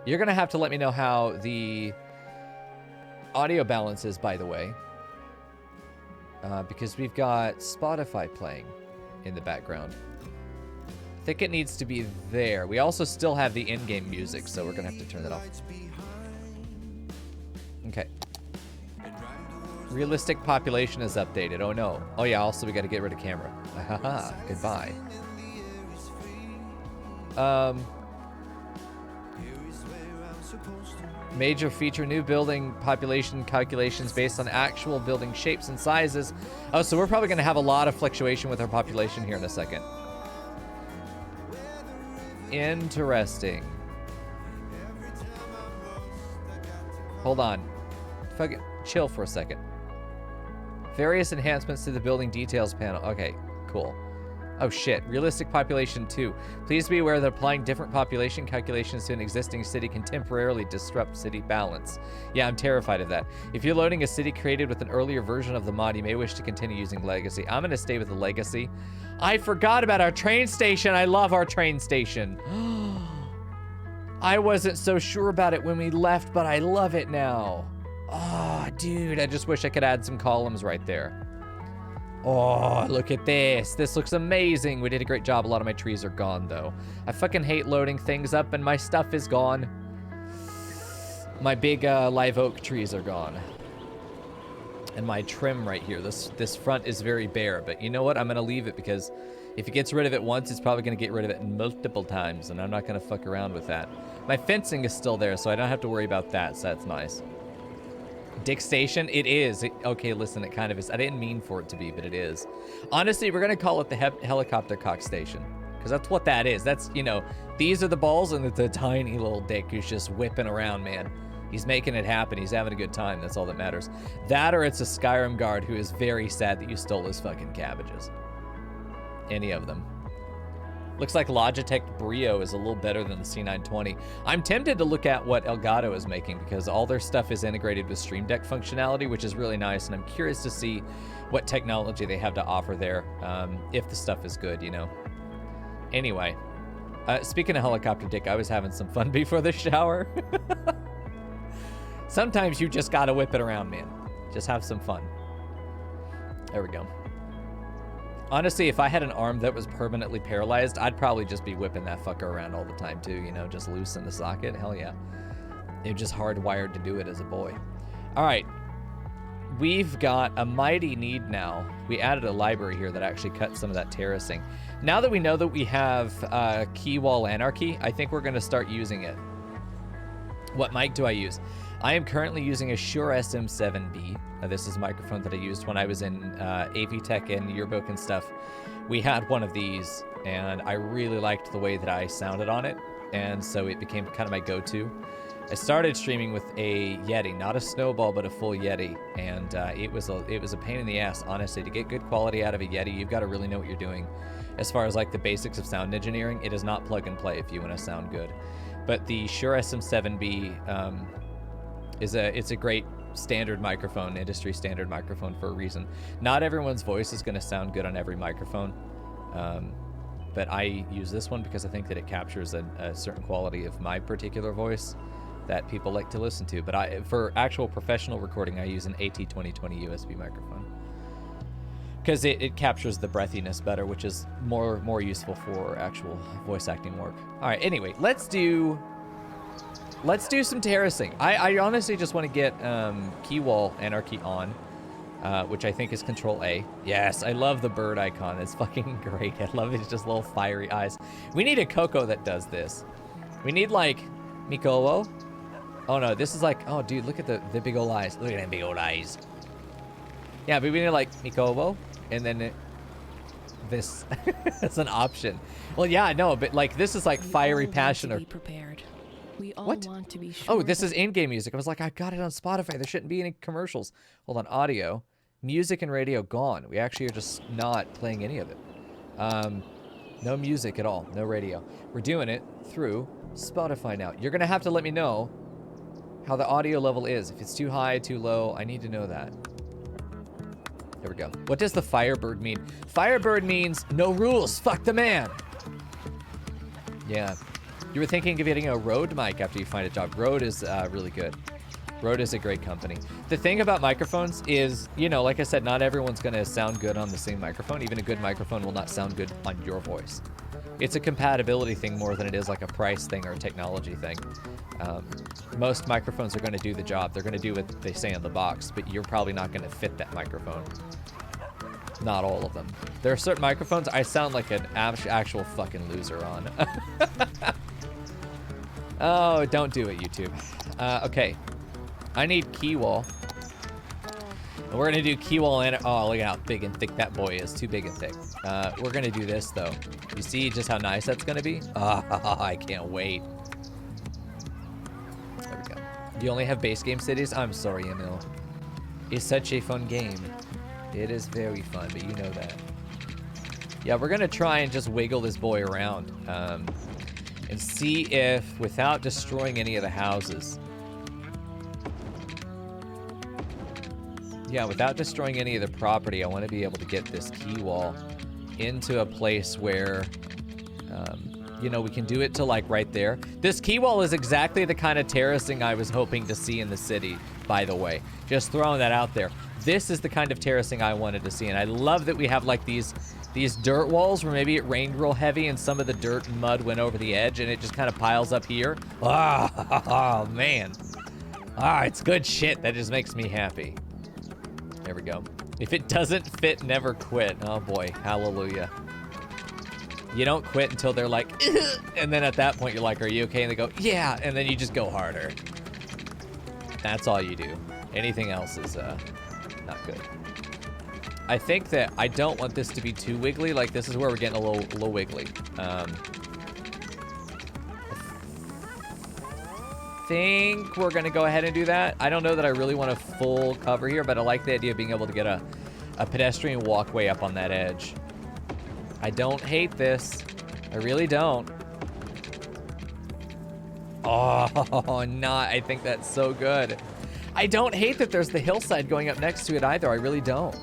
You're going to have to let me know how the audio balance is, by the way. Because we've got Spotify playing in the background. I think it needs to be there. We also still have the in-game music, so we're going to have to turn that off. Okay. Realistic population is updated. Oh, no. Oh, yeah, also we got to get rid of camera. Haha, goodbye. Major feature, new building population calculations based on actual building shapes and sizes. Oh, so we're probably going to have a lot of fluctuation with our population here in a second. Interesting. Hold on. Fucking chill for a second. Various enhancements to the building details panel. Okay, cool. Oh shit, realistic population 2. Please be aware that applying different population calculations to an existing city can temporarily disrupt city balance. Yeah, I'm terrified of that. If you're loading a city created with an earlier version of the mod, you may wish to continue using Legacy. I'm gonna stay with the Legacy. I forgot about our train station. I love our train station. I wasn't so sure about it when we left, but I love it now. Oh, dude, I just wish I could add some columns right there. Oh, look at this. This looks amazing. We did a great job. A lot of my trees are gone, though. I fucking hate loading things up and my stuff is gone. My big live oak trees are gone. And my trim right here. This front is very bare, but you know what? I'm going to leave it because if it gets rid of it once, it's probably going to get rid of it multiple times, and I'm not going to fuck around with that. My fencing is still there, so I don't have to worry about that, so that's nice. Dick Station? It is. Okay, listen, it kind of is. I didn't mean for it to be, but it is. Honestly, we're going to call it the helicopter cock station, because that's what that is. That's, you know, these are the balls, and it's a tiny little dick who's just whipping around, man. He's making it happen. He's having a good time. That's all that matters. That or it's a Skyrim guard who is very sad that you stole his fucking cabbages. Any of them. Looks like Logitech Brio is a little better than the C920. I'm tempted to look at what Elgato is making because all their stuff is integrated with Stream Deck functionality, which is really nice, and I'm curious to see what technology they have to offer there, if the stuff is good, you know. Anyway, speaking of helicopter dick, I was having some fun before the shower. Sometimes you just gotta whip it around, man. Just have some fun. There we go. Honestly, if I had an arm that was permanently paralyzed, I'd probably just be whipping that fucker around all the time too, you know, just loose in the socket. Hell yeah. You're just hardwired to do it as a boy. All right. We've got a mighty need now. We added a library here that actually cut some of that terracing. Now that we know that we have key wall anarchy, I think we're going to start using it. What mic do I use? I am currently using a Shure SM7B. This is a microphone that I used when I was in AV Tech and Yearbook and stuff. We had one of these, and I really liked the way that I sounded on it, and so it became kind of my go-to. I started streaming with a Yeti, not a Snowball, but a full Yeti, and it was a pain in the ass, honestly. To get good quality out of a Yeti, you've got to really know what you're doing. As far as like the basics of sound engineering, it is not plug and play if you want to sound good. But the Shure SM7B it's a great standard microphone, industry standard microphone for a reason. Not everyone's voice is going to sound good on every microphone, but I use this one because I think that it captures a certain quality of my particular voice that people like to listen to. But for actual professional recording, I use an AT2020 USB microphone because it captures the breathiness better, which is more useful for actual voice acting work. All right, anyway, let's do some terracing. I honestly just want to get key wall anarchy on, which I think is Control A. Yes, I love the bird icon. It's fucking great. I love it. It's just little fiery eyes. We need a Coco that does this. We need like Mico. Oh no, this is like, oh dude, look at the big old eyes. Look at them big old eyes. Yeah, but we need like Mico, and then this. That's an option. Well, yeah, no, but like this is like fiery passion or. Prepared. We all What? want to be sure. Oh, this is in-game music. I was like, I got it on Spotify. There shouldn't be any commercials. Hold on, audio. Music and radio gone. We actually are just not playing any of it. No music at all. No radio. We're doing it through Spotify now. You're going to have to let me know how the audio level is. If it's too high, too low, I need to know that. There we go. What does the Firebird mean? Firebird means no rules. Fuck the man. Yeah. You were thinking of getting a Rode mic after you find a job. Rode is really good. Rode is a great company. The thing about microphones is, you know, like I said, not everyone's going to sound good on the same microphone. Even a good microphone will not sound good on your voice. It's a compatibility thing more than it is like a price thing or a technology thing. Most microphones are going to do the job. They're going to do what they say on the box, but you're probably not going to fit that microphone. Not all of them. There are certain microphones I sound like an actual fucking loser on. Oh, don't do it, YouTube. Okay. I need key wall. And we're gonna do key wall and oh, look at how big and thick that boy is. Too big and thick. We're gonna do this though. You see just how nice that's gonna be? I can't wait. There we go. You only have base game cities? I'm sorry, Emil. It's such a fun game. It is very fun, but you know that. Yeah, we're gonna try and just wiggle this boy around and see if, without destroying any of the houses. Yeah, without destroying any of the property, I want to be able to get this key wall into a place where, you know, we can do it to like right there. This key wall is exactly the kind of terracing I was hoping to see in the city, by the way. Just throwing that out there. This is the kind of terracing I wanted to see, and I love that we have like these dirt walls where maybe it rained real heavy and some of the dirt and mud went over the edge and it just kind of piles up here. Oh, man. It's good shit. That just makes me happy. There we go. If it doesn't fit, never quit. Oh boy, hallelujah. You don't quit until they're like, ugh! And then at that point you're like, are you okay? And they go, yeah, and then you just go harder. That's all you do. Anything else is not good. I think that I don't want this to be too wiggly. Like this is where we're getting a little wiggly. I think we're gonna go ahead and do that. I don't know that I really want a full cover here, but I like the idea of being able to get a pedestrian walkway up on that edge. I don't hate this. I really don't. Oh, not. I think that's so good. I don't hate that there's the hillside going up next to it either. I really don't.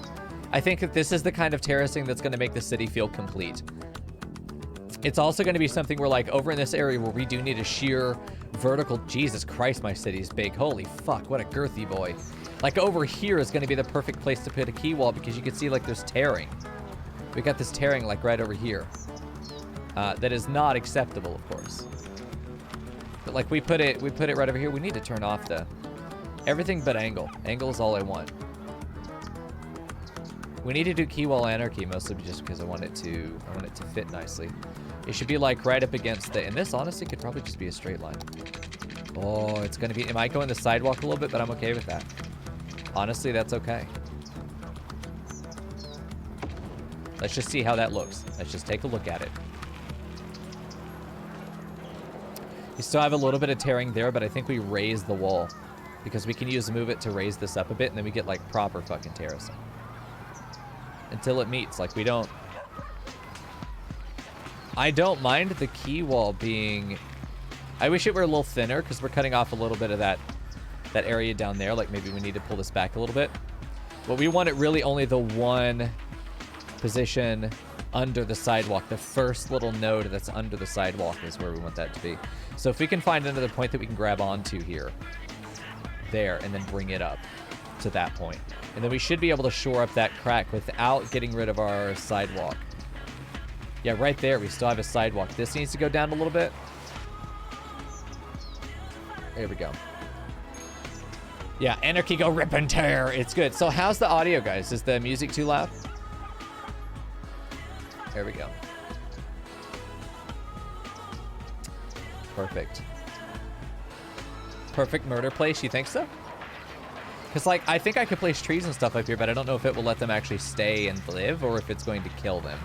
I think that this is the kind of terracing that's going to make the city feel complete. It's also going to be something where, like, over in this area where we do need a sheer vertical... Jesus Christ, my city's big. Holy fuck, what a girthy boy. Like, over here is going to be the perfect place to put a key wall because you can see, like, there's tearing. We got this tearing, like, right over here. That is not acceptable, of course. But, like, we put it right over here. We need to turn off the... Everything but angle. Angle is all I want. We need to do key wall anarchy, mostly just because I want it to fit nicely. It should be like right up against the, and this honestly could probably just be a straight line. Oh, it's gonna be, it might go in the sidewalk a little bit, but I'm okay with that. Honestly, that's okay. Let's just see how that looks. Let's just take a look at it. You still have a little bit of tearing there, but I think we raise the wall because we can move it to raise this up a bit, and then we get like proper fucking terracing. Until it meets, like we don't... I don't mind the key wall being... I wish it were a little thinner because we're cutting off a little bit of that area down there. Like maybe we need to pull this back a little bit. But we want it really only the one position under the sidewalk. The first little node that's under the sidewalk is where we want that to be. So if we can find another point that we can grab onto here, there, and then bring it up to that point. And then we should be able to shore up that crack without getting rid of our sidewalk. Yeah, right there, we still have a sidewalk. This needs to go down a little bit. There we go. Yeah, anarchy go rip and tear. It's good. So how's the audio, guys? Is the music too loud? There we go. Perfect. Perfect murder place, you think so? Because, like, I think I could place trees and stuff up here, but I don't know if it will let them actually stay and live or if it's going to kill them.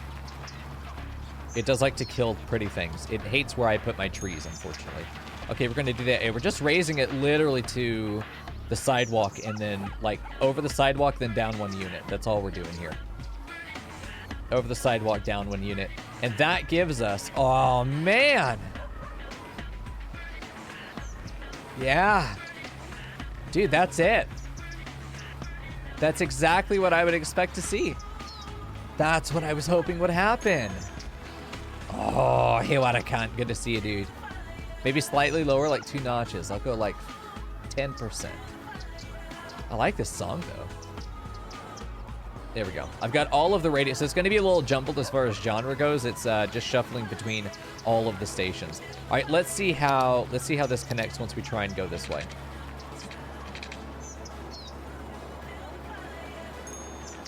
It does like to kill pretty things. It hates where I put my trees, unfortunately. Okay, we're going to do that. We're just raising it literally to the sidewalk and then, like, over the sidewalk, then down one unit. That's all we're doing here. Over the sidewalk, down one unit. And that gives us... Oh, man! Yeah. Dude, that's it. That's exactly what I would expect to see. That's what I was hoping would happen. Oh, hey, what a cunt. Good to see you, dude. Maybe slightly lower, like 2 notches. I'll go like 10%. I like this song, though. There we go. I've got all of the radio. So it's going to be a little jumbled as far as genre goes. It's just shuffling between all of the stations. All right, let's see how this connects once we try and go this way.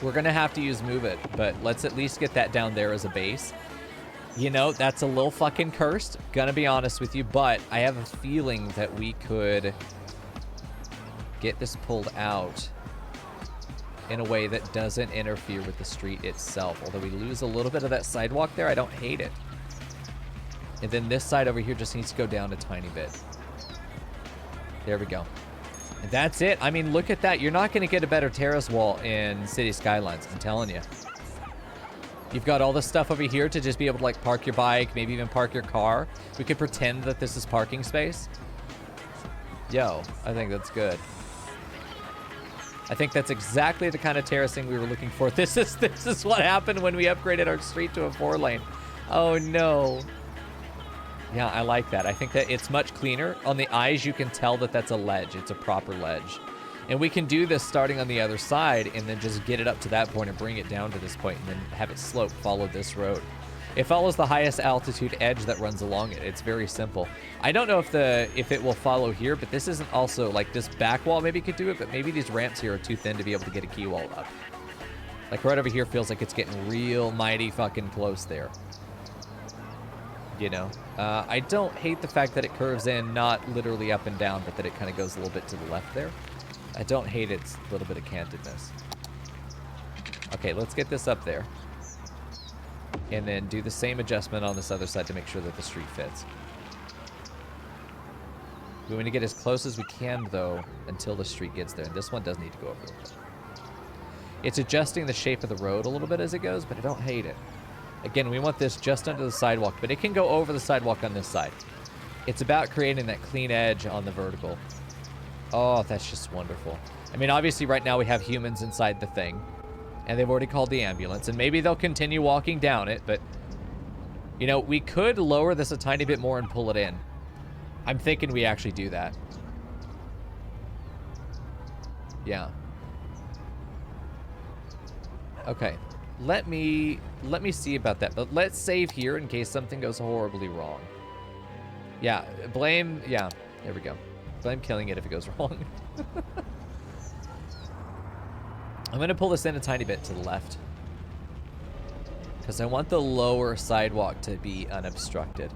We're going to have to use Move It, but let's at least get that down there as a base. You know, that's a little fucking cursed, gonna be honest with you, but I have a feeling that we could get this pulled out in a way that doesn't interfere with the street itself. Although we lose a little bit of that sidewalk there, I don't hate it. And then this side over here just needs to go down a tiny bit. There we go. And that's it. I mean, look at that. You're not gonna get a better terrace wall in City Skylines, I'm telling you. You've got all this stuff over here to just be able to, like, park your bike, maybe even park your car. We could pretend that this is parking space. Yo, I think that's good. I think that's exactly the kind of terracing we were looking for. This is what happened when we upgraded our street to a 4-lane. Oh, no. Yeah, I like that. I think that it's much cleaner. On the eyes, you can tell that that's a ledge. It's a proper ledge. And we can do this starting on the other side and then just get it up to that point and bring it down to this point and then have it slope, follow this road. It follows the highest altitude edge that runs along it. It's very simple. I don't know if it will follow here, but this isn't also, like, this back wall maybe could do it, but maybe these ramps here are too thin to be able to get a key wall up. Like, right over here feels like it's getting real mighty fucking close there. You know? I don't hate the fact that it curves in, not literally up and down, but that it kind of goes a little bit to the left there. I don't hate its little bit of cantedness. Okay, let's get this up there. And then do the same adjustment on this other side to make sure that the street fits. We want to get as close as we can, though, until the street gets there. And this one does need to go over a little bit. It's adjusting the shape of the road a little bit as it goes, but I don't hate it. Again, we want this just under the sidewalk, but it can go over the sidewalk on this side. It's about creating that clean edge on the vertical. Oh, that's just wonderful. I mean, obviously right now we have humans inside the thing. And they've already called the ambulance. And maybe they'll continue walking down it, but... You know, we could lower this a tiny bit more and pull it in. I'm thinking we actually do that. Yeah. Okay. Let me see about that. But let's save here in case something goes horribly wrong. Yeah, blame... Yeah, there we go. I'm killing it if it goes wrong. I'm going to pull this in a tiny bit to the left. Because I want the lower sidewalk to be unobstructed.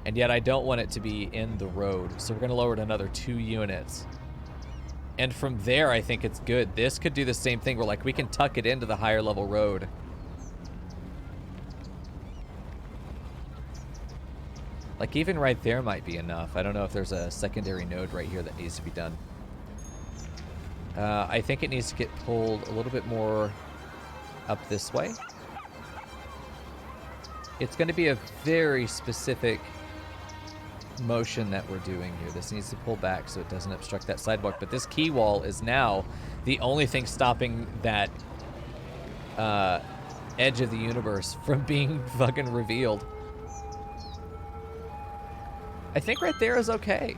And yet I don't want it to be in the road. So we're going to lower it another 2 units. And from there, I think it's good. This could do the same thing where, like, we can tuck it into the higher level road. Like, even right there might be enough. I don't know if there's a secondary node right here that needs to be done. I think it needs to get pulled a little bit more up this way. It's going to be a very specific motion that we're doing here. This needs to pull back so it doesn't obstruct that sidewalk. But this key wall is now the only thing stopping that edge of the universe from being fucking revealed. I think right there is okay.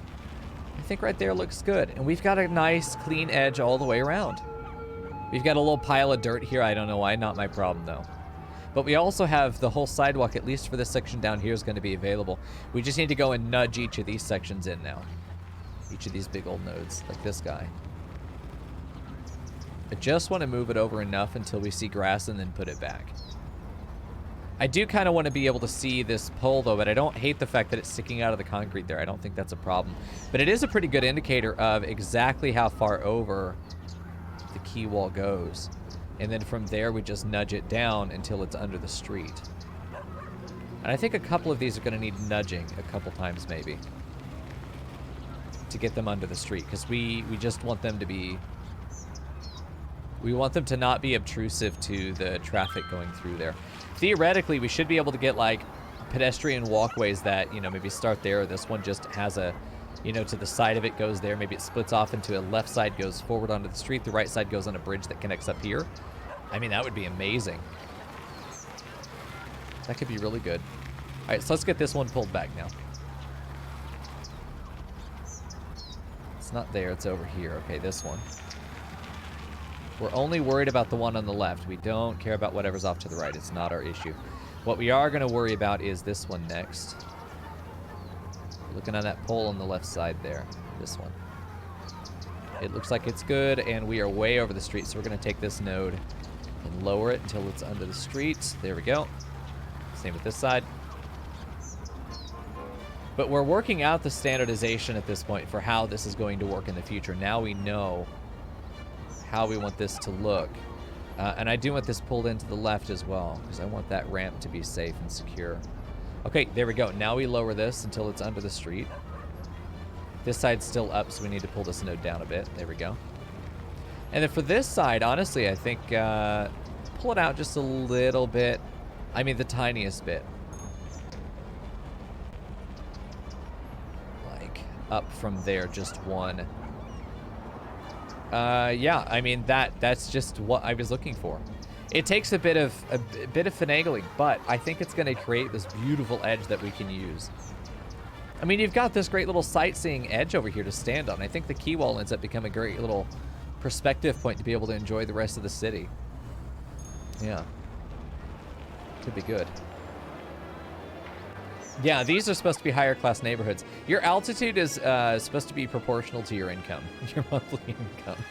I think right there looks good. And we've got a nice clean edge all the way around. We've got a little pile of dirt here. I don't know why. Not my problem, though. But we also have the whole sidewalk, at least for this section down here, is going to be available. We just need to go and nudge each of these sections in now. Each of these big old nodes, like this guy. I just want to move it over enough until we see grass and then put it back. I do kind of want to be able to see this pole, though, but I don't hate the fact that it's sticking out of the concrete there. I don't think that's a problem. But it is a pretty good indicator of exactly how far over the key wall goes. And then from there, we just nudge it down until it's under the street. And I think a couple of these are going to need nudging a couple times, maybe, to get them under the street. Because we just want them to be... We want them to not be obtrusive to the traffic going through there. Theoretically, we should be able to get, like, pedestrian walkways that, you know, maybe start there. This one just has a, you know, to the side of it goes there. Maybe it splits off into a left side, goes forward onto the street. The right side goes on a bridge that connects up here. I mean, that would be amazing. That could be really good. All right, so let's get this one pulled back now. It's not there, it's over here. Okay, this one. We're only worried about the one on the left. We don't care about whatever's off to the right. It's not our issue. What we are going to worry about is this one next. Looking on that pole on the left side there. This one. It looks like it's good, and we are way over the street, so we're going to take this node and lower it until it's under the street. There we go. Same with this side. But we're working out the standardization at this point for how this is going to work in the future. Now we know how we want this to look. And I do want this pulled into the left as well, because I want that ramp to be safe and secure. Okay, there we go. Now we lower this until it's under the street. This side's still up, so we need to pull this node down a bit. There we go. And then for this side, honestly, I think pull it out just a little bit. I mean, the tiniest bit. Like, up from there, just one. Yeah, I mean, that's just what I was looking for. It takes a bit of finagling, but I think it's going to create this beautiful edge that we can use. I mean, you've got this great little sightseeing edge over here to stand on. I think the key wall ends up becoming a great little perspective point to be able to enjoy the rest of the city. Yeah. Could be good. Yeah, these are supposed to be higher class neighborhoods. Your altitude is supposed to be proportional to your income, your monthly income.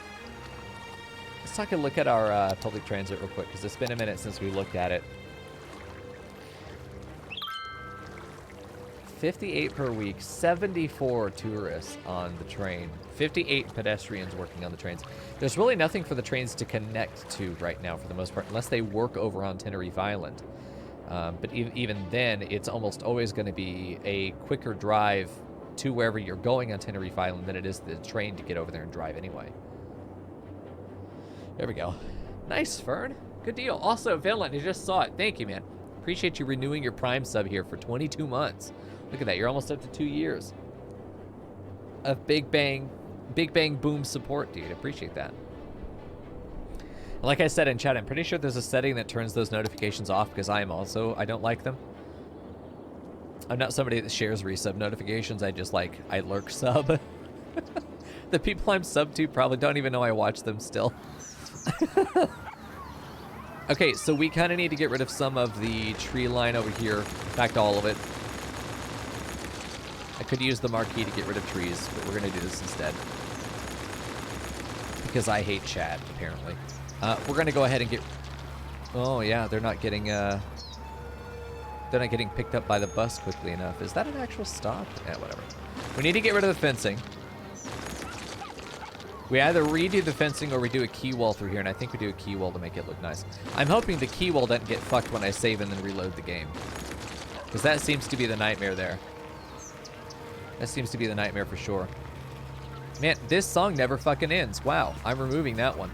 Let's take a look at our public transit real quick, because it's been a minute since we looked at it. 58 per week, 74 tourists on the train, 58 pedestrians working on the trains. There's really nothing for the trains to connect to right now for the most part, unless they work over on Tenerife Island. But even then, it's almost always going to be a quicker drive to wherever you're going on Tenerife Island than it is the train to get over there and drive anyway. There we go. Nice, Fern. Good deal. Also, Villain, you just saw it. Thank you, man. Appreciate you renewing your Prime sub here for 22 months. Look at that. You're almost up to 2 years of Big Bang Boom support, dude. Appreciate that. Like I said in chat, I'm pretty sure there's a setting that turns those notifications off, because I don't like them. I'm not somebody that shares resub notifications. I lurk sub. The people I'm sub to probably don't even know I watch them still. Okay, so we kind of need to get rid of some of the tree line over here. In fact, all of it. I could use the marquee to get rid of trees, but we're going to do this instead. Because I hate chat, apparently. We're going to go ahead and get... Oh, yeah, they're not getting picked up by the bus quickly enough. Is that an actual stop? Yeah, whatever. We need to get rid of the fencing. We either redo the fencing or we do a key wall through here, and I think we do a key wall to make it look nice. I'm hoping the key wall doesn't get fucked when I save and then reload the game. Because that seems to be the nightmare there. That seems to be the nightmare for sure. Man, this song never fucking ends. Wow, I'm removing that one.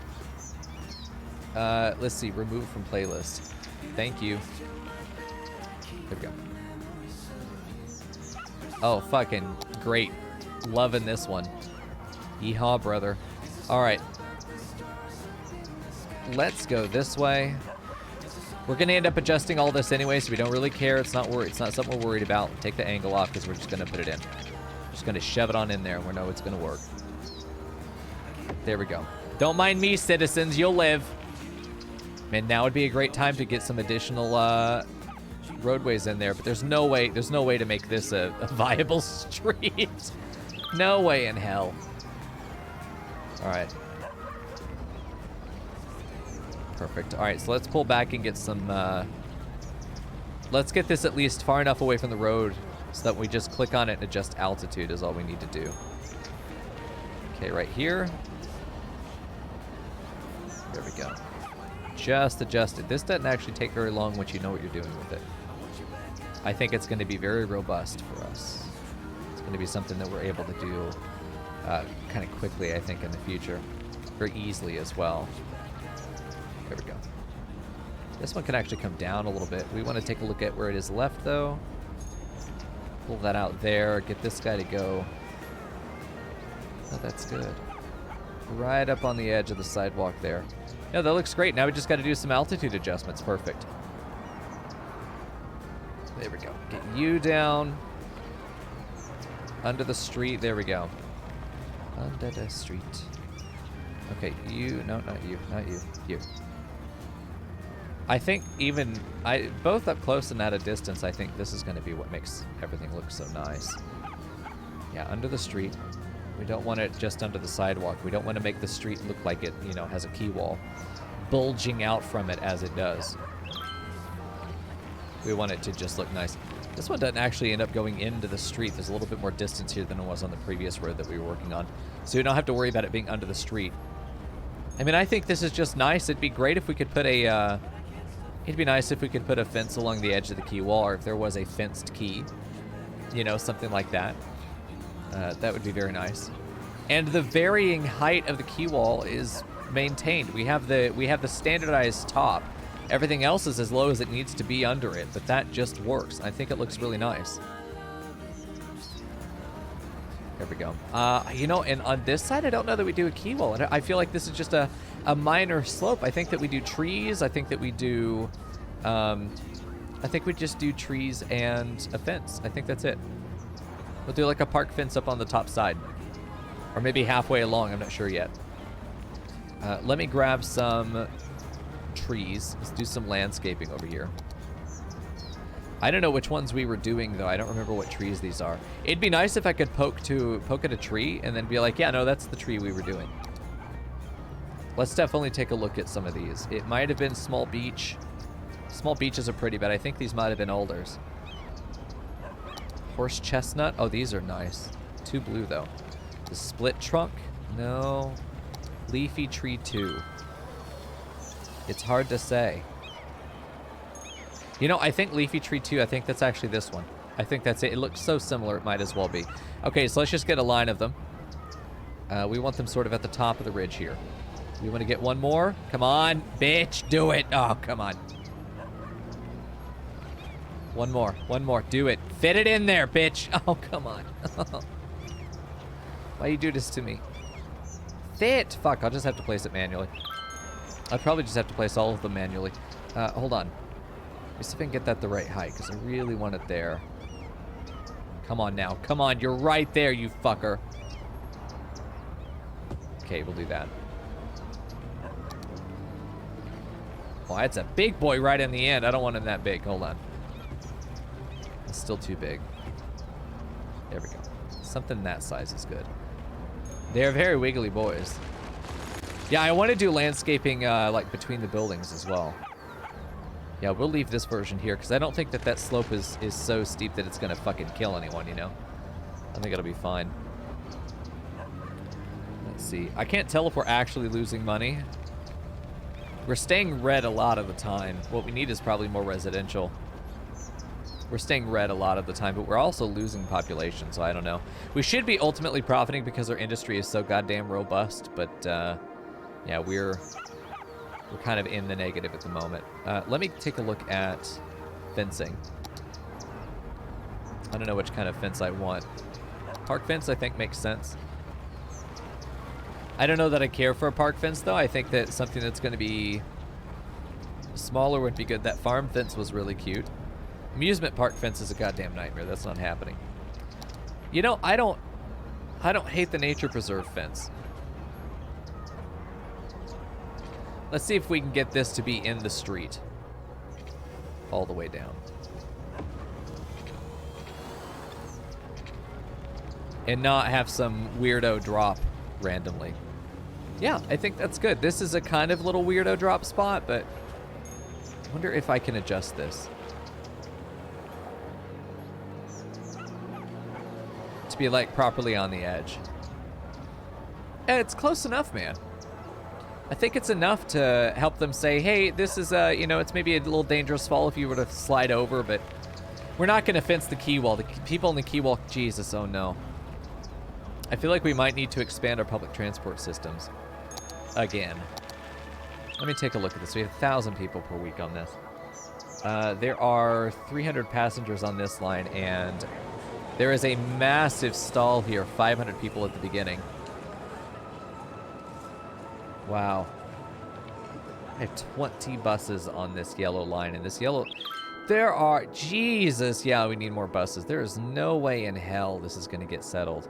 Let's see, remove from playlist. Thank you. There we go. Oh, fucking great. Loving this one. Yeehaw, brother. All right. Let's go this way. We're going to end up adjusting all this anyway, so we don't really care. It's not something we're worried about. Take the angle off, because we're just going to put it in. Just going to shove it on in there. We know it's going to work. There we go. Don't mind me, citizens. You'll live. Man, now would be a great time to get some additional roadways in there, but there's no way to make this a viable street. No way in hell. All right. Perfect. All right, so let's pull back and get some... let's get this at least far enough away from the road so that we just click on it and adjust altitude is all we need to do. Okay, right here. There we go. Just adjust it. This doesn't actually take very long once you know what you're doing with it. I think it's going to be very robust for us. It's going to be something that we're able to do kind of quickly, I think, in the future. Very easily as well. There we go. This one can actually come down a little bit. We want to take a look at where it is left, though. Pull that out there. Get this guy to go. Oh, that's good. Right up on the edge of the sidewalk there. Yeah, that looks great. Now we just got to do some altitude adjustments. Perfect. There we go. Get you down under the street. There we go. Under the street. Okay, you. No, not you. Not you. You. I think even both up close and at a distance, I think this is going to be what makes everything look so nice. Yeah, under the street. We don't want it just under the sidewalk. We don't want to make the street look like it, you know, has a key wall bulging out from it as it does. We want it to just look nice. This one doesn't actually end up going into the street. There's a little bit more distance here than it was on the previous road that we were working on. So you don't have to worry about it being under the street. I mean, I think this is just nice. It'd be great if we could put a, it'd be nice if we could put a fence along the edge of the key wall, or if there was a fenced key. You know, something like that. That would be very nice. And the varying height of the key wall is maintained. We have the standardized top. Everything else is as low as it needs to be under it, but that just works. I think it looks really nice. There we go. You know, and on this side, I don't know that we do a key wall. I feel like this is just a minor slope. I think that we do trees. I think that we do, I think we just do trees and a fence. I think that's it. We'll do like a park fence up on the top side. Or maybe halfway along, I'm not sure yet. Let me grab some trees. Let's do some landscaping over here. I don't know which ones we were doing, though. I don't remember what trees these are. It'd be nice if I could poke at a tree and then be like, yeah, no, that's the tree we were doing. Let's definitely take a look at some of these. It might have been small beech. Small beeches are pretty, but I think these might have been alders. Horse chestnut. Oh, these are nice. Too blue, though. The split trunk. No. Leafy tree 2. It's hard to say. You know, I think leafy tree 2, I think that's actually this one. I think that's it. It looks so similar, it might as well be. Okay, so let's just get a line of them. We want them sort of at the top of the ridge here. We want to get one more. Come on, bitch, do it. Oh, come on. One more, do it. Fit it in there, bitch. Oh, come on. Why you do this to me? Fit. Fuck, I'll just have to place it manually. I'd probably just have to place all of them manually. Hold on. Let me see if I can get that the right height, because I really want it there. Come on now. Come on, you're right there, you fucker. Okay, we'll do that. Oh, that's a big boy right in the end. I don't want him that big. Hold on. It's still too big. There we go. Something that size is good. They're very wiggly boys. Yeah, I want to do landscaping like between the buildings as well. Yeah, we'll leave this version here because I don't think that slope is so steep that it's going to fucking kill anyone, you know? I think it'll be fine. Let's see. I can't tell if we're actually losing money. We're staying red a lot of the time. What we need is probably more residential. We're staying red a lot of the time, but we're also losing population, so I don't know. We should be ultimately profiting because our industry is so goddamn robust, but yeah, we're kind of in the negative at the moment. Let me take a look at fencing. I don't know which kind of fence I want. Park fence, I think, makes sense. I don't know that I care for a park fence, though. I think that something that's going to be smaller would be good. That farm fence was really cute. Amusement park fence is a goddamn nightmare. That's not happening. You know, I don't hate the nature preserve fence. Let's see if we can get this to be in the street. All the way down. And not have some weirdo drop randomly. Yeah, I think that's good. This is a kind of little weirdo drop spot, but I wonder if I can adjust this. To be like properly on the edge. And it's close enough, man. I think it's enough to help them say, hey, this is you know, it's maybe a little dangerous fall if you were to slide over, but we're not going to fence the key wall. The people in the key wall, Jesus, oh no. I feel like we might need to expand our public transport systems again. Let me take a look at this. We have 1,000 people per week on this. There are 300 passengers on this line, and there is a massive stall here, 500 people at the beginning. Wow. I have 20 buses on this yellow line, and this yellow... There are... Jesus, yeah, we need more buses. There is no way in hell this is going to get settled.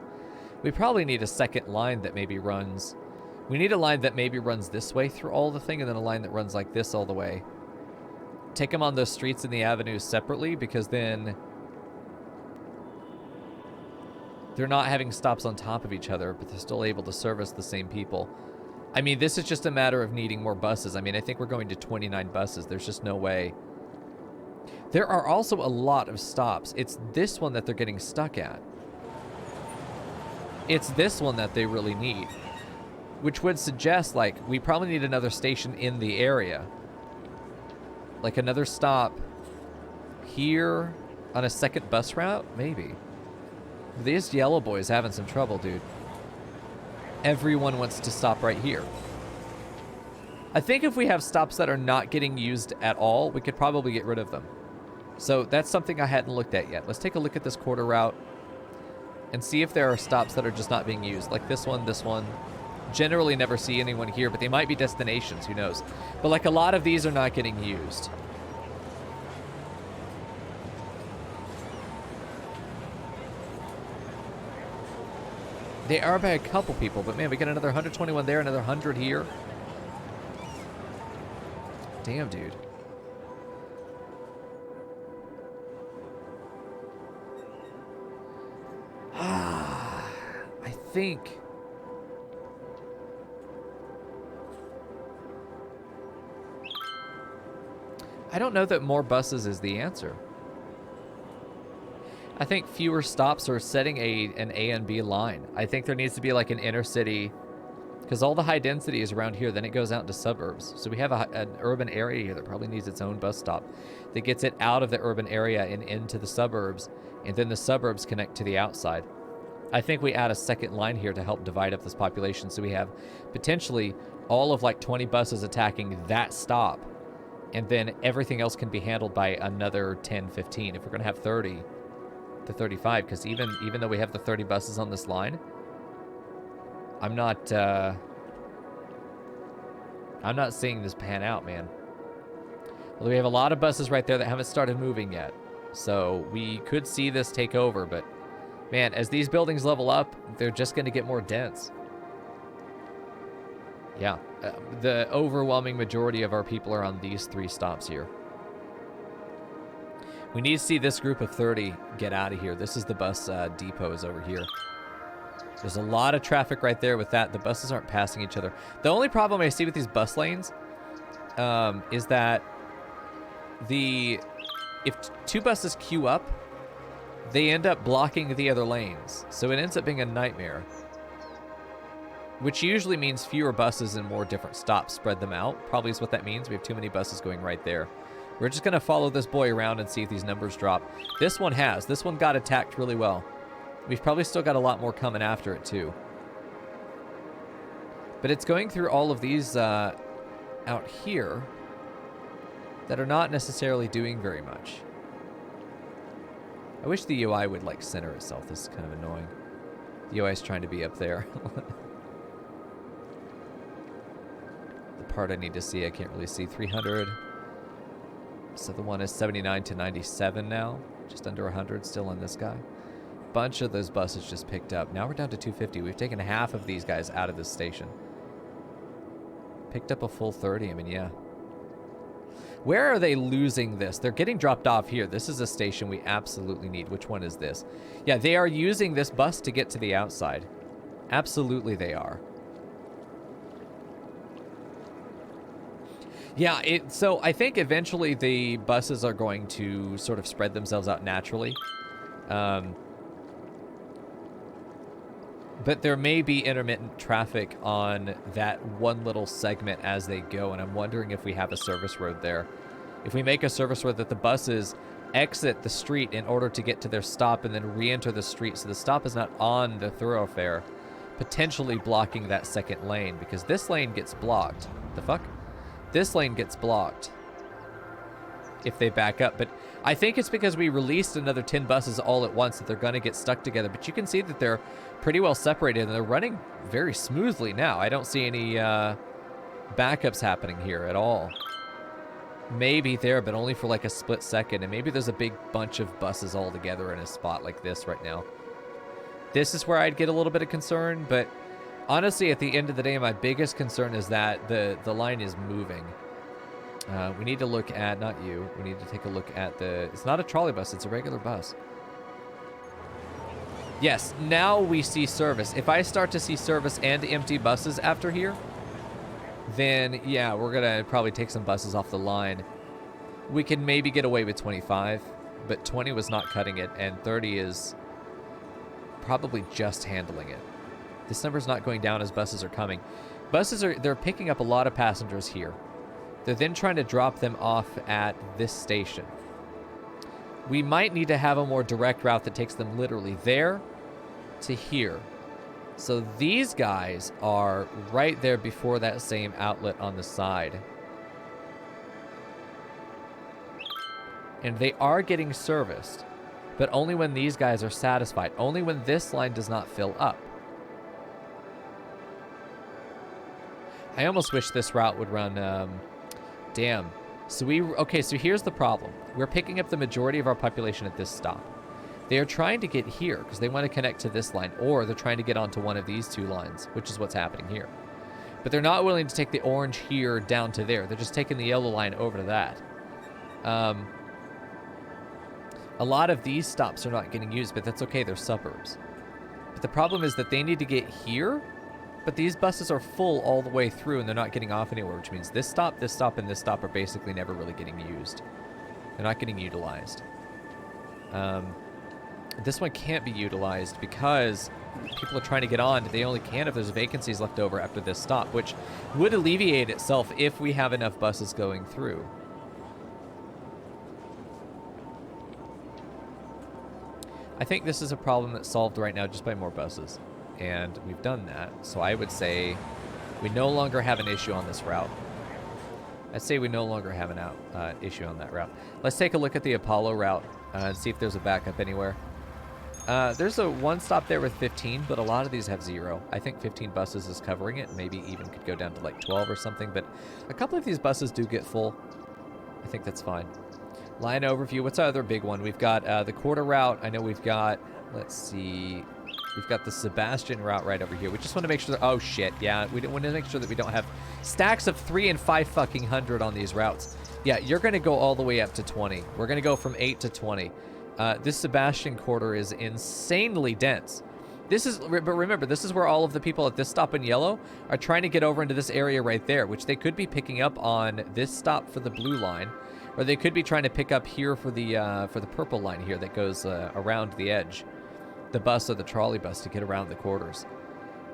We probably need a second line that maybe runs... We need a line that maybe runs this way through all the thing, and then a line that runs like this all the way. Take them on the streets and the avenues separately, because then they're not having stops on top of each other, but they're still able to service the same people. I mean, this is just a matter of needing more buses. I mean, I think we're going to 29 buses. There's just no way. There are also a lot of stops. It's this one that they're getting stuck at. It's this one that they really need. Which would suggest, like, we probably need another station in the area. Like another stop here on a second bus route? Maybe. These yellow boys having some trouble, dude. Everyone wants to stop right here. I think if we have stops that are not getting used at all, we could probably get rid of them. So that's something I hadn't looked at yet. Let's take a look at this quarter route and see if there are stops that are just not being used. Like this one, this one. Generally never see anyone here, but they might be destinations, who knows. But like a lot of these are not getting used. They are by a couple people, but man, we got another 121 there, another 100 here. Damn, dude. I think... I don't know that more buses is the answer. I think fewer stops are setting an A and B line. I think there needs to be like an inner city, because all the high density is around here, then it goes out into suburbs. So we have an urban area here that probably needs its own bus stop that gets it out of the urban area and into the suburbs, and then the suburbs connect to the outside. I think we add a second line here to help divide up this population, so we have potentially all of like 20 buses attacking that stop, and then everything else can be handled by another 10, 15. If we're going to have 30 to 35, because even though we have the 30 buses on this line, I'm not seeing this pan out, man. Well, we have a lot of buses right there that haven't started moving yet, so we could see this take over, but man, as these buildings level up, they're just going to get more dense. Yeah, the overwhelming majority of our people are on these 3 stops here. We need to see this group of 30 get out of here. This is the bus depots over here. There's a lot of traffic right there with that. The buses aren't passing each other. The only problem I see with these bus lanes is that if 2 buses queue up, they end up blocking the other lanes. So it ends up being a nightmare. Which usually means fewer buses and more different stops. Spread them out. Probably is what that means. We have too many buses going right there. We're just going to follow this boy around and see if these numbers drop. This one has. This one got attacked really well. We've probably still got a lot more coming after it, too. But it's going through all of these out here that are not necessarily doing very much. I wish the UI would, like, center itself. This is kind of annoying. The UI is trying to be up there. The part I need to see, I can't really see. 300. So the one is 79 to 97 now. Just under 100 still on this guy. Bunch of those buses just picked up. Now we're down to 250. We've taken half of these guys out of this station. Picked up a full 30. I mean, yeah. Where are they losing this? They're getting dropped off here. This is a station we absolutely need. Which one is this? Yeah, they are using this bus to get to the outside. Absolutely they are. Yeah, so I think eventually the buses are going to sort of spread themselves out naturally. But there may be intermittent traffic on that one little segment as they go, and I'm wondering if we have a service road there. If we make a service road that the buses exit the street in order to get to their stop and then re-enter the street so the stop is not on the thoroughfare, potentially blocking that second lane, because this lane gets blocked. The fuck? This lane gets blocked if they back up, but I think it's because we released another 10 buses all at once that they're going to get stuck together, but you can see that they're pretty well separated and they're running very smoothly now. I don't see any backups happening here at all. Maybe there, but only for like a split second, and maybe there's a big bunch of buses all together in a spot like this right now. This is where I'd get a little bit of concern, but honestly, at the end of the day, my biggest concern is that the line is moving. We need to look at, not you, we need to take a look at it's not a trolley bus, it's a regular bus. Yes, now we see service. If I start to see service and empty buses after here, then yeah, we're gonna probably take some buses off the line. We can maybe get away with 25, but 20 was not cutting it, and 30 is probably just handling it. This number's not going down as buses are coming. They're picking up a lot of passengers here. They're then trying to drop them off at this station. We might need to have a more direct route that takes them literally there to here. So these guys are right there before that same outlet on the side. And they are getting serviced, but only when these guys are satisfied. Only when this line does not fill up. I almost wish this route would run, damn. So so here's the problem. We're picking up the majority of our population at this stop. They are trying to get here because they want to connect to this line, or they're trying to get onto one of these two lines, which is what's happening here. But they're not willing to take the orange here down to there. They're just taking the yellow line over to that. A lot of these stops are not getting used, but that's okay. They're suburbs. But the problem is that they need to get here, but these buses are full all the way through, and they're not getting off anywhere, which means this stop, and this stop are basically never really getting used. They're not getting utilized. This one can't be utilized because people are trying to get on. They only can if there's vacancies left over after this stop, which would alleviate itself if we have enough buses going through. I think this is a problem that's solved right now just by more buses. And we've done that. So I would say we no longer have an issue on this route. I'd say we no longer have an issue on that route. Let's take a look at the Apollo route and see if there's a backup anywhere. There's a one stop there with 15, but a lot of these have 0. I think 15 buses is covering it. Maybe even could go down to like 12 or something, but a couple of these buses do get full. I think that's fine. Line overview. What's our other big one? We've got the quarter route. I know we've got, let's see, we've got the Sebastian route right over here. We just want to make sure that, oh shit, yeah, we want to make sure that we don't have stacks of 3 and 5 fucking hundred on these routes. Yeah, you're going to go all the way up to 20. We're going to go from 8 to 20. This Sebastian quarter is insanely dense. But remember, this is where all of the people at this stop in yellow are trying to get over into this area right there, which they could be picking up on this stop for the blue line, or they could be trying to pick up here for the purple line here that goes around the edge, the bus or the trolley bus to get around the quarters.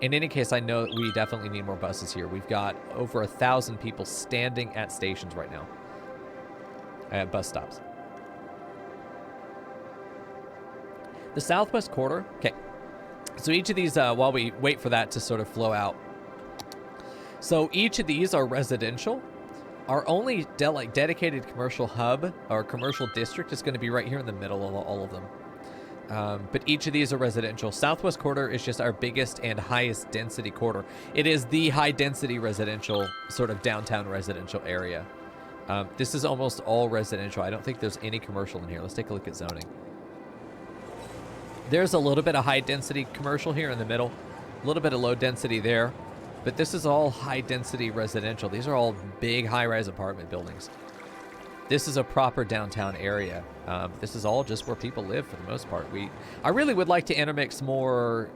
In any case, I know we definitely need more buses here. We've got over 1,000 people standing at stations right now, at bus stops. The southwest quarter, okay. So each of these, while we wait for that to sort of flow out. So each of these are residential. Our only dedicated commercial hub or commercial district is going to be right here in the middle of all of them. But each of these are residential. Southwest quarter is just our biggest and highest density quarter. It is the high density residential, sort of downtown residential area. This is almost all residential. I don't think there's any commercial in here. Let's take a look at zoning. There's a little bit of high density commercial here in the middle, a little bit of low density there, but this is all high density residential. These are all big high-rise apartment buildings. This is a proper downtown area. This is all just where people live for the most part. I really would like to intermix more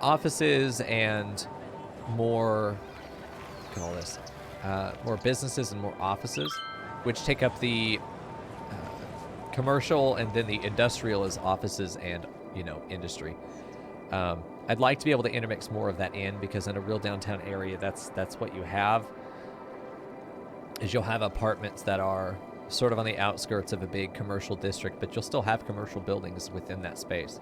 offices and more, more businesses and more offices, which take up the commercial, and then the industrial is offices and, industry. I'd like to be able to intermix more of that in, because in a real downtown area, that's what you have, is you'll have apartments that are sort of on the outskirts of a big commercial district, but you'll still have commercial buildings within that space.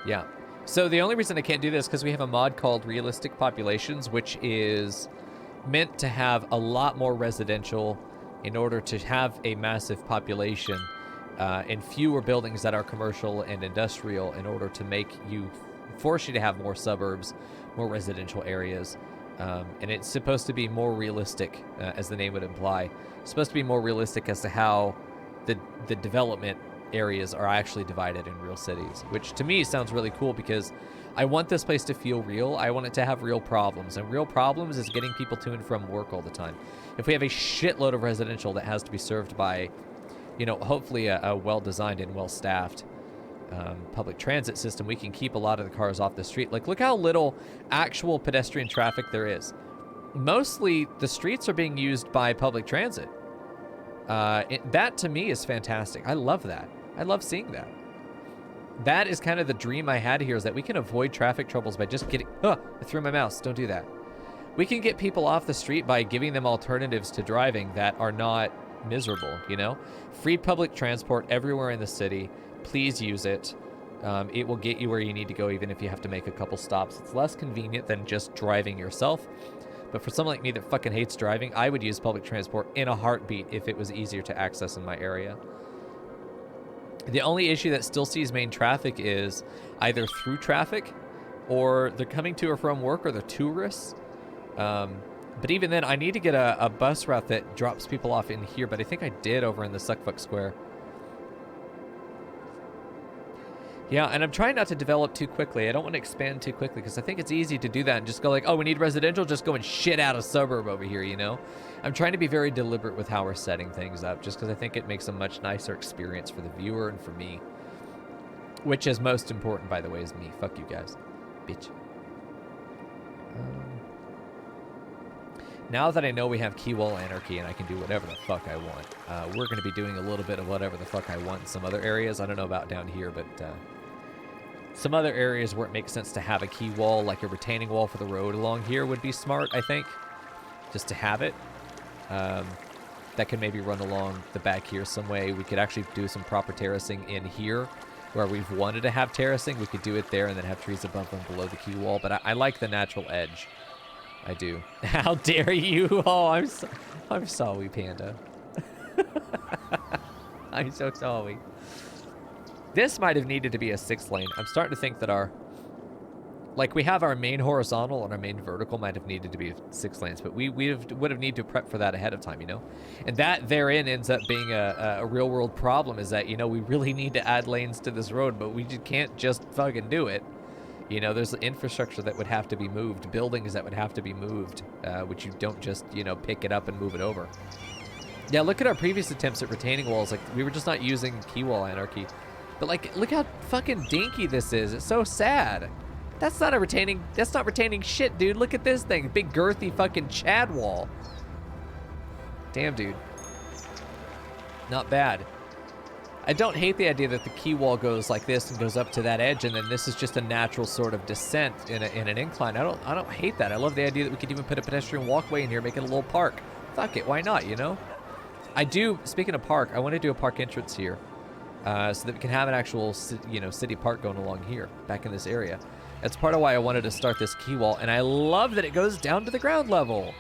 Yeah. So the only reason I can't do this, because we have a mod called Realistic Populations, which is meant to have a lot more residential in order to have a massive population and fewer buildings that are commercial and industrial, in order to force you to have more suburbs, more residential areas. And it's supposed to be more realistic, as the name would imply. It's supposed to be more realistic as to how the development areas are actually divided in real cities, which to me sounds really cool because I want this place to feel real. I want it to have real problems, and real problems is getting people to and from work all the time. If we have a shitload of residential that has to be served by, you know, hopefully a well-designed and well-staffed public transit system, we can keep a lot of the cars off the street. Like, look how little actual pedestrian traffic there is. Mostly the streets are being used by public transit. That to me is fantastic. I love that. I love seeing that. That is kind of the dream I had here, is that we can avoid traffic troubles by just getting... I threw my mouse. Don't do that. We can get people off the street by giving them alternatives to driving that are not miserable, you know? Free public transport everywhere in the city. Please use it. It will get you where you need to go, even if you have to make a couple stops. It's less convenient than just driving yourself. But for someone like me that fucking hates driving, I would use public transport in a heartbeat if it was easier to access in my area. The only issue that still sees main traffic is either through traffic, or they're coming to or from work, or they're tourists. But even then, I need to get a bus route that drops people off in here, but I think I did over in the Suckfuck Square. Yeah, and I'm trying not to develop too quickly. I don't want to expand too quickly because I think it's easy to do that and just go like, oh, we need residential, just go and shit out a suburb over here, you know? I'm trying to be very deliberate with how we're setting things up, just because I think it makes a much nicer experience for the viewer and for me. Which is most important, by the way, is me. Fuck you guys. Bitch. Now that I know we have keywall anarchy and I can do whatever the fuck I want, we're going to be doing a little bit of whatever the fuck I want in some other areas. I don't know about down here, but some other areas where it makes sense to have a key wall, like a retaining wall for the road along here, would be smart, I think, just to have it. That could maybe run along the back here some way. We could actually do some proper terracing in here where we've wanted to have terracing. We could do it there and then have trees above and below the key wall, but I like the natural edge. I do. How dare you? Oh, I'm sorry, Panda. I'm so sorry. This might have needed to be a 6-lane. I'm starting to think that like we have our main horizontal and our main vertical might have needed to be 6 lanes, but we would have needed to prep for that ahead of time, you know? And that therein ends up being a real world problem, is that, you know, we really need to add lanes to this road, but we just can't just fucking do it. You know, there's infrastructure that would have to be moved, buildings that would have to be moved, which you don't just, you know, pick it up and move it over. Yeah, look at our previous attempts at retaining walls. Like, we were just not using key wall anarchy. But, like, look how fucking dinky this is. It's so sad. That's not retaining shit, dude. Look at this thing. Big, girthy fucking Chad wall. Damn, dude. Not bad. I don't hate the idea that the key wall goes like this and goes up to that edge, and then this is just a natural sort of descent in an incline. I don't hate that. I love the idea that we could even put a pedestrian walkway in here, make it a little park. Fuck it, why not, you know? I do, speaking of park, I want to do a park entrance here, so that we can have an actual, you know, city park going along here, back in this area. That's part of why I wanted to start this key wall, and I love that it goes down to the ground level.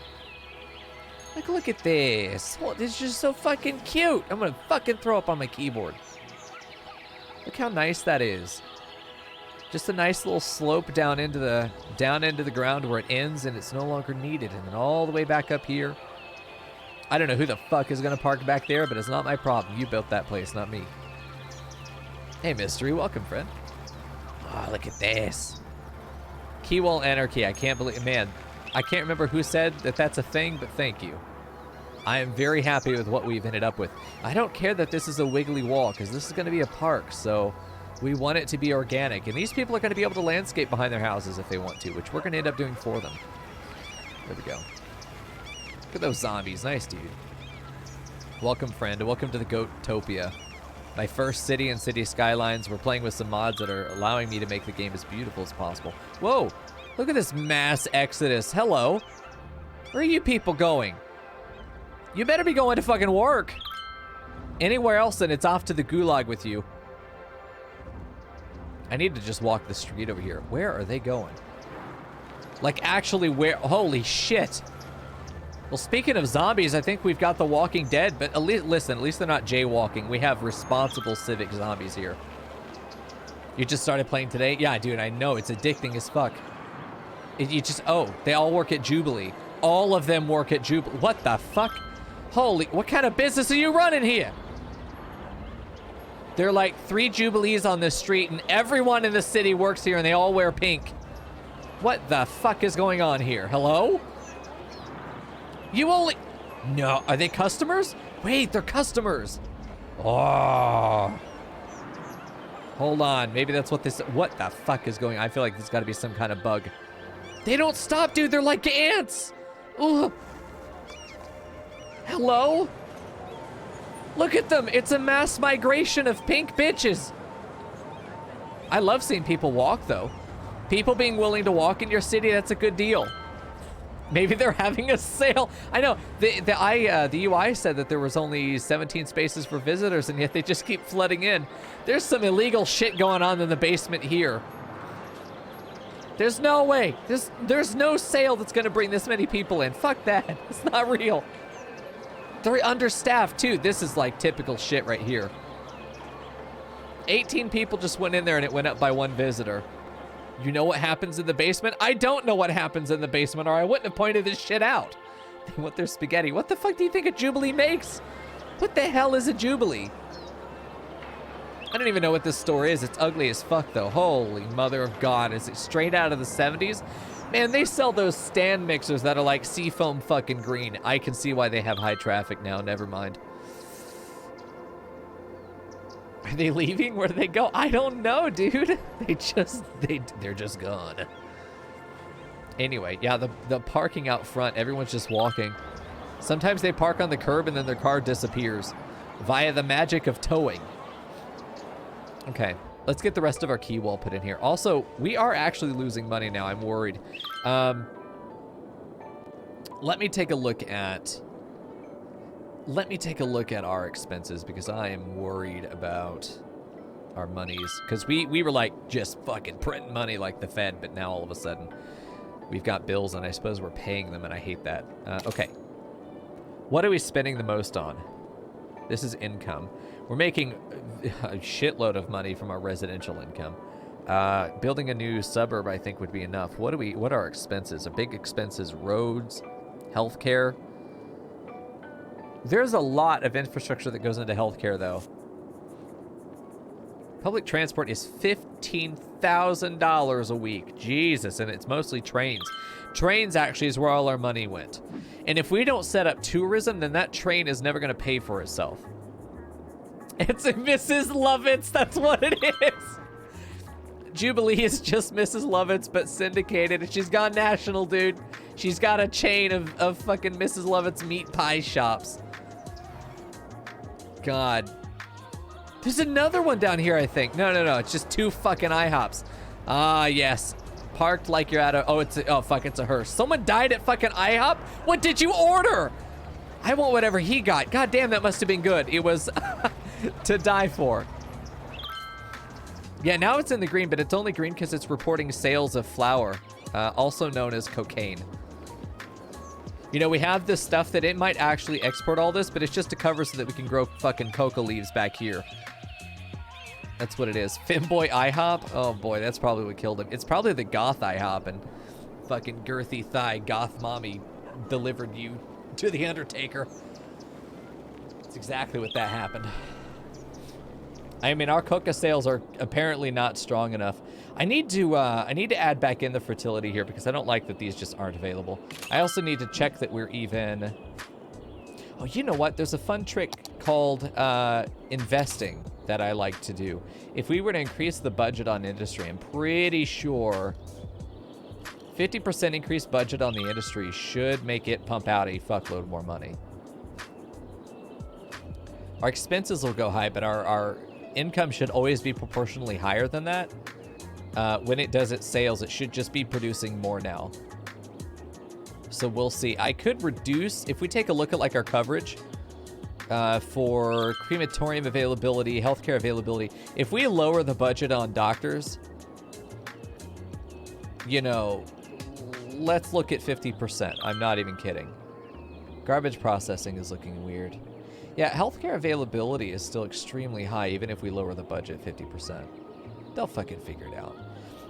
Like, look at this. Oh, this is just so fucking cute. I'm gonna fucking throw up on my keyboard. Look how nice that is. Just a nice little slope down into the ground where it ends and it's no longer needed, and then all the way back up here. I don't know who the fuck is gonna park back there, but it's not my problem. You built that place, not me. Hey, Mystery, welcome, friend. Oh, look at this. Keywall anarchy. I can't believe, man. I can't remember who said that that's a thing, but thank you. I am very happy with what we've ended up with. I don't care that this is a wiggly wall, because this is going to be a park, so we want it to be organic. And these people are going to be able to landscape behind their houses if they want to, which we're going to end up doing for them. There we go. Look at those zombies. Nice, dude. Welcome, friend. Welcome to the Goatopia. My first city and city skylines. We're playing with some mods that are allowing me to make the game as beautiful as possible. Whoa! Look at this mass exodus. Hello. Where are you people going? You better be going to fucking work. Anywhere else, and it's off to the gulag with you. I need to just walk the street over here. Where are they going? Like, actually, where? Holy shit. Well, speaking of zombies, I think we've got the Walking Dead, but at least, listen, at least they're not jaywalking. We have responsible civic zombies here. You just started playing today? Yeah, dude, I know. It's addicting as fuck. Oh, they all work at Jubilee. All of them work at Jubilee. What the fuck? Holy, what kind of business are you running here? There are like 3 Jubilees on this street, and everyone in the city works here, and they all wear pink. What the fuck is going on here? Hello? You only... No, are they customers? Wait, they're customers. Oh. Hold on, maybe that's what this... What the fuck is going on? I feel like there's gotta be some kind of bug. They don't stop, dude. They're like ants. Ugh. Hello? Look at them. It's a mass migration of pink bitches. I love seeing people walk, though. People being willing to walk in your city, that's a good deal. Maybe they're having a sale. I know. The UI said that there was only 17 spaces for visitors, and yet they just keep flooding in. There's some illegal shit going on in the basement here. There's no way. There's no sale that's going to bring this many people in. Fuck that. It's not real. They're understaffed, too. This is like typical shit right here. 18 people just went in there, and it went up by 1 visitor. You know what happens in the basement? I don't know what happens in the basement, or I wouldn't have pointed this shit out. They want their spaghetti. What the fuck do you think a Jubilee makes? What the hell is a Jubilee? I don't even know what this store is. It's ugly as fuck, though. Holy mother of God. Is it straight out of the 70s? Man, they sell those stand mixers that are like seafoam fucking green. I can see why they have high traffic now. Never mind. Are they leaving? Where do they go? I don't know, dude. They're just gone. Anyway, yeah, the parking out front, everyone's just walking. Sometimes they park on the curb and then their car disappears via the magic of towing. Okay, let's get the rest of our key wall put in here. Also, we are actually losing money now. I'm worried. Let me take a look at our expenses, because I am worried about our monies. Because we were like just fucking printing money like the Fed, but now all of a sudden we've got bills and I suppose we're paying them, and I hate that. Okay. What are we spending the most on? This is income. We're making a shitload of money from our residential income. Building a new suburb, I think, would be enough. What are our expenses? Our big expenses: roads, healthcare. There's a lot of infrastructure that goes into healthcare, though. Public transport is $15,000 a week. Jesus, and it's mostly trains. Trains actually is where all our money went. And if we don't set up tourism, then that train is never going to pay for itself. It's Mrs. Lovitz, that's what it is. Jubilee is just Mrs. Lovitz, but syndicated, and she's gone national, dude. She's got a chain of fucking Mrs. Lovitz meat pie shops. God. There's another one down here, I think. No, it's just 2 fucking IHOPs. Ah, yes. Parked like you're at a... Oh, it's a hearse. Someone died at fucking IHOP? What did you order? I want whatever he got. God damn, that must have been good. It was to die for. Yeah, now it's in the green, but it's only green because it's reporting sales of flour, also known as cocaine. You know, we have this stuff that it might actually export all this, but it's just to cover so that we can grow fucking coca leaves back here. That's what it is. Femboy IHOP? Oh boy, that's probably what killed him. It's probably the goth IHOP, and fucking girthy thigh goth mommy delivered you to the Undertaker. That's exactly what that happened. I mean, our coca sales are apparently not strong enough. I need to add back in the fertility here, because I don't like that these just aren't available. I also need to check that we're even... Oh, you know what? There's a fun trick called investing that I like to do. If we were to increase the budget on industry, I'm pretty sure 50% increased budget on the industry should make it pump out a fuckload more money. Our expenses will go high, but our income should always be proportionally higher than that. When it does its sales, it should just be producing more now. So we'll see. I could reduce, if we take a look at like our coverage for crematorium availability, healthcare availability, if we lower the budget on doctors, you know, let's look at 50%. I'm not even kidding. Garbage processing is looking weird. Yeah, healthcare availability is still extremely high, even if we lower the budget 50%. They'll fucking figure it out.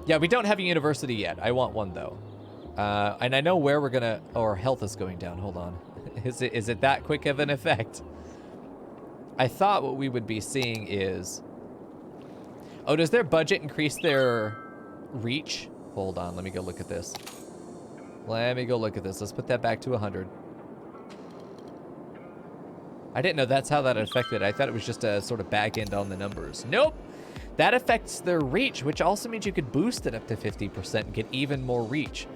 Yeah, we don't have a university yet. I want one, though. And I know where we're gonna... Oh, our health is going down. Hold on. Is it that quick of an effect? I thought what we would be seeing is Oh, does their budget increase their reach? Hold on, let me go look at this. Let me go look at this. Let's put that back to 100. I didn't know that's how that affected. I thought it was just a sort of back end on the numbers. Nope. That affects their reach, which also means you could boost it up to 50% and get even more reach.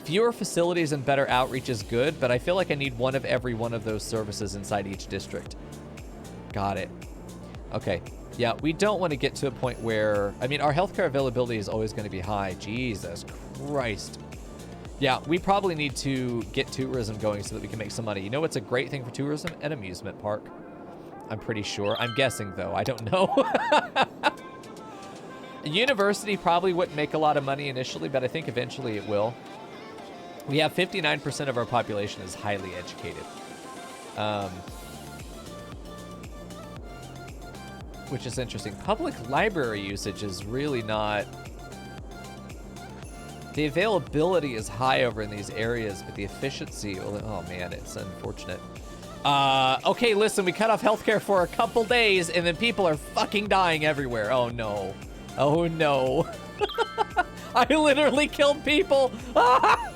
Fewer facilities and better outreach is good, but I feel like I need one of every one of those services inside each district. Got it. Okay. Yeah, we don't want to get to a point where... I mean, our healthcare availability is always going to be high. Jesus Christ. Yeah, we probably need to get tourism going so that we can make some money. You know what's a great thing for tourism? An amusement park. I'm pretty sure. I'm guessing, though. I don't know. A university probably wouldn't make a lot of money initially, but I think eventually it will. We have 59% of our population is highly educated. Which is interesting. Public library usage is really not... The availability is high over in these areas, but the efficiency... Oh, man, it's unfortunate. Okay, listen, we cut off healthcare for a couple days, and then people are fucking dying everywhere. Oh, no. Oh, no. I literally killed people. Ah!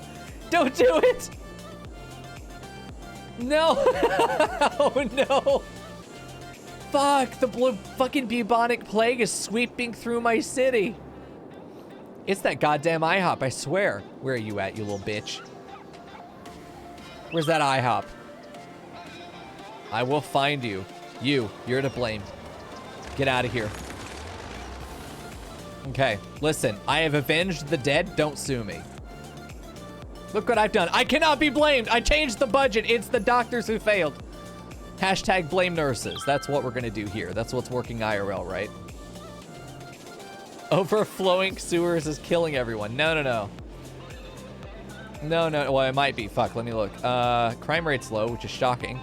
Don't do it. No. Oh, no. Fuck, the fucking bubonic plague is sweeping through my city. It's that goddamn IHOP, I swear. Where are you at, you little bitch? Where's that IHOP? I will find you. You're to blame. Get out of here. Okay, listen, I have avenged the dead. Don't sue me. Look what I've done. I cannot be blamed. I changed the budget. It's the doctors who failed. Hashtag blame nurses. That's what we're gonna do here. That's what's working IRL, right? Overflowing sewers is killing everyone. No. No, well, it might be. Fuck, let me look. Crime rate's low, which is shocking.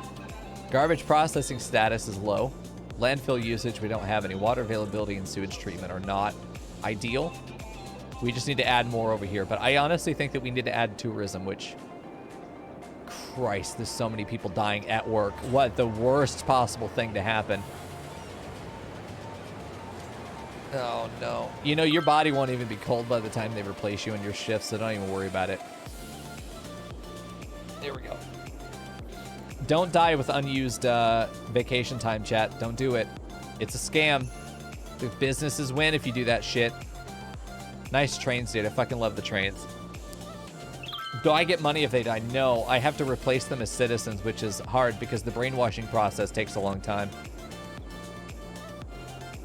Garbage processing status is low. Landfill usage, we don't have any. Water availability and sewage treatment are not ideal. We just need to add more over here. But I honestly think that we need to add tourism, which... Christ, there's so many people dying at work. What the worst possible thing to happen. Oh, no. You know, your body won't even be cold by the time they replace you in your shift, so don't even worry about it. There we go. Don't die with unused vacation time, chat. Don't do it. It's a scam. The businesses win if you do that shit. Nice trains, dude. I fucking love the trains. Do I get money if they die? No. I have to replace them as citizens, which is hard because the brainwashing process takes a long time.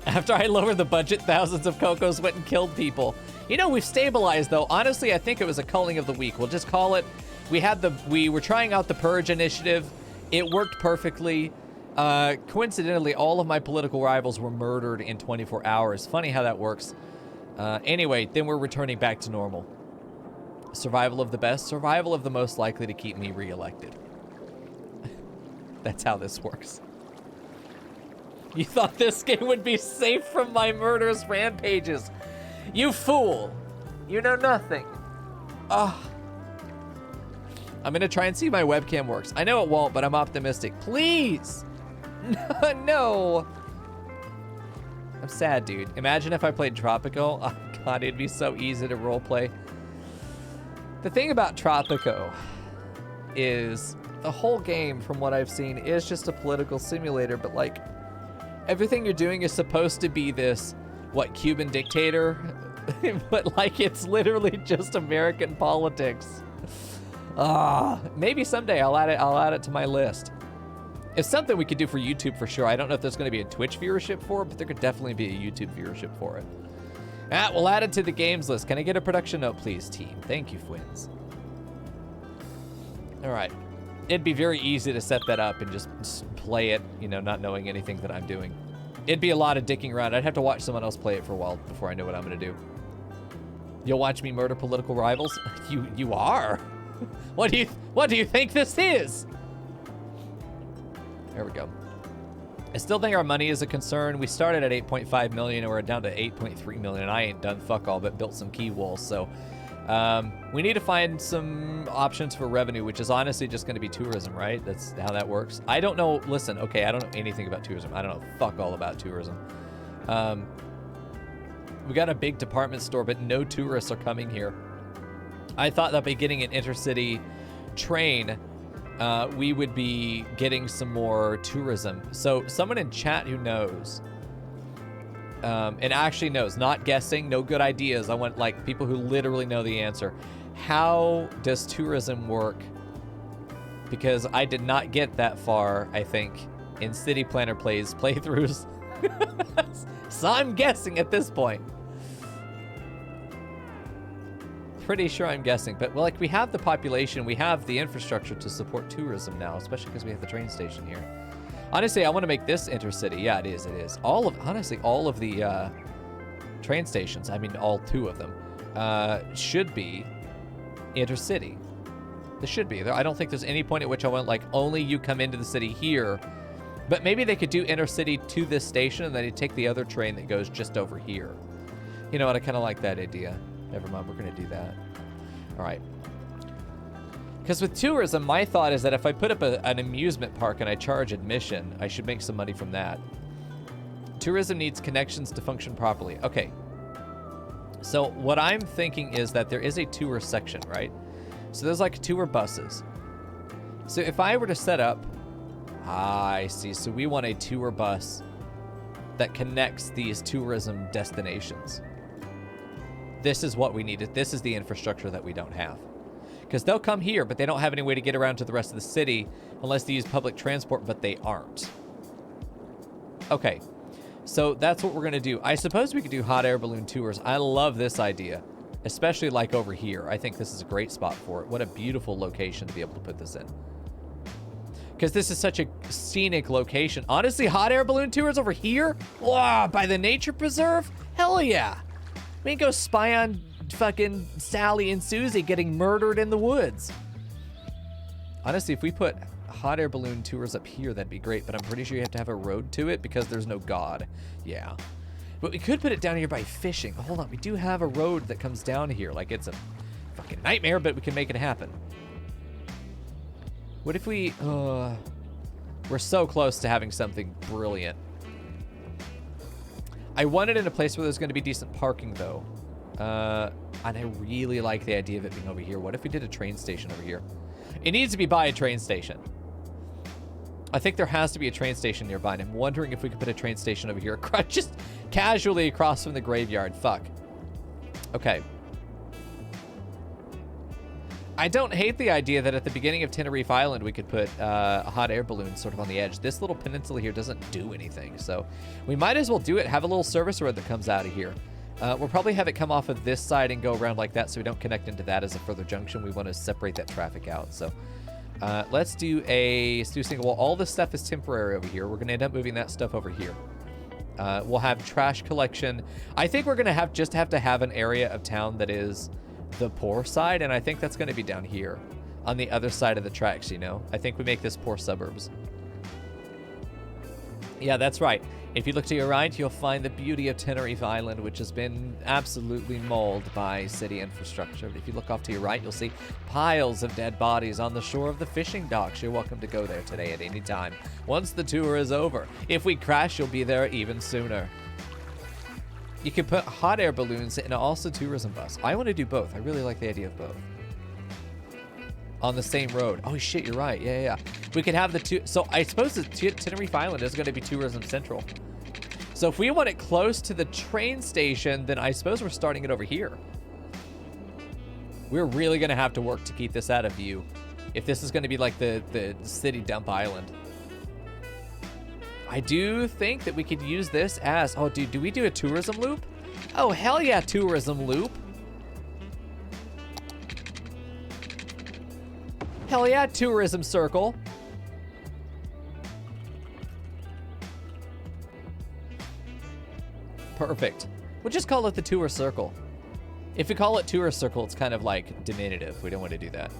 After I lowered the budget, thousands of Cocos went and killed people. You know, we've stabilized, though. Honestly, I think it was a culling of the week. We'll just call it. We were trying out the Purge initiative. It worked perfectly. Coincidentally, all of my political rivals were murdered in 24 hours. Funny how that works. Anyway, then we're returning back to normal. Survival of the best. Survival of the most likely to keep me reelected. That's how this works. You thought this game would be safe from my murderous rampages. You fool. You know nothing. Ugh. I'm gonna try and see if my webcam works. I know it won't, but I'm optimistic. Please. No. I'm sad, dude. Imagine if I played Tropico. Oh, God, it'd be so easy to roleplay. The thing about Tropico is the whole game, from what I've seen, is just a political simulator, but like everything you're doing is supposed to be this, what, Cuban dictator? But like it's literally just American politics. Maybe someday I'll add it to my list. It's something we could do for YouTube for sure. I don't know if there's going to be a Twitch viewership for it, but there could definitely be a YouTube viewership for it. We'll add it to the games list. Can I get a production note, please, team? Thank you, Fwins. All right. It'd be very easy to set that up and just play it, you know, not knowing anything that I'm doing. It'd be a lot of dicking around. I'd have to watch someone else play it for a while before I know what I'm going to do. You'll watch me murder political rivals? You are? What do you think this is? There we go. I still think our money is a concern. We started at 8.5 million and we're down to 8.3 million. And I ain't done fuck all but built some key walls. So we need to find some options for revenue, which is honestly just going to be tourism, right? That's how that works. I don't know. Listen, okay, I don't know anything about tourism. I don't know fuck all about tourism. We got a big department store, but no tourists are coming here. I thought that by getting an intercity train, we would be getting some more tourism. So someone in chat who knows, and actually knows, not guessing, no good ideas. I want like people who literally know the answer. How does tourism work? Because I did not get that far, I think, in City Planner Plays playthroughs. So I'm guessing at this point. Pretty sure I'm guessing, but well, like we have the population, we have the infrastructure to support tourism now, especially because we have the train station here. Honestly, I want to make this intercity. Yeah, it is. It is. Honestly, all of the train stations, I mean, all 2 of them, should be intercity. They should be. I don't think there's any point at which I want, like, only you come into the city here. But maybe they could do intercity to this station and then you take the other train that goes just over here. You know what? I kind of like that idea. Never mind. We're going to do that. All right. Because with tourism, my thought is that if I put up an amusement park and I charge admission, I should make some money from that. Tourism needs connections to function properly. Okay. So what I'm thinking is that there is a tour section, right? So there's like tour buses. So if I were to set up... I see. So we want a tour bus that connects these tourism destinations. This is what we needed. This is the infrastructure that we don't have. Because they'll come here, but they don't have any way to get around to the rest of the city unless they use public transport, but they aren't. Okay. So that's what we're going to do. I suppose we could do hot air balloon tours. I love this idea, especially like over here. I think this is a great spot for it. What a beautiful location to be able to put this in. Because this is such a scenic location. Honestly, hot air balloon tours over here? Wow, by the nature preserve? Hell yeah. We can go spy on fucking Sally and Susie getting murdered in the woods. Honestly, if we put hot air balloon tours up here, that'd be great. But I'm pretty sure you have to have a road to it because there's no god. Yeah. But we could put it down here by fishing. Hold on, we do have a road that comes down here. Like, it's a fucking nightmare, but we can make it happen. What if we... we're so close to having something brilliant. I want it in a place where there's going to be decent parking, though. And I really like the idea of it being over here. What if we did a train station over here? It needs to be by a train station. I think there has to be a train station nearby, and I'm wondering if we could put a train station over here. Just casually across from the graveyard. Fuck. Okay. I don't hate the idea that at the beginning of Tenerife Island, we could put a hot air balloon sort of on the edge. This little peninsula here doesn't do anything, so we might as well do it. Have a little service road that comes out of here. We'll probably have it come off of this side and go around like that so we don't connect into that as a further junction. We want to separate that traffic out. So let's do a single wall. All this stuff is temporary over here. We're going to end up moving that stuff over here. We'll have trash collection. I think we're going to have to have an area of town that is the poor side, and I think that's going to be down here on the other side of the tracks, you know? I think we make this poor suburbs. Yeah, that's right. If you look to your right, you'll find the beauty of Tenerife Island, which has been absolutely mauled by city infrastructure. But if you look off to your right, you'll see piles of dead bodies on the shore of the fishing docks. You're welcome to go there today at any time, once the tour is over. If we crash, you'll be there even sooner. You can put hot air balloons and also tourism bus. I want to do both. I really like the idea of both. On the same road. Oh shit, you're right. Yeah. We could have the two. So I suppose the Tenerife Island is going to be tourism central. So if we want it close to the train station, then I suppose we're starting it over here. We're really going to have to work to keep this out of view. If this is going to be like the city dump island. I do think that we could use this as... Oh, dude, do we do a tourism loop? Oh, hell yeah, tourism loop. Hell yeah, tourism circle. Perfect. We'll just call it the tour circle. If we call it tour circle, it's kind of like diminutive. We don't want to do that.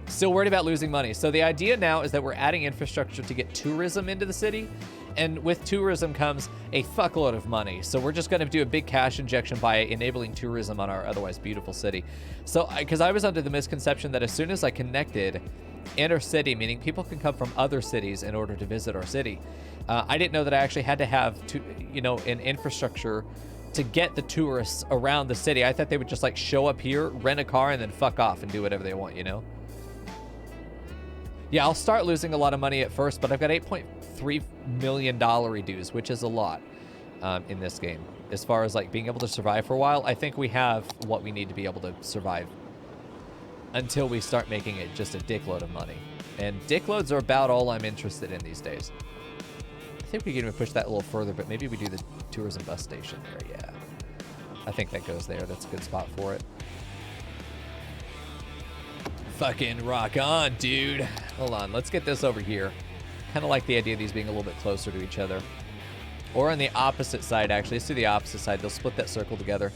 Still worried about losing money. So the idea now is that we're adding infrastructure to get tourism into the city. And with tourism comes a fuckload of money. So we're just going to do a big cash injection by enabling tourism on our otherwise beautiful city. So, because I was under the misconception that as soon as I connected inner city, meaning people can come from other cities in order to visit our city. I didn't know that I actually had to have, an infrastructure to get the tourists around the city. I thought they would just like show up here, rent a car, and then fuck off and do whatever they want, Yeah, I'll start losing a lot of money at first, but I've got $8.3 million dues, which is a lot in this game. As far as like being able to survive for a while, I think we have what we need to be able to survive until we start making it just a dickload of money. And dickloads are about all I'm interested in these days. I think we can even push that a little further, but maybe we do the tourism bus station there, yeah. I think that goes there. That's a good spot for it. Fucking rock on, dude. Hold on, let's get this over here. Kind of like the idea of these being a little bit closer to each other. Or on the opposite side, actually. Let's do the opposite side. They'll split that circle together.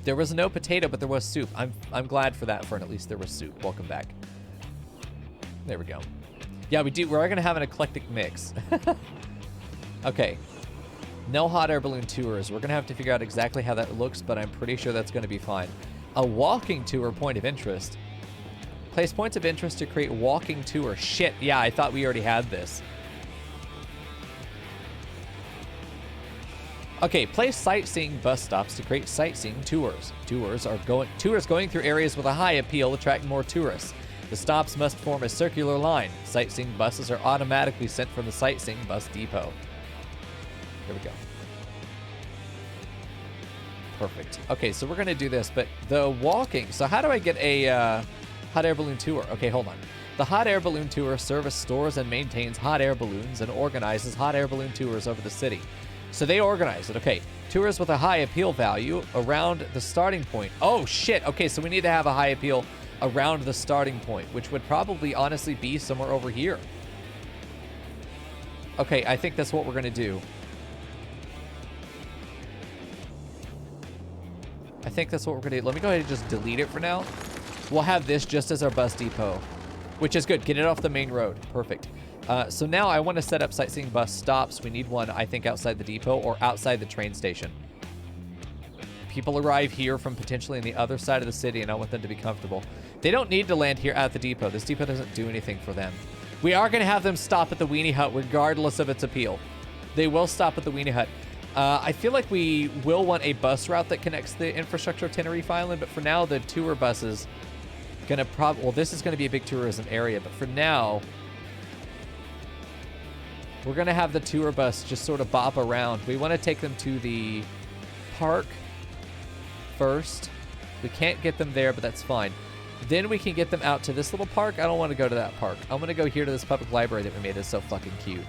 There was no potato, but there was soup. I'm glad for that, Fern. At least there was soup. Welcome back. There we go. Yeah, we are going to have an eclectic mix. Okay. No hot air balloon tours. We're going to have to figure out exactly how that looks, but I'm pretty sure that's going to be fine. A walking tour point of interest. Place points of interest to create walking tour. Shit, yeah, I thought we already had this. Okay, place sightseeing bus stops to create sightseeing tours. Tours going through areas with a high appeal attract more tourists. The stops must form a circular line. Sightseeing buses are automatically sent from the sightseeing bus depot. Here we go. Perfect. Okay, so we're going to do this, but the walking. So how do I get a hot air balloon tour? Okay, hold on. The hot air balloon tour service stores and maintains hot air balloons and organizes hot air balloon tours over the city. So they organize it. Okay, tours with a high appeal value around the starting point. Oh, shit. Okay, so we need to have a high appeal around the starting point, which would probably honestly be somewhere over here. Okay, I think that's what we're going to do. I think that's what we're going to do. Let me go ahead and just delete it for now. We'll have this just as our bus depot, which is good. Get it off the main road. Perfect. So now I want to set up sightseeing bus stops. We need one, I think, outside the depot or outside the train station. People arrive here from potentially on the other side of the city, and I want them to be comfortable. They don't need to land here at the depot. This depot doesn't do anything for them. We are going to have them stop at the Weenie Hut regardless of its appeal. They will stop at the Weenie Hut. I feel like we will want a bus route that connects the infrastructure of Tenerife Island, but for now, the tour bus is going to well, this is going to be a big tourism area, but for now, we're going to have the tour bus just sort of bop around. We want to take them to the park first. We can't get them there, but that's fine. Then we can get them out to this little park. I don't want to go to that park. I'm going to go here to this public library that we made. It's so fucking cute.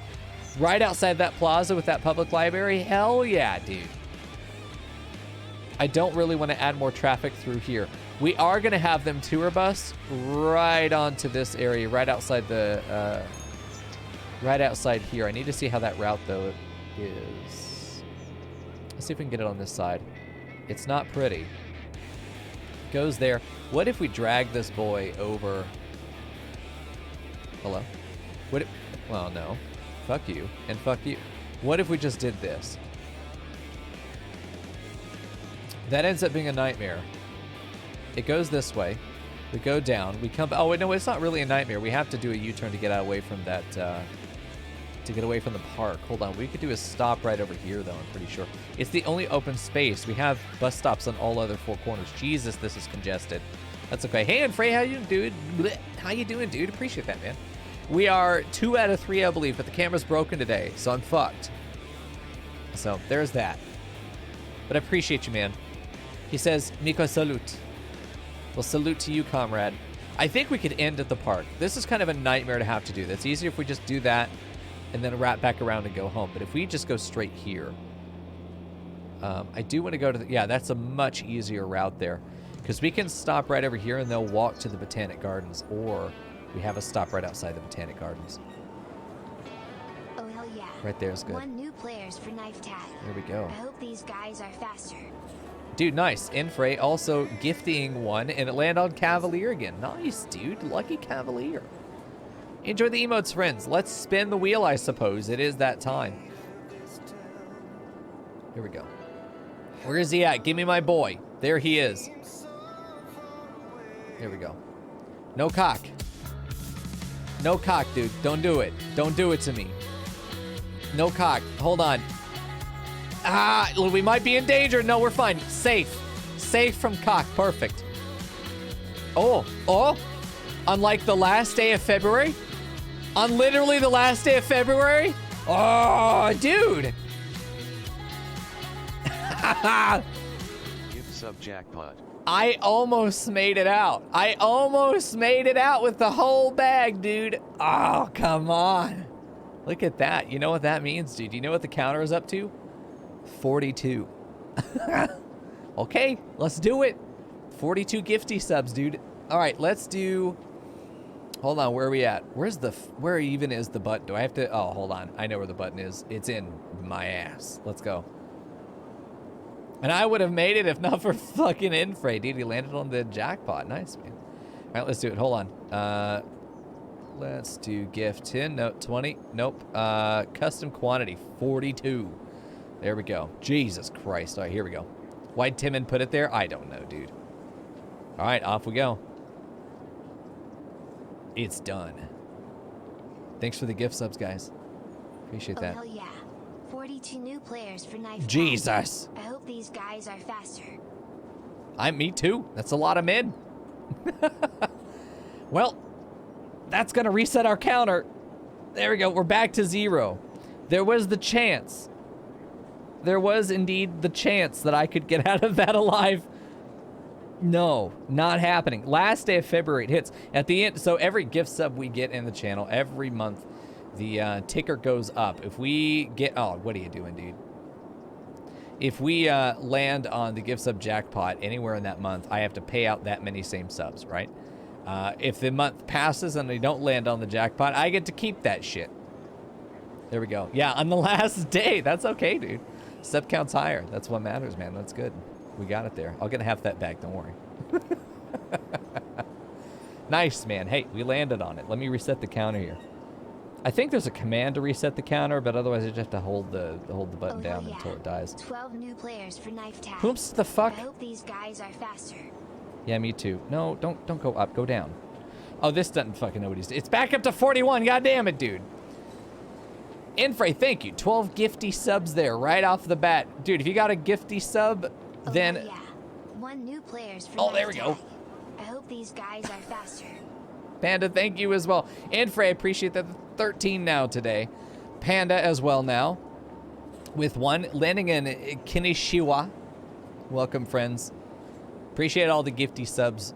Right outside that plaza with that public library. Hell yeah, dude. I don't really want to add more traffic through here. We are going to have them tour bus right onto this area, right outside the... right outside here. I need to see how that route, though, is. Let's see if we can get it on this side. It's not pretty. It goes there. What if we drag this boy over? Hello? What if... Well, no. Fuck you. And fuck you. What if we just did this? That ends up being a nightmare. It goes this way. We go down. We come... Oh, wait, no, it's not really a nightmare. We have to do a U-turn to get away from that... to get away from the park. Hold on. We could do a stop right over here, though, I'm pretty sure. It's the only open space. We have bus stops on all other four corners. Jesus, this is congested. That's okay. Hey, and Frey, how you doing, dude? How you doing, dude? Appreciate that, man. We are 2 out of 3, I believe, but the camera's broken today, so I'm fucked. So, there's that. But I appreciate you, man. He says, Mico salute. Well, salute to you, comrade. I think we could end at the park. This is kind of a nightmare to have to do. That's easier if we just do that and then wrap back around and go home. But if we just go straight here, I do want to go to the... Yeah, that's a much easier route there. Because we can stop right over here and they'll walk to the Botanic Gardens. Or we have a stop right outside the Botanic Gardens. Oh, hell yeah. Right there is good. 1 new players for Knife Tag. There we go. I hope these guys are faster. Dude, nice. Infray also gifting one, and it landed on Cavalier again. Nice, dude. Lucky Cavalier. Enjoy the emotes, friends. Let's spin the wheel, I suppose. It is that time. Here we go. Where is he at? Give me my boy. There he is. Here we go. No cock. No cock, dude. Don't do it. Don't do it to me. No cock. Hold on. Ah, we might be in danger. No, we're fine. Safe. Safe from cock. Perfect. Oh. Unlike the last day of February? On literally the last day of February? Oh, dude. Gift sub jackpot. I almost made it out. I almost made it out with the whole bag, dude. Oh, come on. Look at that. You know what that means, dude? You know what the counter is up to? 42. Okay, let's do it. 42 gifty subs, dude. All right, let's do... Hold on, where are we at? Where even is the button? Do I have to... Oh, hold on. I know where the button is. It's in my ass. Let's go. And I would have made it if not for fucking Infray. Dude, he landed on the jackpot. Nice, man. All right, let's do it. Hold on. Let's do gift 10. No, 20. Nope. Custom quantity, 42. There we go. Jesus Christ. All right, here we go. Why'd Timon put it there? I don't know, dude. All right, off we go. It's done. Thanks for the gift subs, guys. Appreciate that. Oh, hell yeah. 42 new players for knife. Jesus. I hope these guys are faster. Me too. That's a lot of men. Well, that's going to reset our counter. There we go. We're back to 0. There was the chance. There was indeed the chance that I could get out of that alive. No, not happening. Last day of February it hits. At the end, so every gift sub we get in the channel, every month, the ticker goes up. If we get... Oh, what are you doing, dude? If we land on the gift sub jackpot anywhere in that month, I have to pay out that many same subs, right? If the month passes and we don't land on the jackpot, I get to keep that shit. There we go. Yeah, on the last day. That's okay, dude. Sub count's higher. That's what matters, man. That's good. We got it there. I'll get half that back. Don't worry. Nice, man. Hey, we landed on it. Let me reset the counter here. I think there's a command to reset the counter, but otherwise I just have to hold the button down until it dies. 12 new players for knife tag. Whoops, the fuck? I hope these guys are faster. Yeah, me too. No, don't go up. Go down. Oh, this doesn't fucking know what he's doing. It's back up to 41. God damn it, dude. Infray, thank you. 12 gifty subs there right off the bat. Dude, if you got a gifty sub, then... Oh, yeah. 1 new players for Oh, knife there we tag. go. I hope these guys are faster. Panda, thank you as well. And Frey, I appreciate that. 13 now today. Panda as well now. With 1 landing in Kinishiwa. Welcome, friends. Appreciate all the gifty subs.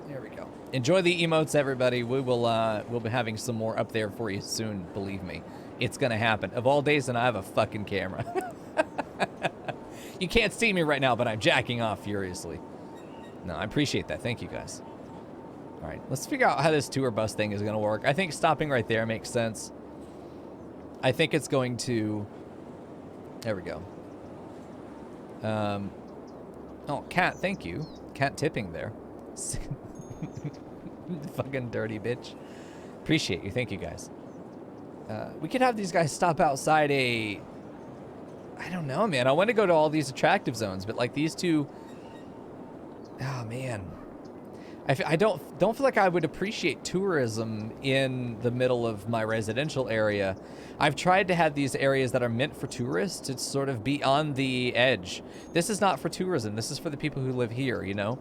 There we go. Enjoy the emotes, everybody. We will we'll be having some more up there for you soon. Believe me, it's gonna happen. Of all days, and I have a fucking camera. You can't see me right now, but I'm jacking off furiously. No, I appreciate that. Thank you, guys. All right, let's figure out how this tour bus thing is going to work. I think stopping right there makes sense. I think it's going to... There we go. Oh, cat, thank you. Cat tipping there. Fucking dirty bitch. Appreciate you. Thank you, guys. We could have these guys stop outside a... I don't know, man. I want to go to all these attractive zones, but like these two... Oh, man. I don't feel like I would appreciate tourism in the middle of my residential area. I've tried to have these areas that are meant for tourists to sort of be on the edge. This is not for tourism. This is for the people who live here, you know?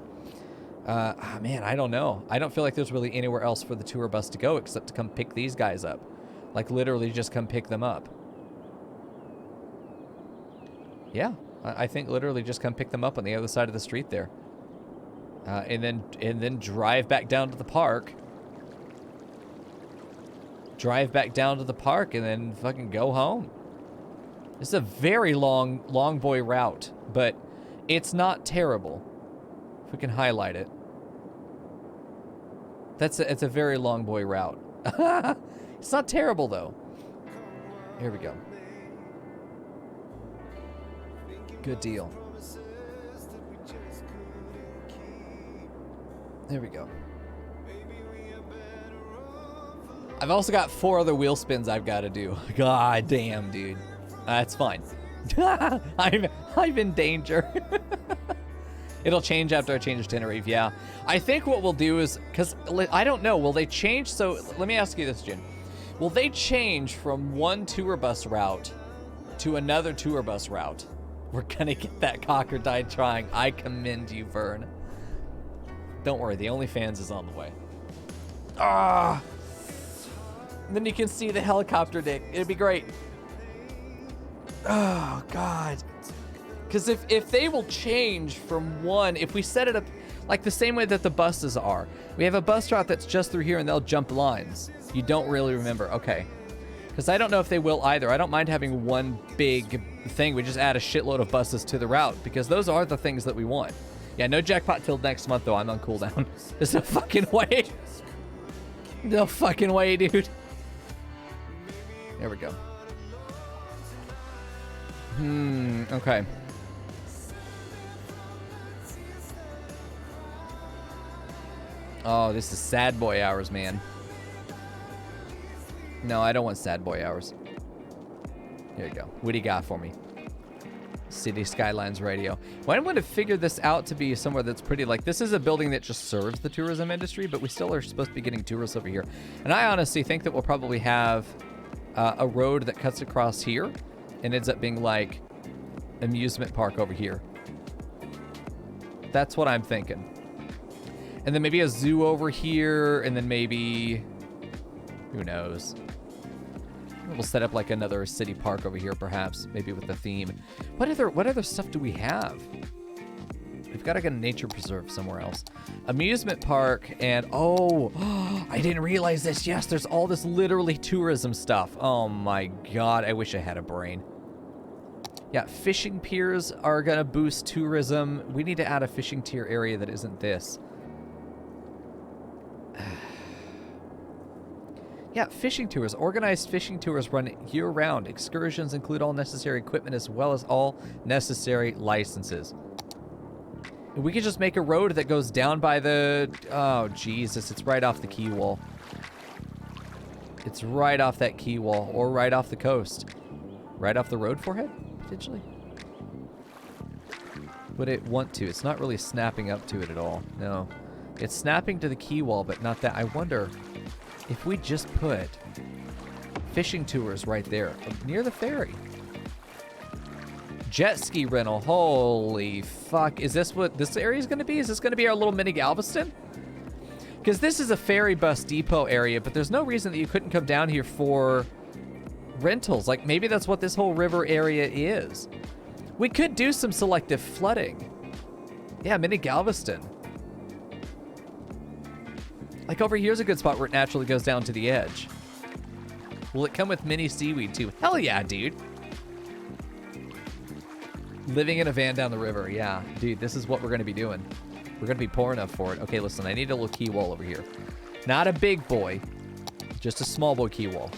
Man, I don't know. I don't feel like there's really anywhere else for the tour bus to go except to come pick these guys up. Like, literally just come pick them up. Yeah, I think literally just come pick them up on the other side of the street there. And then drive back down to the park. Drive back down to the park and then fucking go home. It's a very long boy route, but it's not terrible. If we can highlight it. It's a very long boy route. It's not terrible though. Here we go. Good deal. There we go. I've also got 4 other wheel spins I've got to do. God damn, dude. That's fine. I'm in danger. It'll change after I change Tenerife, yeah. I think what we'll do is, because I don't know, will they change? So let me ask you this, Jin. Will they change from one tour bus route to another tour bus route? We're gonna get that cocker died trying. I commend you, Vern. Don't worry, the OnlyFans is on the way. Ah! Then you can see the helicopter dick. It'd be great. Oh, God. Because if they will change from one, if we set it up like the same way that the buses are, we have a bus route that's just through here and they'll jump lines. You don't really remember. Okay. Because I don't know if they will either. I don't mind having one big thing. We just add a shitload of buses to the route because those are the things that we want. Yeah, no jackpot till next month, though. I'm on cooldown. There's no fucking way. No fucking way, dude. There we go. Okay. Oh, this is sad boy hours, man. No, I don't want sad boy hours. Here you go. What do you got for me? City Skylines Radio. Well, I'm going to figure this out to be somewhere that's pretty, like, this is a building that just serves the tourism industry, but we still are supposed to be getting tourists over here. And I honestly think that we'll probably have a road that cuts across here and ends up being like amusement park over here. That's what I'm thinking. And then maybe a zoo over here, and then maybe, who knows? We'll set up like another city park over here, perhaps, maybe with a theme. What other stuff do we have? We've got to get a nature preserve somewhere else. Amusement park and, oh, I didn't realize this. Yes, there's all this literally tourism stuff. Oh my God, I wish I had a brain. Yeah, fishing piers are going to boost tourism. We need to add a fishing tier area that isn't this. Yeah, fishing tours. Organized fishing tours run year-round. Excursions include all necessary equipment as well as all necessary licenses. We could just make a road that goes down by the... Oh, Jesus. It's right off the quay wall. It's right off that quay wall. Or right off the coast. Right off the road forehead, potentially? Would it want to? It's not really snapping up to it at all. No. It's snapping to the quay wall, but not that. I wonder... if we just put fishing tours right there, near the ferry. Jet ski rental, holy fuck. Is this what this area is going to be? Is this going to be our little mini Galveston? Because this is a ferry bus depot area, but there's no reason that you couldn't come down here for rentals. Like, maybe that's what this whole river area is. We could do some selective flooding. Yeah, mini Galveston. Like, over here's a good spot where it naturally goes down to the edge. Will it come with mini seaweed, too? Hell yeah, dude. Living in a van down the river. Yeah, dude, this is what we're going to be doing. We're going to be poor enough for it. Okay, listen, I need a little quay wall over here. Not a big boy. Just a small boy quay wall.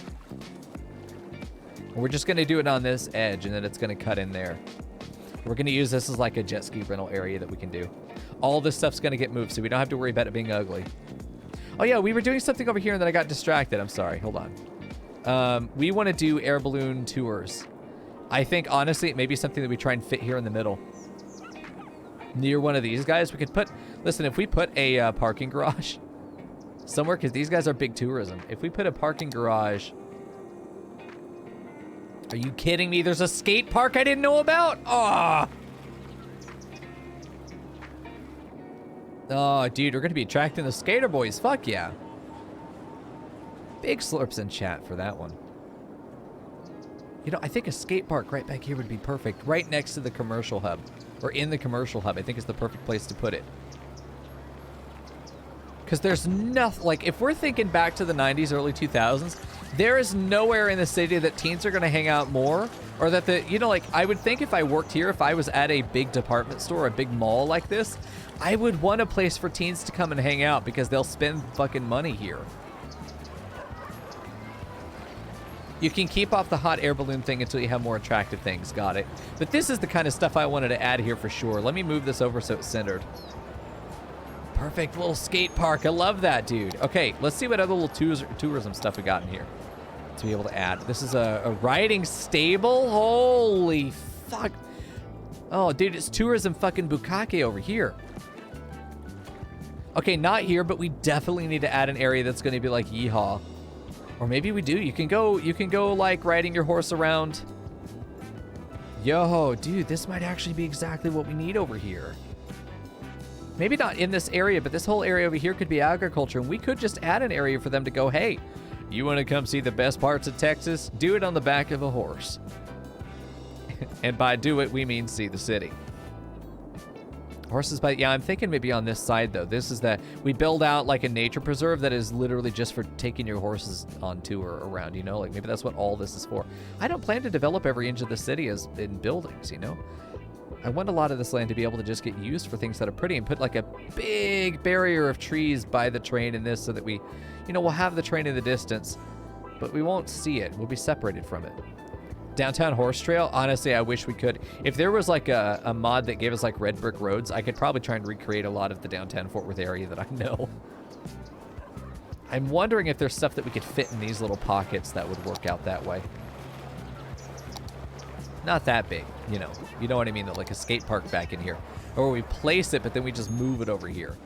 We're just going to do it on this edge, and then it's going to cut in there. We're going to use this as like a jet ski rental area that we can do. All this stuff's going to get moved, so we don't have to worry about it being ugly. Oh, yeah, we were doing something over here, and then I got distracted. I'm sorry. Hold on. We want to do air balloon tours. I think, honestly, it may be something that we try and fit here in the middle. Near one of these guys. We could put... Listen, if we put a parking garage somewhere, because these guys are big tourism. If we put a parking garage... Are you kidding me? There's a skate park I didn't know about? Oh, oh dude, we're going to be attracting the skater boys. Fuck yeah. Big slurps in chat for that one. You know, I think a skate park right back here would be perfect. Right next to the commercial hub. Or in the commercial hub. I think is the perfect place to put it. Because there's nothing... Like, if we're thinking back to the 90s, early 2000s, there is nowhere in the city that teens are going to hang out more. Or that the... You know, like, I would think if I worked here, if I was at a big department store, a big mall like this, I would want a place for teens to come and hang out because they'll spend fucking money here. You can keep off the hot air balloon thing until you have more attractive things. Got it. But this is the kind of stuff I wanted to add here for sure. Let me move this over so it's centered. Perfect little skate park. I love that, dude. Okay, let's see what other little tourism stuff we got in here to be able to add. This is a riding stable. Holy fuck. Oh, dude, it's tourism fucking Bukake over here. Okay, not here, but we definitely need to add an area that's going to be like yeehaw. Or maybe we do. You can go like riding your horse around. Yo, dude, this might actually be exactly what we need over here. Maybe not in this area, but this whole area over here could be agriculture, and we could just add an area for them to go, hey, you want to come see the best parts of Texas? Do it on the back of a horse. And by do it, we mean see the city. Horses, but yeah, I'm thinking maybe on this side, though. This is that we build out like a nature preserve that is literally just for taking your horses on tour around, you know? Like maybe that's what all this is for. I don't plan to develop every inch of the city as in buildings, you know? I want a lot of this land to be able to just get used for things that are pretty and put like a big barrier of trees by the train in this so that we, you know, we'll have the train in the distance, but we won't see it. We'll be separated from it. Downtown horse trail, honestly, I wish we could. If there was like a mod that gave us like red brick roads, I could probably try and recreate a lot of the downtown Fort Worth area that I know. I'm wondering if there's stuff that we could fit in these little pockets that would work out that way. Not that big, you know what I mean, though, like a skate park back in here. Or we place it, but then we just move it over here.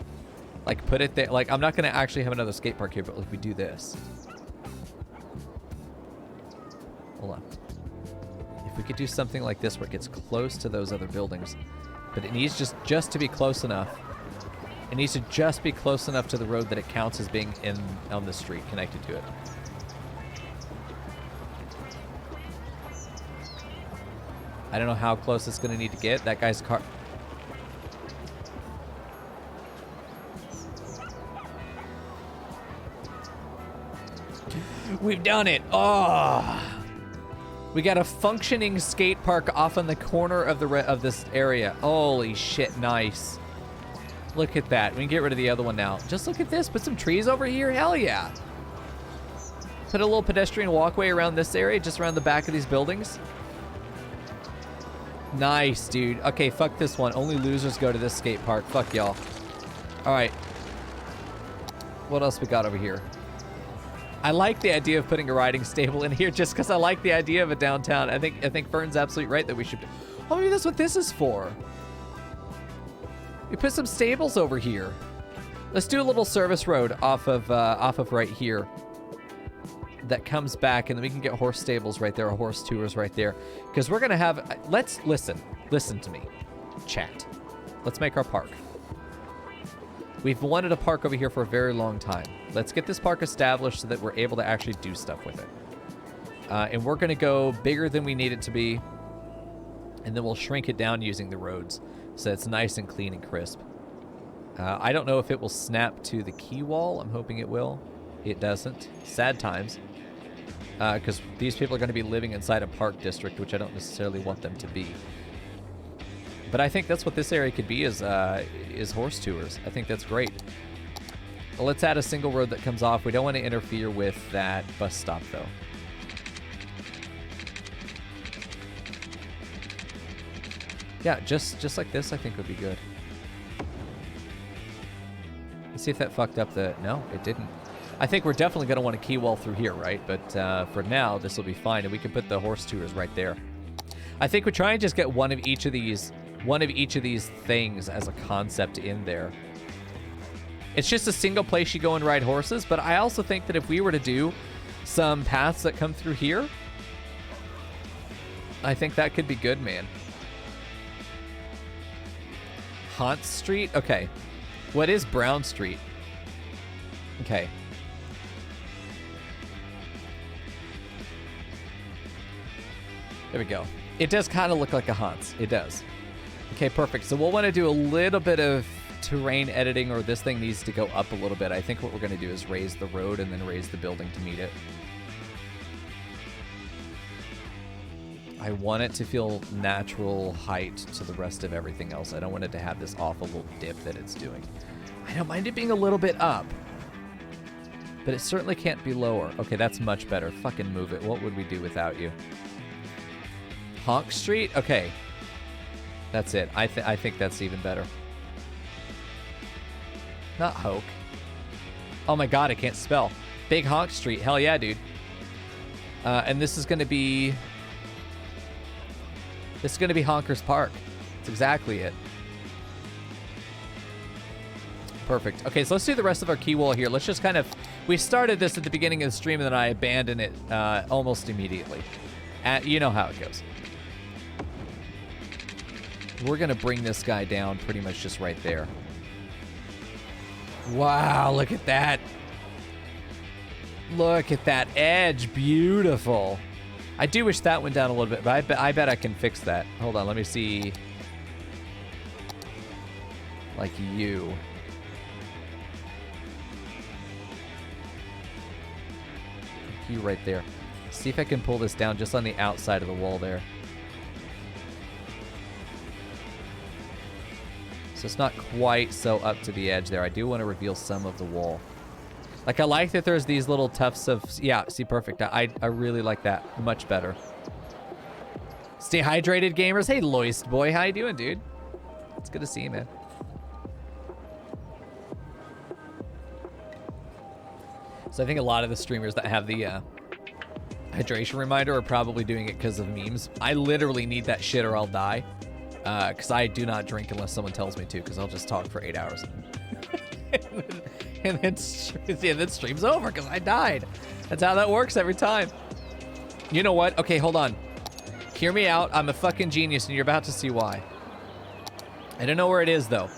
Like put it there, like I'm not gonna actually have another skate park here, but like we do this. Hold on. If we could do something like this where it gets close to those other buildings, but it needs just to be close enough. It needs to just be close enough to the road that it counts as being on the street connected to it. I don't know how close it's going to need to get. That guy's car... We've done it. Oh, we got a functioning skate park off on the corner of this area. Holy shit, nice. Look at that. We can get rid of the other one now. Just look at this. Put some trees over here. Hell yeah. Put a little pedestrian walkway around this area, just around the back of these buildings. Nice, dude. Okay, fuck this one. Only losers go to this skate park. Fuck y'all. All right. What else we got over here? I like the idea of putting a riding stable in here just because I like the idea of a downtown. I think Fern's absolutely right that we should... Oh, maybe that's what this is for. We put some stables over here. Let's do a little service road off of right here that comes back, and then we can get horse stables right there, or horse tours right there, because we're gonna have... Let's listen to me, chat. Let's make our park. We've wanted a park over here for a very long time. Let's get this park established so that we're able to actually do stuff with it. And we're gonna go bigger than we need it to be, and then we'll shrink it down using the roads so it's nice and clean and crisp. I don't know if it will snap to the key wall. I'm hoping it will. It doesn't. Sad times. Because these people are going to be living inside a park district, which I don't necessarily want them to be. But I think that's what this area could be, is horse tours. I think that's great. Well, let's add a single road that comes off. We don't want to interfere with that bus stop, though. Yeah, just like this, I think would be good. Let's see if that fucked up the... No, it didn't. I think we're definitely going to want a key wall through here, right? But for now, this will be fine, and we can put the horse tours right there. I think we try and just get one of each of these things as a concept in there. It's just a single place you go and ride horses, but I also think that if we were to do some paths that come through here, I think that could be good, man. Haunt Street? Okay. What is Brown Street? Okay. There we go. It does kind of look like a Haunts. It does. Okay, perfect. So we'll want to do a little bit of terrain editing, or this thing needs to go up a little bit. I think what we're going to do is raise the road and then raise the building to meet it. I want it to feel natural height to the rest of everything else. I don't want it to have this awful little dip that it's doing. I don't mind it being a little bit up, but it certainly can't be lower. Okay, that's much better. Fucking move it. What would we do without you? Honk Street? Okay. That's it. I think that's even better. Not Hoke. Oh my god, I can't spell. Big Honk Street. Hell yeah, dude. And this is going to be... This is going to be Honkers Park. That's exactly it. Perfect. Okay, so let's do the rest of our key wall here. Let's just kind of... We started this at the beginning of the stream, and then I abandoned it almost immediately. You know how it goes. We're going to bring this guy down pretty much just right there. Wow, look at that. Look at that edge. Beautiful. I do wish that went down a little bit, but I bet I can fix that. Hold on, let me see. Like you. You right there. See if I can pull this down just on the outside of the wall there. So it's not quite so up to the edge there. I do want to reveal some of the wall. Like, I like that there's these little tufts of... Yeah, see, perfect. I really like that. Much better. Stay hydrated, gamers. Hey, Loist boy. How you doing, dude? It's good to see you, man. So I think a lot of the streamers that have the hydration reminder are probably doing it because of memes. I literally need that shit or I'll die. Because I do not drink unless someone tells me to, because I'll just talk for 8 hours. and then stream's over because I died. That's how that works every time. You know what? Okay, hold on. Hear me out. I'm a fucking genius, and you're about to see why. I don't know where it is, though.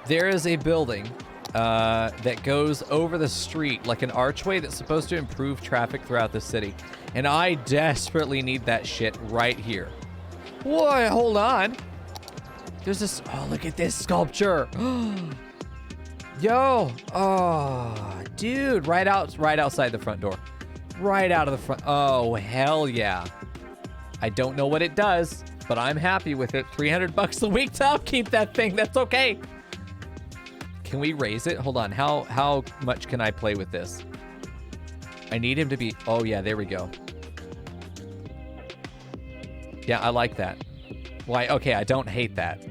There is a building that goes over the street, like an archway that's supposed to improve traffic throughout the city. And I desperately need that shit right here. Whoa, hold on. There's this... Oh, look at this sculpture. Yo. Oh, dude. Right outside the front door. Right out of the front. Oh, hell yeah. I don't know what it does, but I'm happy with it. $300 a week to upkeep that thing. That's okay. Can we raise it? Hold on. How much can I play with this? I need him to be... Oh, yeah. There we go. Yeah, I like that. Why? Okay, I don't hate that.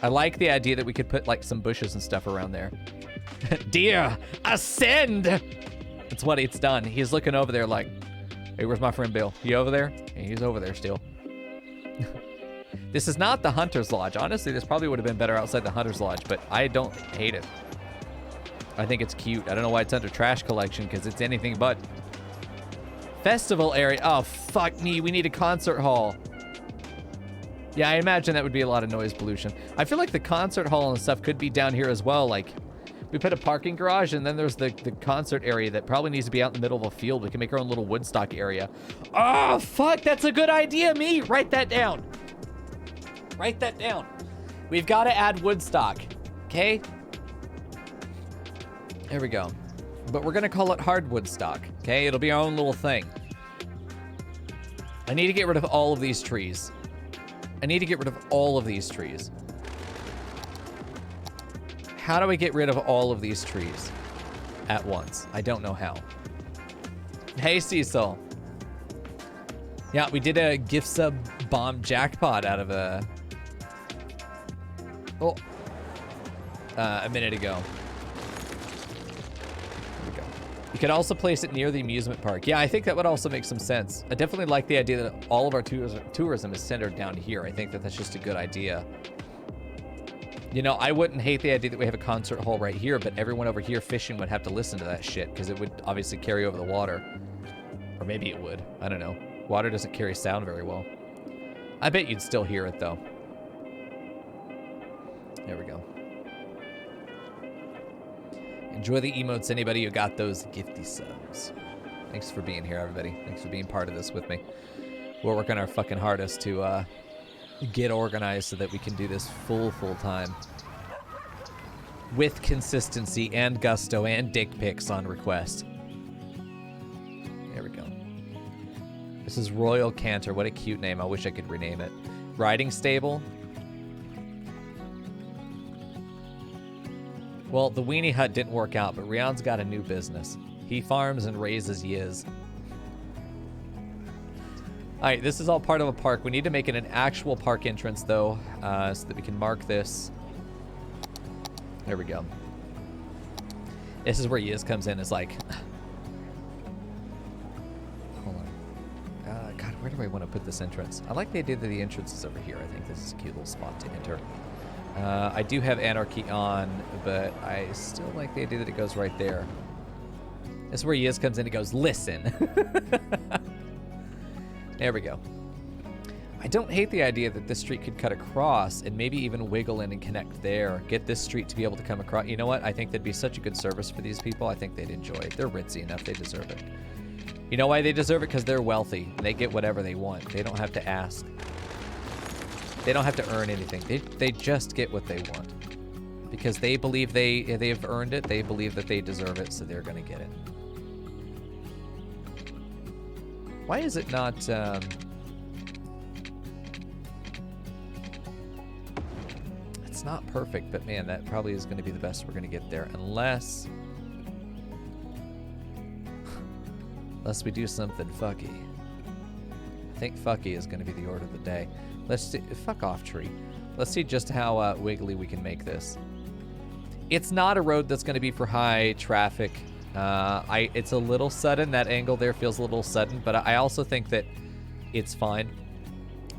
I like the idea that we could put, like, some bushes and stuff around there. Dear, ascend! That's what it's done. He's looking over there like, hey, where's my friend Bill? He over there? Yeah, he's over there still. This is not the Hunter's Lodge. Honestly, this probably would have been better outside the Hunter's Lodge, but I don't hate it. I think it's cute. I don't know why it's under trash collection, because it's anything but. Festival area. Oh, fuck me. We need a concert hall. Yeah, I imagine that would be a lot of noise pollution. I feel like the concert hall and stuff could be down here as well. Like, we put a parking garage, and then there's the concert area that probably needs to be out in the middle of a field. We can make our own little Woodstock area. Oh, fuck. That's a good idea, me. Write that down. Write that down. We've got to add Woodstock. Okay? There we go. But we're going to call it Hard Woodstock. Okay? It'll be our own little thing. I need to get rid of all of these trees. I need to get rid of all of these trees. How do I get rid of all of these trees at once? I don't know how. Hey, Cecil. Yeah, we did a gift sub bomb jackpot out of a minute ago. There we go. You could also place it near the amusement park. Yeah, I think that would also make some sense. I definitely like the idea that all of our tourism is centered down here. I think that that's just a good idea. You know, I wouldn't hate the idea that we have a concert hall right here, but everyone over here fishing would have to listen to that shit because it would obviously carry over the water. Or maybe it would. I don't know. Water doesn't carry sound very well. I bet you'd still hear it, though. There we go. Enjoy the emotes, anybody who got those gifty subs. Thanks for being here, everybody. Thanks for being part of this with me. We're working our fucking hardest to get organized so that we can do this full time. With consistency and gusto and dick pics on request. There we go. This is Royal Canter. What a cute name. I wish I could rename it. Riding stable. Well, the weenie hut didn't work out, but Rion's got a new business. He farms and raises yiz. Alright, this is all part of a park. We need to make it an actual park entrance, though, so that we can mark this. There we go. This is where Yiz comes in. It's like... Hold on. God, Where do I want to put this entrance? I like the idea that the entrance is over here. I think this is a cute little spot to enter. I do have Anarchy on, but I still like the idea that it goes right there. This is where Yiz comes in and goes, listen. There we go. I don't hate the idea that this street could cut across and maybe even wiggle in and connect there. Get this street to be able to come across. You know what? I think that'd be such a good service for these people. I think they'd enjoy it. They're ritzy enough. They deserve it. You know why they deserve it? Because they're wealthy. They get whatever they want. They don't have to ask. They don't have to earn anything. They just get what they want. Because they believe they've earned it. They believe that they deserve it, so they're going to get it. Why is it not... It's not perfect, but man, that probably is going to be the best we're going to get there. Unless we do something fucky. I think fucky is going to be the order of the day. Let's see. Fuck off, tree. Let's see just how wiggly we can make this. It's not a road that's going to be for high traffic. It's a little sudden. That angle there feels a little sudden, but I also think that it's fine.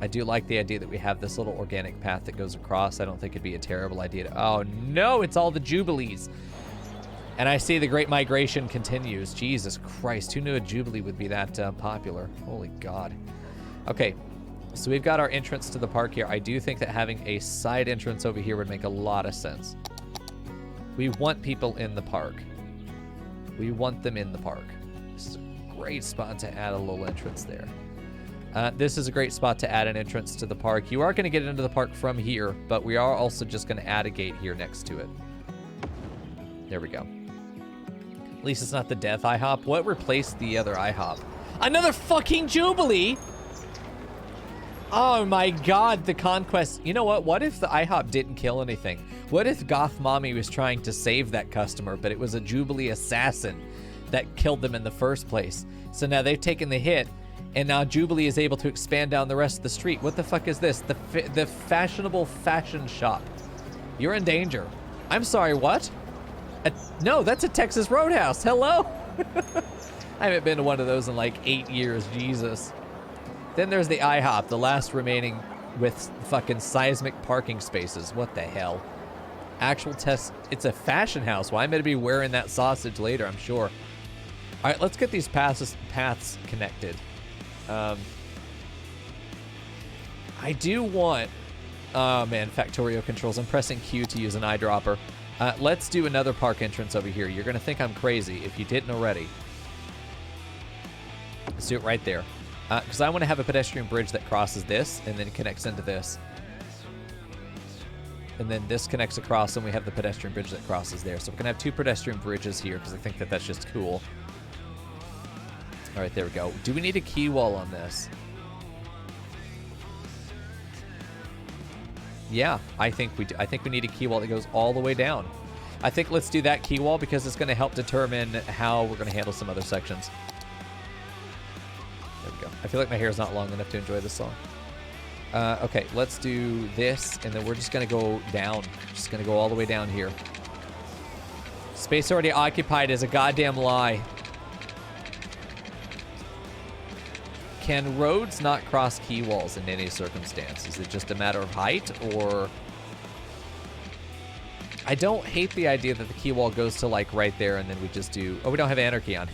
I do like the idea that we have this little organic path that goes across. I don't think it'd be a terrible idea to... Oh, no, it's all the Jubilees. And I see the Great Migration continues. Jesus Christ, who knew a Jubilee would be that popular? Holy God. Okay, so we've got our entrance to the park here. I do think that having a side entrance over here would make a lot of sense. We want people in the park. We want them in the park. This is a great spot to add a little entrance there. This is a great spot to add an entrance to the park. You are going to get into the park from here, but we are also just going to add a gate here next to it. There we go. At least it's not the Death IHOP. What replaced the other IHOP? Another fucking Jubilee! Oh my God, the conquest. You know what? What if the IHOP didn't kill anything? What if Goth Mommy was trying to save that customer, but it was a Jubilee assassin that killed them in the first place? So now they've taken the hit, and now Jubilee is able to expand down the rest of the street. What the fuck is this? The fashionable fashion shop. You're in danger. I'm sorry, what? No, that's a Texas Roadhouse. Hello? I haven't been to one of those in like 8 years. Jesus. Then there's the IHOP, the last remaining with fucking seismic parking spaces. What the hell? Actual test. It's a fashion house. Well, I'm going to be wearing that sausage later, I'm sure. All right, let's get these paths connected. I do want... Oh, man, Factorio controls. I'm pressing Q to use an eyedropper. Let's do another park entrance over here. You're going to think I'm crazy if you didn't already. Let's do it right there. Because I want to have a pedestrian bridge that crosses this and then connects into this. And then this connects across, and we have the pedestrian bridge that crosses there. So we're going to have two pedestrian bridges here because I think that that's just cool. All right, there we go. Do we need a key wall on this? Yeah, I think we do. I think we need a key wall that goes all the way down. I think let's do that key wall because it's going to help determine how we're going to handle some other sections. There we go. I feel like my hair is not long enough to enjoy this song. Okay, let's do this, and then we're just going to go down. Just going to go all the way down here. Space already occupied is a goddamn lie. Can roads not cross key walls in any circumstance? Is it just a matter of height, or... I don't hate the idea that the key wall goes to, like, right there, and then we just do... Oh, we don't have anarchy on.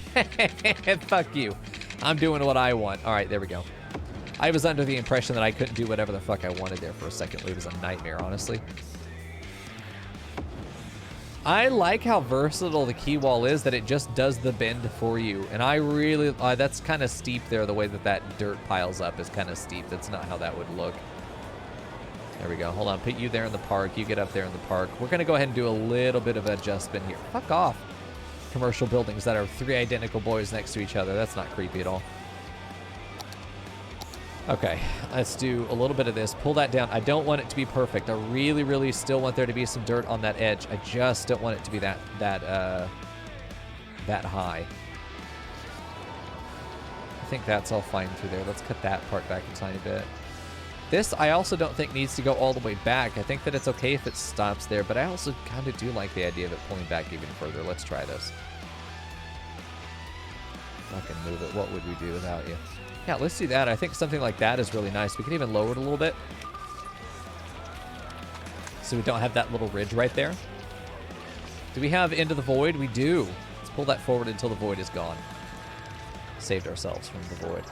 Fuck you. I'm doing what I want. All right, there we go. I was under the impression that I couldn't do whatever the fuck I wanted there for a second. It was a nightmare, honestly. I like how versatile the key wall is, that it just does the bend for you. And I really... that's kind of steep there. The way that that dirt piles up is kind of steep. That's not how that would look. There we go. Hold on. Put you there in the park. You get up there in the park. We're going to go ahead and do a little bit of adjustment here. Fuck off. Commercial buildings that are three identical boys next to each other. That's not creepy at all. Okay, let's do a little bit of this. Pull that down. I don't want it to be perfect. I really, really still want there to be some dirt on that edge. I just don't want it to be that high. I think that's all fine through there. Let's cut that part back a tiny bit. This, I also don't think needs to go all the way back. I think that it's okay if it stops there, but I also kind of do like the idea of it pulling back even further. Let's try this. Fucking move it. What would we do without you? Yeah, let's do that. I think something like that is really nice. We can even lower it a little bit, so we don't have that little ridge right there. Do we have Into the Void? We do. Let's pull that forward until the void is gone. Saved ourselves from the void.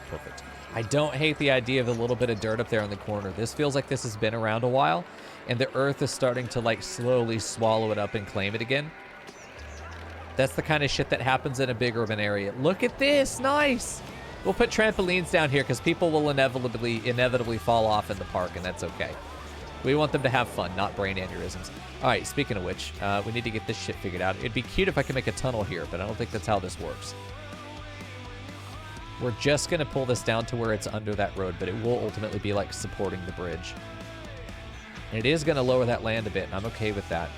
Perfect. I don't hate the idea of a little bit of dirt up there in the corner. This feels like this has been around a while, and the earth is starting to like slowly swallow it up and claim it again. That's the kind of shit that happens in a big urban area. Look at this. Nice. We'll put trampolines down here because people will inevitably fall off in the park, and that's okay. We want them to have fun, not brain aneurysms. All right, speaking of which, we need to get this shit figured out. It'd be cute if I could make a tunnel here, but I don't think that's how this works. We're just going to pull this down to where it's under that road, but it will ultimately be like supporting the bridge. And it is going to lower that land a bit, and I'm okay with that.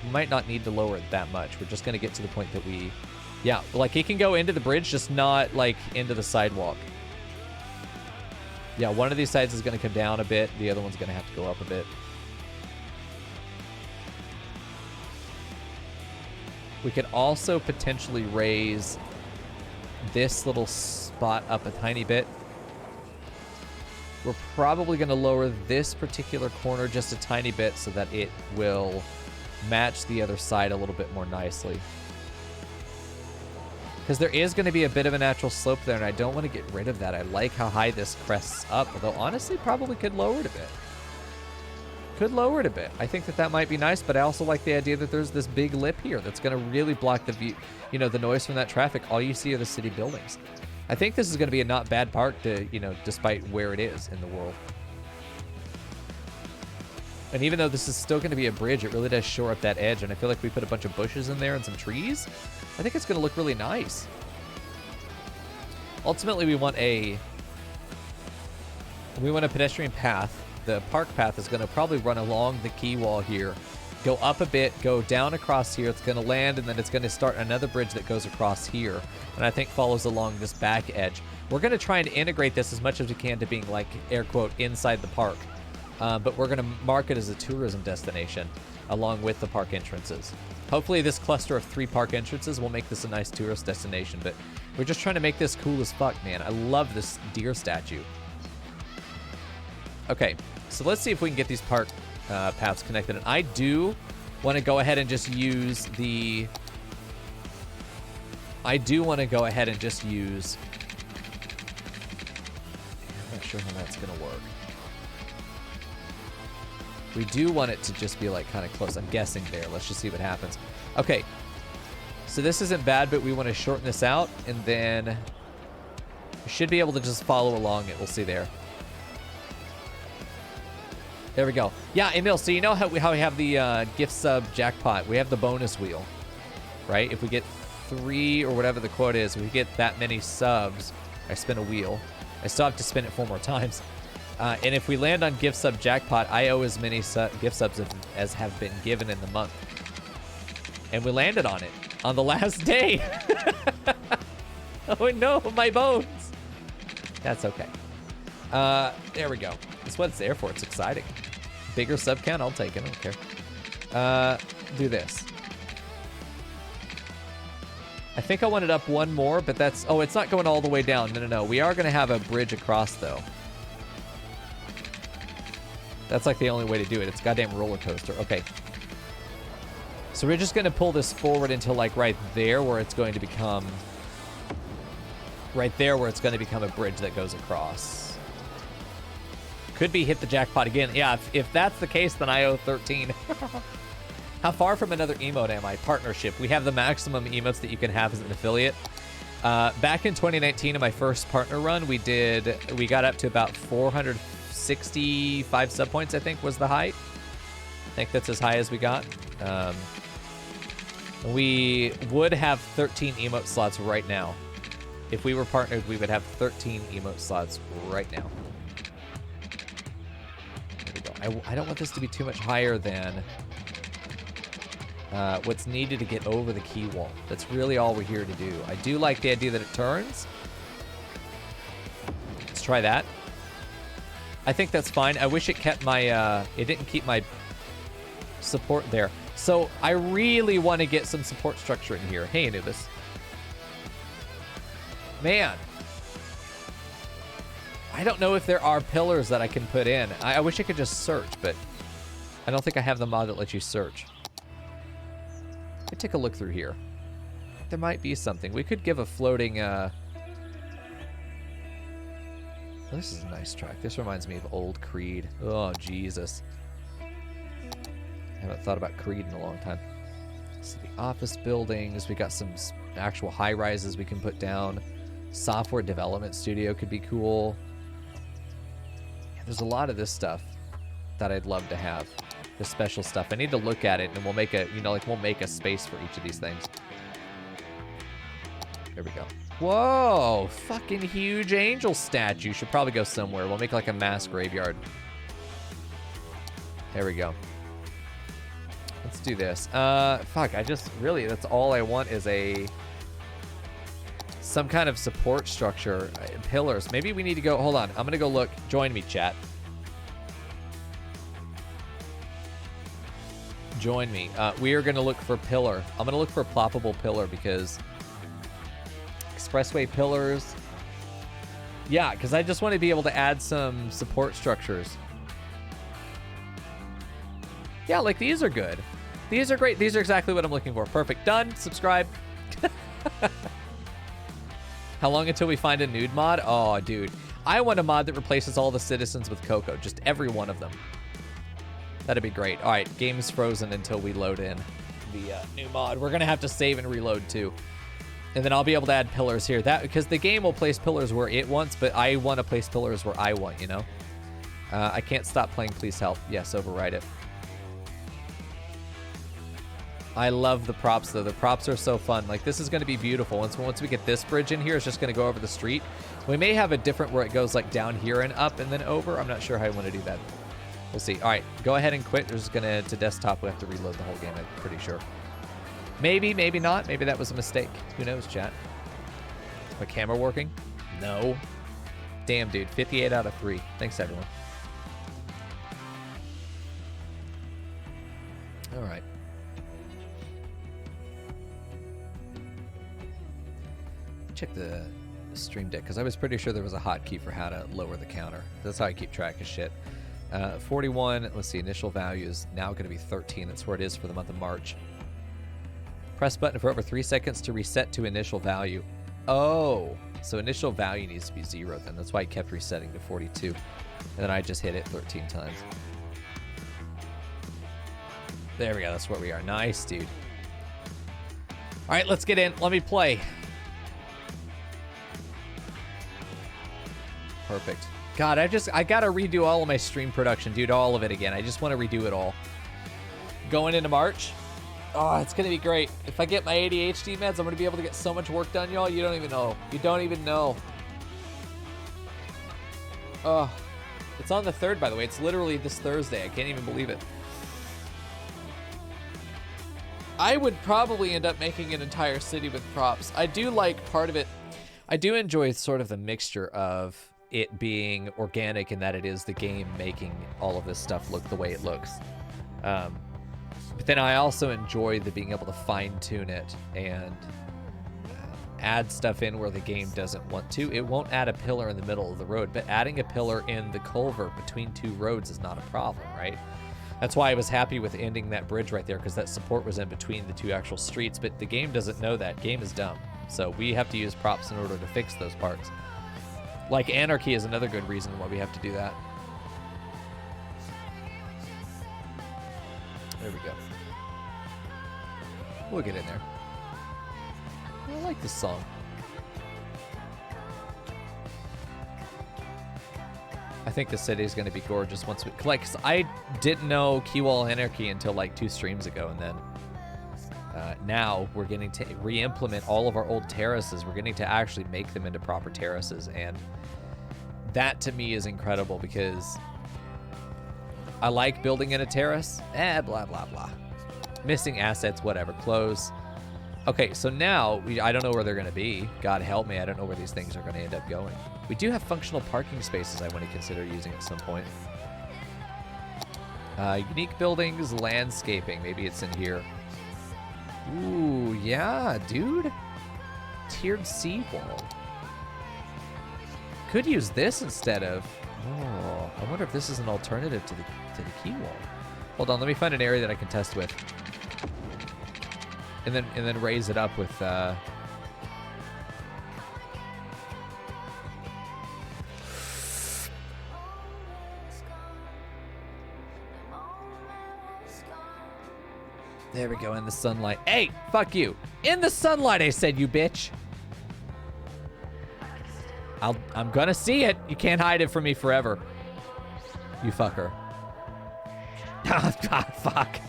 We might not need to lower it that much. We're just going to get to the point that we... Yeah, like he can go into the bridge, just not like into the sidewalk. Yeah, one of these sides is going to come down a bit. The other one's going to have to go up a bit. We could also potentially raise this little spot up a tiny bit. We're probably going to lower this particular corner just a tiny bit so that it will match the other side a little bit more nicely. Because there is going to be a bit of a natural slope there, and I don't want to get rid of that. I like how high this crests up, although honestly probably could lower it a bit. Could lower it a bit. I think that that might be nice, but I also like the idea that there's this big lip here that's going to really block the view, you know, the noise from that traffic. All you see are the city buildings. I think this is going to be a not bad park to, you know, despite where it is in the world. And even though this is still going to be a bridge, it really does shore up that edge, and I feel like we put a bunch of bushes in there and some trees. I think it's going to look really nice. Ultimately, we want a pedestrian path. The park path is going to probably run along the quay wall here, go up a bit, go down across here. It's going to land, and then it's going to start another bridge that goes across here, and I think follows along this back edge. We're going to try and integrate this as much as we can to being like, air quote, inside the park. But we're going to mark it as a tourism destination along with the park entrances. Hopefully this cluster of 3 park entrances will make this a nice tourist destination, but we're just trying to make this cool as fuck, man. I love this deer statue. Okay, so let's see if we can get these park paths connected. And I do want to go ahead and just use the... I'm not sure how that's going to work. We do want it to just be like kind of close. I'm guessing there. Let's just see what happens. Okay. So this isn't bad, but we want to shorten this out, and then we should be able to just follow along it. We'll see there. There we go. Yeah, Emil, so you know how we have the gift sub jackpot. We have the bonus wheel, right? If we get 3 or whatever the quote is, if we get that many subs, I spin a wheel. I still have to spin it 4 more times. And if we land on gift sub jackpot, I owe as many gift subs as have been given in the month. And we landed on it on the last day. Oh no, my bones. That's okay. There we go. That's what it's there for. It's exciting. Bigger sub count, I'll take it. I don't care. Do this. I think I want it up 1 more, but that's... Oh, it's not going all the way down. No. We are going to have a bridge across, though. That's like the only way to do it. It's a goddamn roller coaster. Okay. So we're just going to pull this forward until like right there where it's going to become... Right there where it's going to become a bridge that goes across. Could be hit the jackpot again. Yeah, if that's the case, then I owe 13. How far from another emote am I? Partnership. We have the maximum emotes that you can have as an affiliate. Back in 2019, in my first partner run, we got up to about 465 sub points, I think was the height. I think that's as high as we got. We would have 13 emote slots right now. If we were partnered, we would have 13 emote slots right now. There we go. I don't want this to be too much higher than what's needed to get over the key wall. That's really all we're here to do. I do like the idea that it turns. Let's try that. I think that's fine. I wish it kept my, it didn't keep my support there. So I really want to get some support structure in here. Hey, Anubis. Man, I don't know if there are pillars that I can put in. I wish I could just search, but I don't think I have the mod that lets you search. Let me take a look through here. There might be something. We could give a floating... Oh, this is a nice track. This reminds me of old Creed. Oh, Jesus. I haven't thought about Creed in a long time. So the office buildings. We got some actual high-rises we can put down. Software development studio could be cool. Yeah, there's a lot of this stuff that I'd love to have. The special stuff. I need to look at it, and we'll make a, you know, like we'll make a space for each of these things. There we go. Whoa! Fucking huge angel statue. Should probably go somewhere. We'll make like a mass graveyard. There we go. Let's do this. Fuck, I just really, that's all I want is some kind of support structure. Pillars. Maybe we need to go, hold on. I'm gonna go look. Join me, chat. Join me. We are gonna look for pillar. I'm gonna look for a ploppable pillar because expressway pillars. Yeah, because I just want to be able to add some support structures. Yeah, like these are good. These are great. These are exactly what I'm looking for. Perfect. Done. Subscribe. How long until we find a nude mod? Oh, dude. I want a mod that replaces all the citizens with Coco. Just every one of them. That'd be great. All right. Game's frozen until we load in the new mod. We're going to have to save and reload too. And then I'll be able to add pillars here. That because the game will place pillars where it wants, but I want to place pillars where I want, you know? I can't stop playing Please Help. Yes, override it. I love the props, though. The props are so fun. Like, this is going to be beautiful. Once we get this bridge in here, it's just going to go over the street. We may have a different where it goes, like, down here and up and then over. I'm not sure how I want to do that. We'll see. All right, go ahead and quit. We're just going to desktop. We have to reload the whole game, I'm pretty sure. Maybe, maybe not. Maybe that was a mistake. Who knows, chat? Is my camera working? No. Damn, dude. 58 out of 3. Thanks, everyone. All right. Check the stream deck because I was pretty sure there was a hotkey for how to lower the counter. That's how I keep track of shit. 41. Let's see. Initial value is now going to be 13. That's where it is for the month of March. Press button for over 3 seconds to reset to initial value. Oh, so initial value needs to be 0 then. That's why I kept resetting to 42. And then I just hit it 13 times. There we go. That's where we are. Nice, dude. All right, let's get in. Let me play. Perfect. God, I gotta redo all of my stream production, dude. All of it again. I just want to redo it all. Going into March. Oh, it's gonna be great. If I get my ADHD meds, I'm gonna be able to get so much work done, y'all. You don't even know. You don't even know. Oh, it's on the 3rd, by the way. It's literally this Thursday. I can't even believe it. I would probably end up making an entire city with props. I do like part of it. I do enjoy sort of the mixture of it being organic in that it is the game making all of this stuff look the way it looks. But then I also enjoy the being able to fine-tune it and add stuff in where the game doesn't want to. It won't add a pillar in the middle of the road, but adding a pillar in the culvert between 2 roads is not a problem, right? That's why I was happy with ending that bridge right there, because that support was in between the 2 actual streets, but the game doesn't know that. Game is dumb. So we have to use props in order to fix those parts. Like Anarchy is another good reason why we have to do that. There we go. We'll get in there. I like this song. I think the city is going to be gorgeous once we... Like, I didn't know Keywall Anarchy until like 2 streams ago, and then now we're getting to re-implement all of our old terraces. We're getting to actually make them into proper terraces, and that to me is incredible because I like building in a terrace. Blah, blah, blah. Missing assets, whatever. Close. Okay, so now, I don't know where they're going to be. God help me, I don't know where these things are going to end up going. We do have functional parking spaces I want to consider using at some point. Unique buildings, landscaping. Maybe it's in here. Ooh, yeah, dude. Tiered seawall. Could use this instead of... Oh, I wonder if this is an alternative to the key wall. Hold on, let me find an area that I can test with. And then raise it up with... There we go, in the sunlight. Hey, fuck you. In the sunlight, I said, you bitch. I'm gonna see it. You can't hide it from me forever. You fucker. Ah, God, fuck.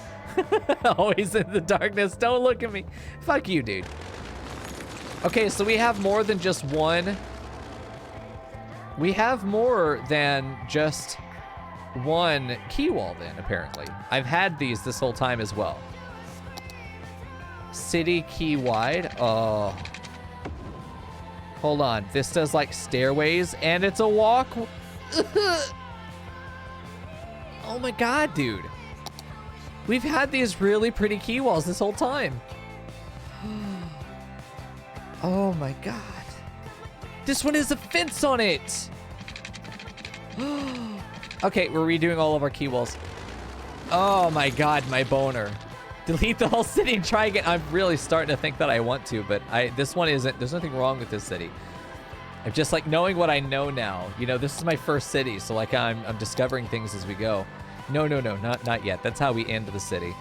Always in the darkness. Don't look at me. Fuck you, dude. Okay, so we have more than just one. We have more than just one key wall then, apparently. I've had these this whole time as well. City key wide. Oh. Hold on. This does like stairways and it's a walk. Oh my God, dude. We've had these really pretty key walls this whole time. Oh my God. This one has a fence on it. Okay, we're redoing all of our key walls. Oh my God, my boner. Delete the whole city and try again. I'm really starting to think that I want to, but this one isn't. There's nothing wrong with this city. I'm just like knowing what I know now. You know, this is my first city, so like I'm discovering things as we go. No, not yet. That's how we end the city.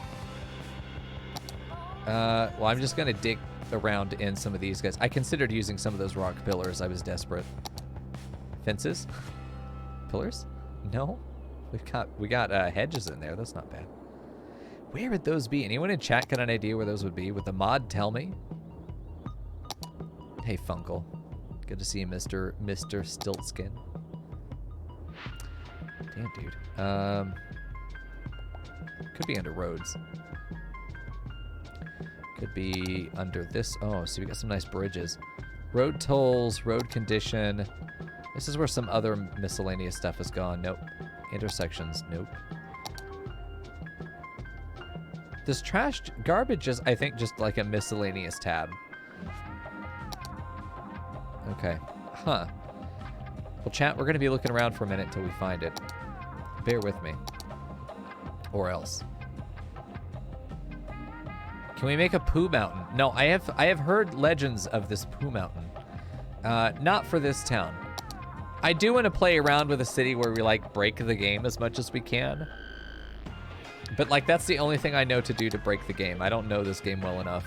Well, I'm just gonna dig around in some of these guys. I considered using some of those rock pillars. I was desperate. Fences? Pillars? No. We got hedges in there. That's not bad. Where would those be? Anyone in chat got an idea where those would be? Would the mod tell me? Hey, Funkle. Good to see you, Mr. Stiltskin. Damn, dude. Could be under roads. Could be under this. Oh, so we got some nice bridges. Road tolls, road condition. This is where some other miscellaneous stuff has gone. Nope. Intersections. Nope. This trash garbage is, I think, just like a miscellaneous tab. Okay. Huh. Well, chat, we're going to be looking around for a minute until we find it. Bear with me. Or else. Can we make a poo mountain? No, I have heard legends of this poo mountain. Not for this town. I do want to play around with a city where we, like, break the game as much as we can. But, like, that's the only thing I know to do to break the game. I don't know this game well enough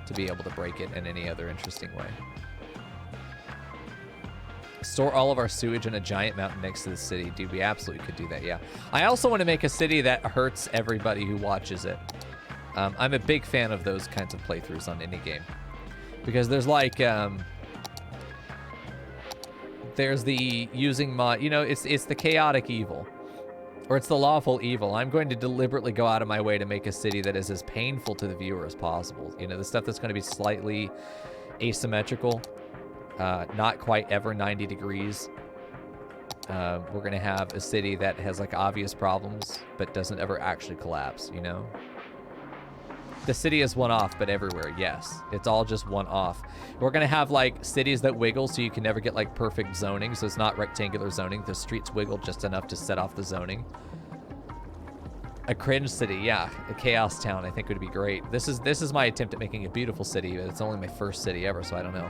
to be able to break it in any other interesting way. Store all of our sewage in a giant mountain next to the city. Dude, we absolutely could do that, yeah. I also want to make a city that hurts everybody who watches it. I'm a big fan of those kinds of playthroughs on any game. Because there's, like, there's the using mod... You know, it's the chaotic evil. Or it's the lawful evil. I'm going to deliberately go out of my way to make a city that is as painful to the viewer as possible. You know, the stuff that's going to be slightly asymmetrical. Not quite ever 90 degrees. We're going to have a city that has, like, obvious problems, but doesn't ever actually collapse, you know? The city is one-off, but everywhere, yes. It's all just one-off. We're going to have, like, cities that wiggle so you can never get, like, perfect zoning. So it's not rectangular zoning. The streets wiggle just enough to set off the zoning. A cringe city, yeah. A chaos town, I think would be great. This is my attempt at making a beautiful city, but it's only my first city ever, so I don't know.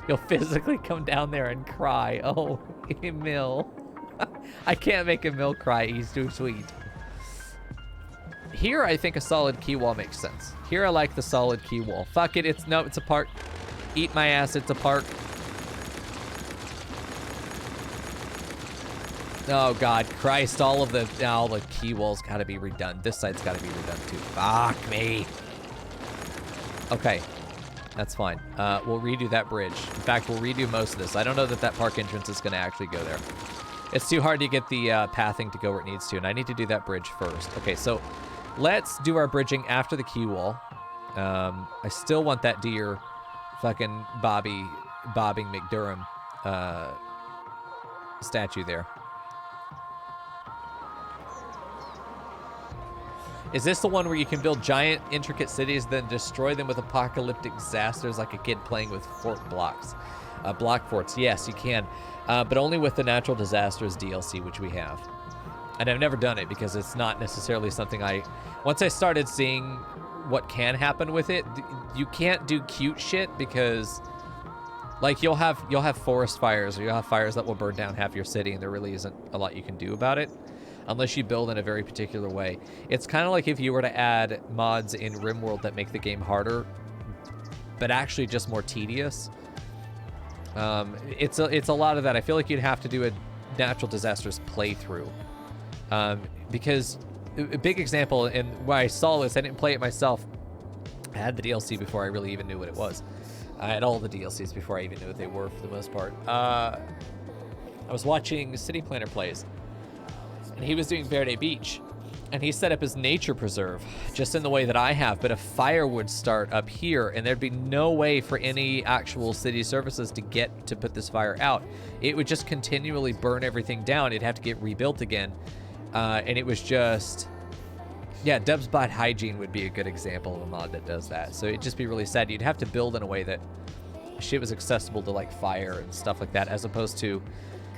You'll physically come down there and cry. Oh, Emil. I can't make Emil cry. He's too sweet. Here, I think a solid key wall makes sense. Here, I like the solid key wall. Fuck it. It's a park. Eat my ass. It's a park. Oh, God. Christ. All the key walls got to be redone. This side's got to be redone, too. Fuck me. Okay. That's fine. We'll redo that bridge. In fact, we'll redo most of this. I don't know that park entrance is going to actually go there. It's too hard to get the pathing to go where it needs to, and I need to do that bridge first. Okay, so let's do our bridging after the key wall. I still want that deer fucking bobbing McDurham statue there. Is this the one where you can build giant, intricate cities, then destroy them with apocalyptic disasters like a kid playing with fort blocks? Block forts. Yes, you can. But only with the Natural Disasters DLC, which we have. And I've never done it because it's not necessarily something once I started seeing what can happen with it, you can't do cute shit because, like, you'll have forest fires, or you'll have fires that will burn down half your city, and there really isn't a lot you can do about it unless you build in a very particular way. It's kind of like if you were to add mods in RimWorld that make the game harder, but actually just more tedious. It's a lot of that. I feel like you'd have to do a Natural Disasters playthrough. Because a big example, and why I saw this, I didn't play it myself. I had the DLC before I really even knew what it was. I had all the DLCs before I even knew what they were for the most part. I was watching City Planner Plays, and he was doing Verde Beach, and he set up his nature preserve just in the way that I have, but a fire would start up here, and there'd be no way for any actual city services to get to put this fire out. It would just continually burn everything down. It'd have to get rebuilt again. And it was just, yeah, Dub's Bot Hygiene would be a good example of a mod that does that. So it'd just be really sad. You'd have to build in a way that shit was accessible to, like, fire and stuff like that, as opposed to,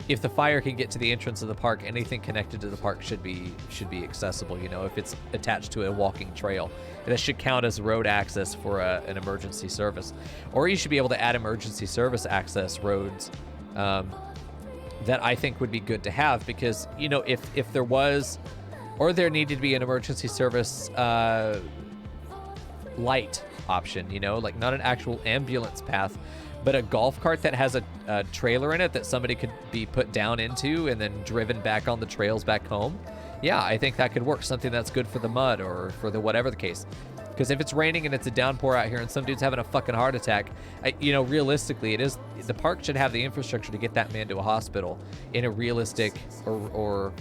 if the fire can get to the entrance of the park, anything connected to the park should be accessible. You know, if it's attached to a walking trail, that should count as road access for an emergency service. Or you should be able to add emergency service access roads that I think would be good to have, because, you know, if there was, or there needed to be an emergency service light option, you know, like not an actual ambulance path, but a golf cart that has a trailer in it that somebody could be put down into and then driven back on the trails back home. Yeah, I think that could work. Something that's good for the mud or for the whatever the case. Because if it's raining and it's a downpour out here and some dude's having a fucking heart attack, you know, realistically, the park should have the infrastructure to get that man to a hospital in a realistic or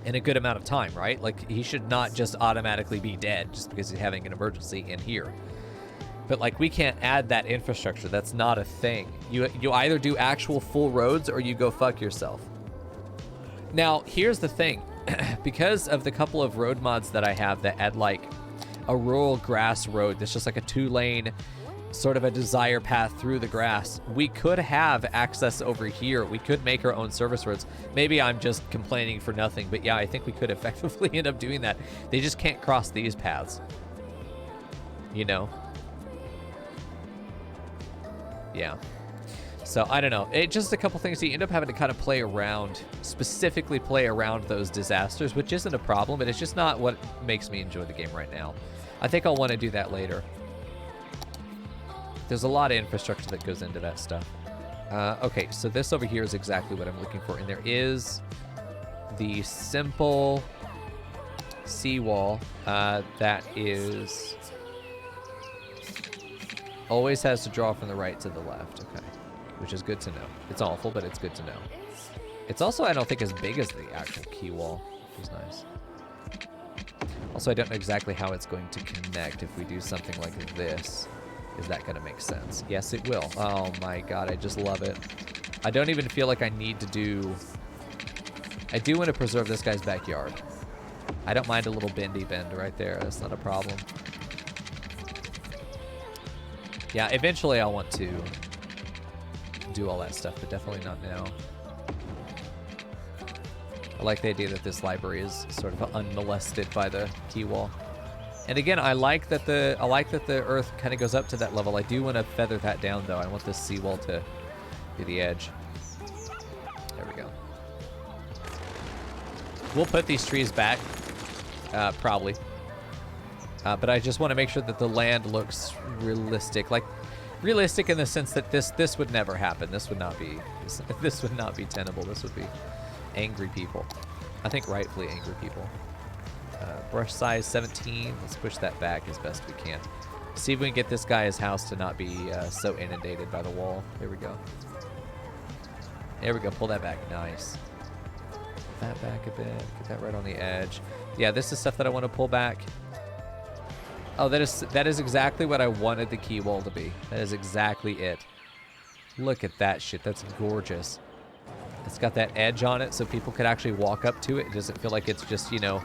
in a good amount of time, right? Like, he should not just automatically be dead just because he's having an emergency in here. But, like, we can't add that infrastructure. That's not a thing. You either do actual full roads or you go fuck yourself. Now, here's the thing. Because of the couple of road mods that I have that add, like, a rural grass road that's just like a 2-lane sort of a desire path through the grass, we could have access over here. We could make our own service roads. Maybe I'm just complaining for nothing, but yeah, I think we could effectively end up doing that. They just can't cross these paths, you know? Yeah. So I don't know. It just a couple things you end up having to kind of play around, specifically play around those disasters, which isn't a problem, but it's just not what makes me enjoy the game right now. I think I'll want to do that later. There's a lot of infrastructure that goes into that stuff. Okay, so this over here is exactly what I'm looking for, and there is the simple seawall that is always has to draw from the right to the left. Okay. Which is good to know. It's awful, but it's good to know. It's also, I don't think, as big as the actual key wall, which is nice. Also, I don't know exactly how it's going to connect if we do something like this. Is that going to make sense? Yes, it will. Oh my god, I just love it. I don't even feel like I need to do... I do want to preserve this guy's backyard. I don't mind a little bendy bend right there. That's not a problem. Yeah, eventually I'll want to do all that stuff, but definitely not now. I like the idea that this library is sort of unmolested by the key wall. And again, I like that the earth kind of goes up to that level. I do want to feather that down, though. I want this seawall to be the edge. There we go. We'll put these trees back, probably. But I just want to make sure that the land looks realistic. Like, realistic in the sense that this would never happen. This would not be tenable. This would be angry people. I think rightfully angry people. Brush size 17. Let's push that back as best we can. See if we can get this guy's house to not be so inundated by the wall. There we go. There we go. Pull that back. Nice. Pull that back a bit. Get that right on the edge. Yeah, this is stuff that I want to pull back. Oh, that is exactly what I wanted the key wall to be. That is exactly it. Look at that shit. That's gorgeous. It's got that edge on it so people could actually walk up to it. It doesn't feel like it's just, you know,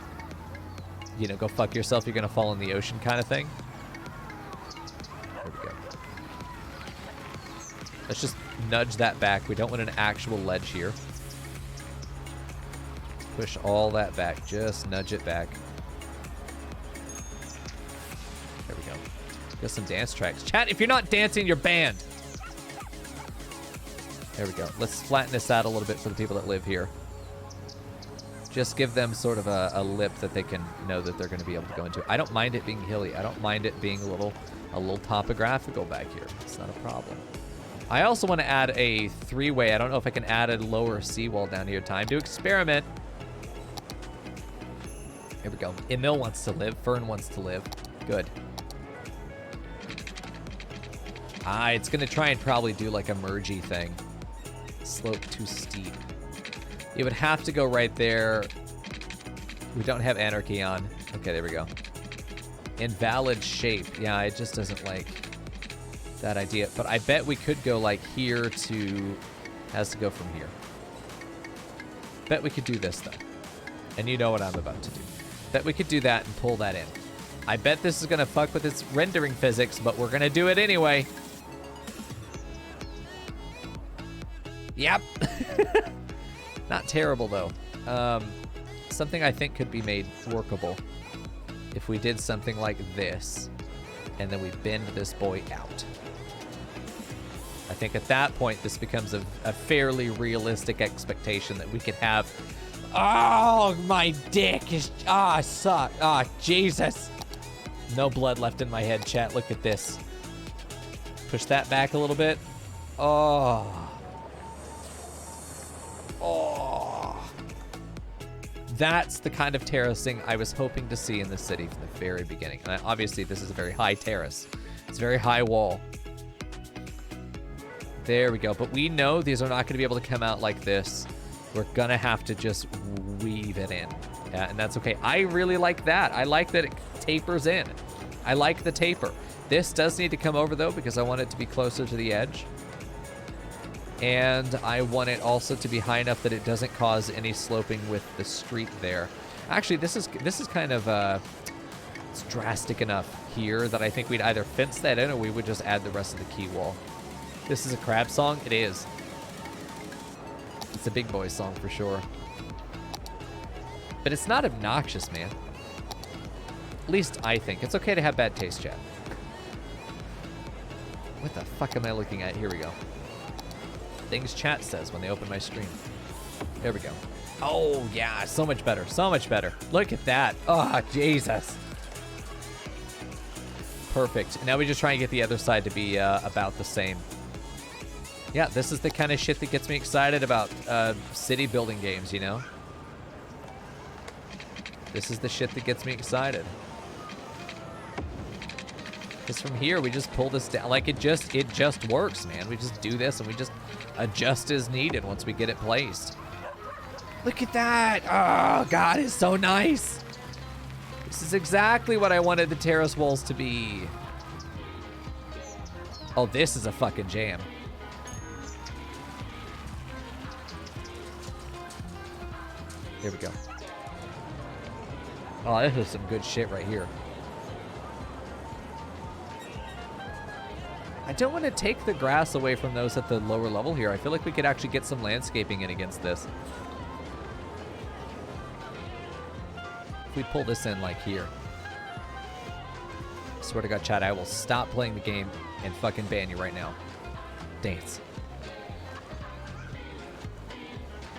you know, go fuck yourself, you're gonna fall in the ocean kind of thing. There we go. Let's just nudge that back. We don't want an actual ledge here. Push all that back. Just nudge it back. There we go. Got some dance tracks. Chat, if you're not dancing, you're banned. There we go. Let's flatten this out a little bit for the people that live here. Just give them sort of a lip that they can know that they're going to be able to go into. I don't mind it being hilly. I don't mind it being a little topographical back here. It's not a problem. I also want to add a three-way. I don't know if I can add a lower seawall down here. Time to experiment. Here we go. Emil wants to live. Fern wants to live. Good. It's going to try and probably do like a mergey thing. Slope too steep. It would have to go right there. We don't have anarchy on. Okay, there we go. Invalid shape. Yeah, it just doesn't like that idea. But I bet we could go like here to... Has to go from here. Bet we could do this though. And you know what I'm about to do. Bet we could do that and pull that in. I bet this is going to fuck with its rendering physics, but we're going to do it anyway. Yep. Not terrible, though. Something I think could be made workable if we did something like this, and then we bend this boy out. I think at that point, this becomes a fairly realistic expectation that we could have... Oh, my dick is... Ah, suck. Ah, Jesus. No blood left in my head, chat. Look at this. Push that back a little bit. Oh... Oh, that's the kind of terracing I was hoping to see in the city from the very beginning. And obviously, this is a very high terrace. It's a very high wall. There we go. But we know these are not going to be able to come out like this. We're going to have to just weave it in. Yeah, and that's okay. I really like that. I like that it tapers in. I like the taper. This does need to come over, though, because I want it to be closer to the edge. And I want it also to be high enough that it doesn't cause any sloping with the street there. Actually, this is kind of it's drastic enough here that I think we'd either fence that in or we would just add the rest of the key wall. This is a crab song? It is. It's a big boy song for sure. But it's not obnoxious, man. At least I think. It's okay to have bad taste, chat. What the fuck am I looking at? Here we go. Things chat says when they open my stream. There we go. Oh, yeah. So much better. So much better. Look at that. Oh, Jesus. Perfect. Now we just try and get the other side to be about the same. Yeah, this is the kind of shit that gets me excited about city building games, you know? This is the shit that gets me excited. Because from here, we just pull this down. Like, it just works, man. We just do this, and we just adjust as needed once we get it placed. Look at that. Oh, God, it's so nice. This is exactly what I wanted the terrace walls to be. Oh, this is a fucking jam. Here we go. Oh, this is some good shit right here. I don't want to take the grass away from those at the lower level here. I feel like we could actually get some landscaping in against this. If we pull this in like here. I swear to God, chat, I will stop playing the game and fucking ban you right now. Dance.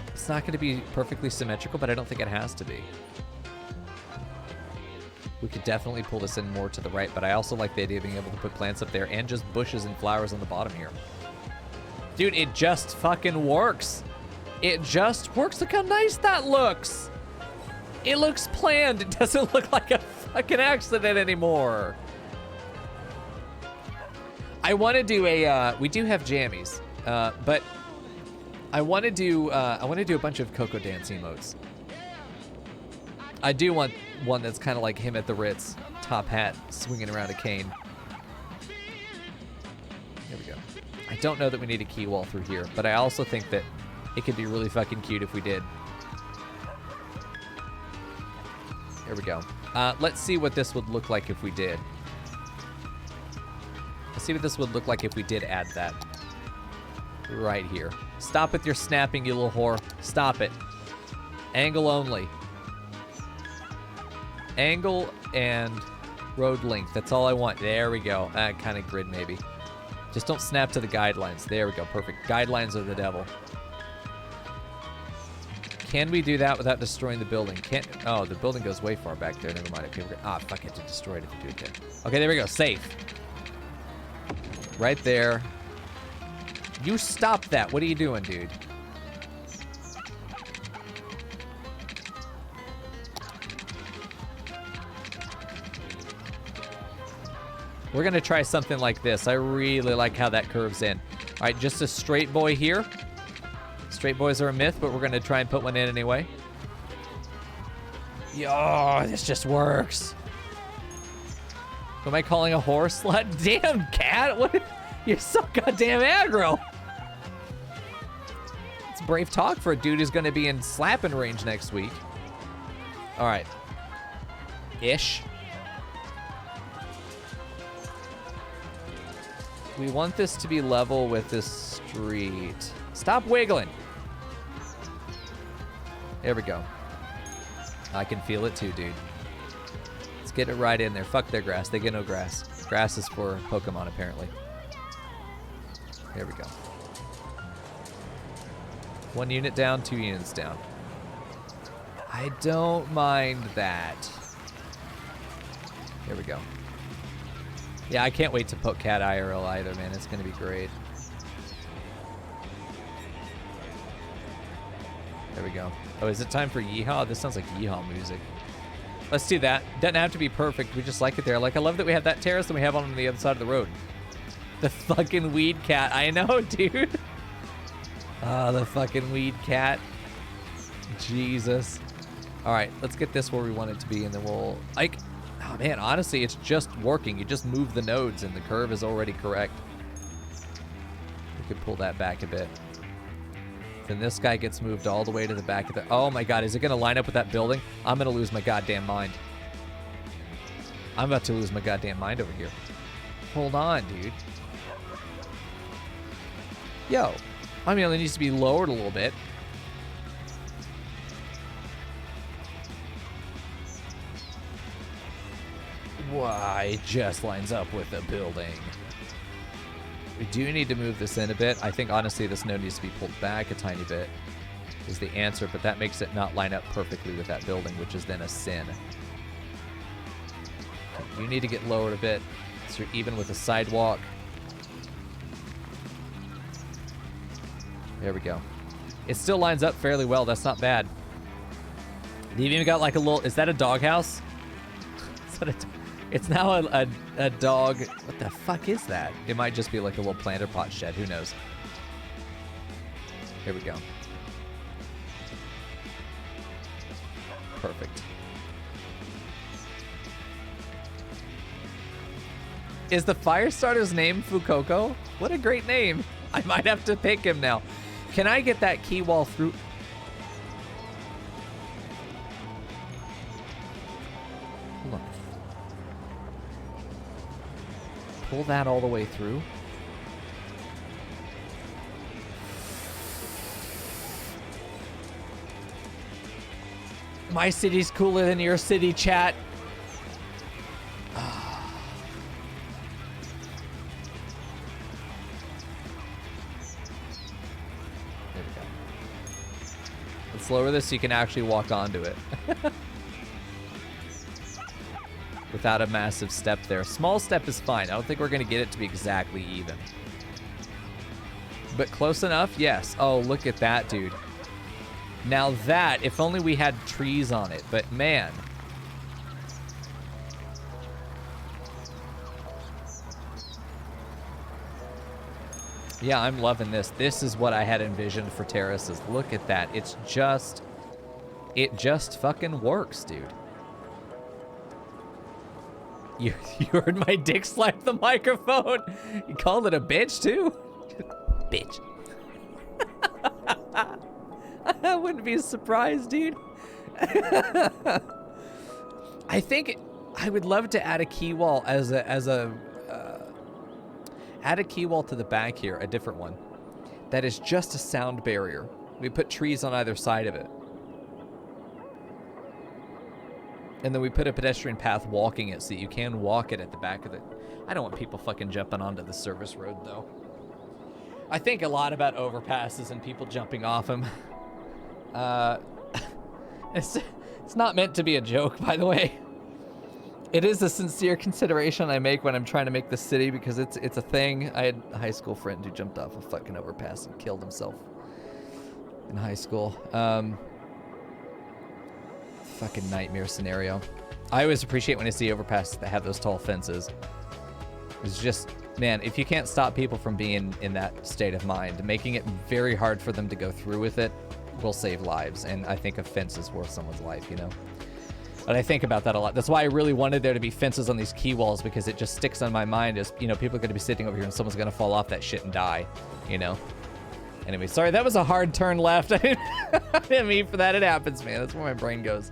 It's not going to be perfectly symmetrical, but I don't think it has to be. We could definitely pull this in more to the right, but I also like the idea of being able to put plants up there and just bushes and flowers on the bottom here. Dude, it just fucking works. It just works. Look how nice that looks. It looks planned. It doesn't look like a fucking accident anymore. I want to do a, we do have jammies, but I want to do a bunch of Coco dance emotes. I do want one that's kind of like him at the Ritz, top hat, swinging around a cane. There we go. I don't know that we need a key wall through here, but I also think that it could be really fucking cute if we did. There we go. Let's see what this would look like if we did. Let's see what this would look like if we did add that. Right here. Stop with your snapping, you little whore. Stop it. Angle only. Angle and road length. That's all I want. There we go. Kind of grid maybe. Just don't snap to the guidelines. There we go. Perfect. Guidelines are the devil. Can we do that without destroying the building? Can't. Oh, the building goes way far back there. Never mind. Okay, we're gonna, fuck it. To destroy it if you do it there. Okay, there we go. Safe. Right there. You stop that. What are you doing, dude? We're going to try something like this. I really like how that curves in. All right, just a straight boy here. Straight boys are a myth, but we're going to try and put one in anyway. Yo, this just works. Who am I calling a horse slut? Damn, cat. What? You're so goddamn aggro. It's brave talk for a dude who's going to be in slapping range next week. All right. Ish. We want this to be level with this street. Stop wiggling. There we go. I can feel it too, dude. Let's get it right in there. Fuck their grass. They get no grass. Grass is for Pokemon, apparently. There we go. 1 unit down, 2 units down. I don't mind that. There we go. Yeah, I can't wait to poke Cat IRL either, man. It's going to be great. There we go. Oh, is it time for Yeehaw? This sounds like Yeehaw music. Let's do that. Doesn't have to be perfect. We just like it there. Like, I love that we have that terrace and we have one on the other side of the road. The fucking weed cat. I know, dude. Ah, the fucking weed cat. Jesus. All right, let's get this where we want it to be, and then we'll... like, oh, man, honestly, it's just working. You just move the nodes, and the curve is already correct. We could pull that back a bit. Then this guy gets moved all the way to the back of the... oh, my God. Is it going to line up with that building? I'm going to lose my goddamn mind. I'm about to lose my goddamn mind over here. Hold on, dude. Yo. I mean, it needs to be lowered a little bit. Why, it just lines up with the building. We do need to move this in a bit. I think, honestly, this node needs to be pulled back a tiny bit is the answer, but that makes it not line up perfectly with that building, which is then a sin. You need to get lowered a bit so you're even with the sidewalk. There we go. It still lines up fairly well. That's not bad. They've even got like a little... is that a doghouse? Is that a... it's now a dog... what the fuck is that? It might just be like a little planter pot shed. Who knows? Here we go. Perfect. Is the fire starter's name Fukoko? What a great name. I might have to pick him now. Can I get that key wall through? Hold on. Pull that all the way through. My city's cooler than your city, chat. Let's lower this so you can actually walk onto it. Without a massive step there. Small step is fine. I don't think we're going to get it to be exactly even. But close enough, yes. Oh, look at that, dude. Now that, if only we had trees on it. But man. Yeah, I'm loving this. This is what I had envisioned for terraces. Look at that. It just fucking works, dude. You heard my dick slap the microphone. You called it a bitch too? Bitch. I wouldn't be surprised, dude. I I think I would love to add a key wall add a key wall to the back here, a different one, that is just a sound barrier. We put trees on either side of it. And then we put a pedestrian path walking it so that you can walk it at the back of it. I don't want people fucking jumping onto the service road, though. I think a lot about overpasses and people jumping off them. It's not meant to be a joke, by the way. It is a sincere consideration I make when I'm trying to make the city because it's a thing. I had a high school friend who jumped off a fucking overpass and killed himself in high school. Fucking nightmare scenario. I always appreciate when I see overpasses that have those tall fences. It's just, man, if you can't stop people from being in that state of mind, making it very hard for them to go through with it will save lives. And I think a fence is worth someone's life, you know? But I think about that a lot. That's why I really wanted there to be fences on these key walls, because it just sticks on my mind as, you know, people are going to be sitting over here and someone's going to fall off that shit and die, you know? Anyway, sorry, that was a hard turn left. I didn't mean for that. It happens, man. That's where my brain goes.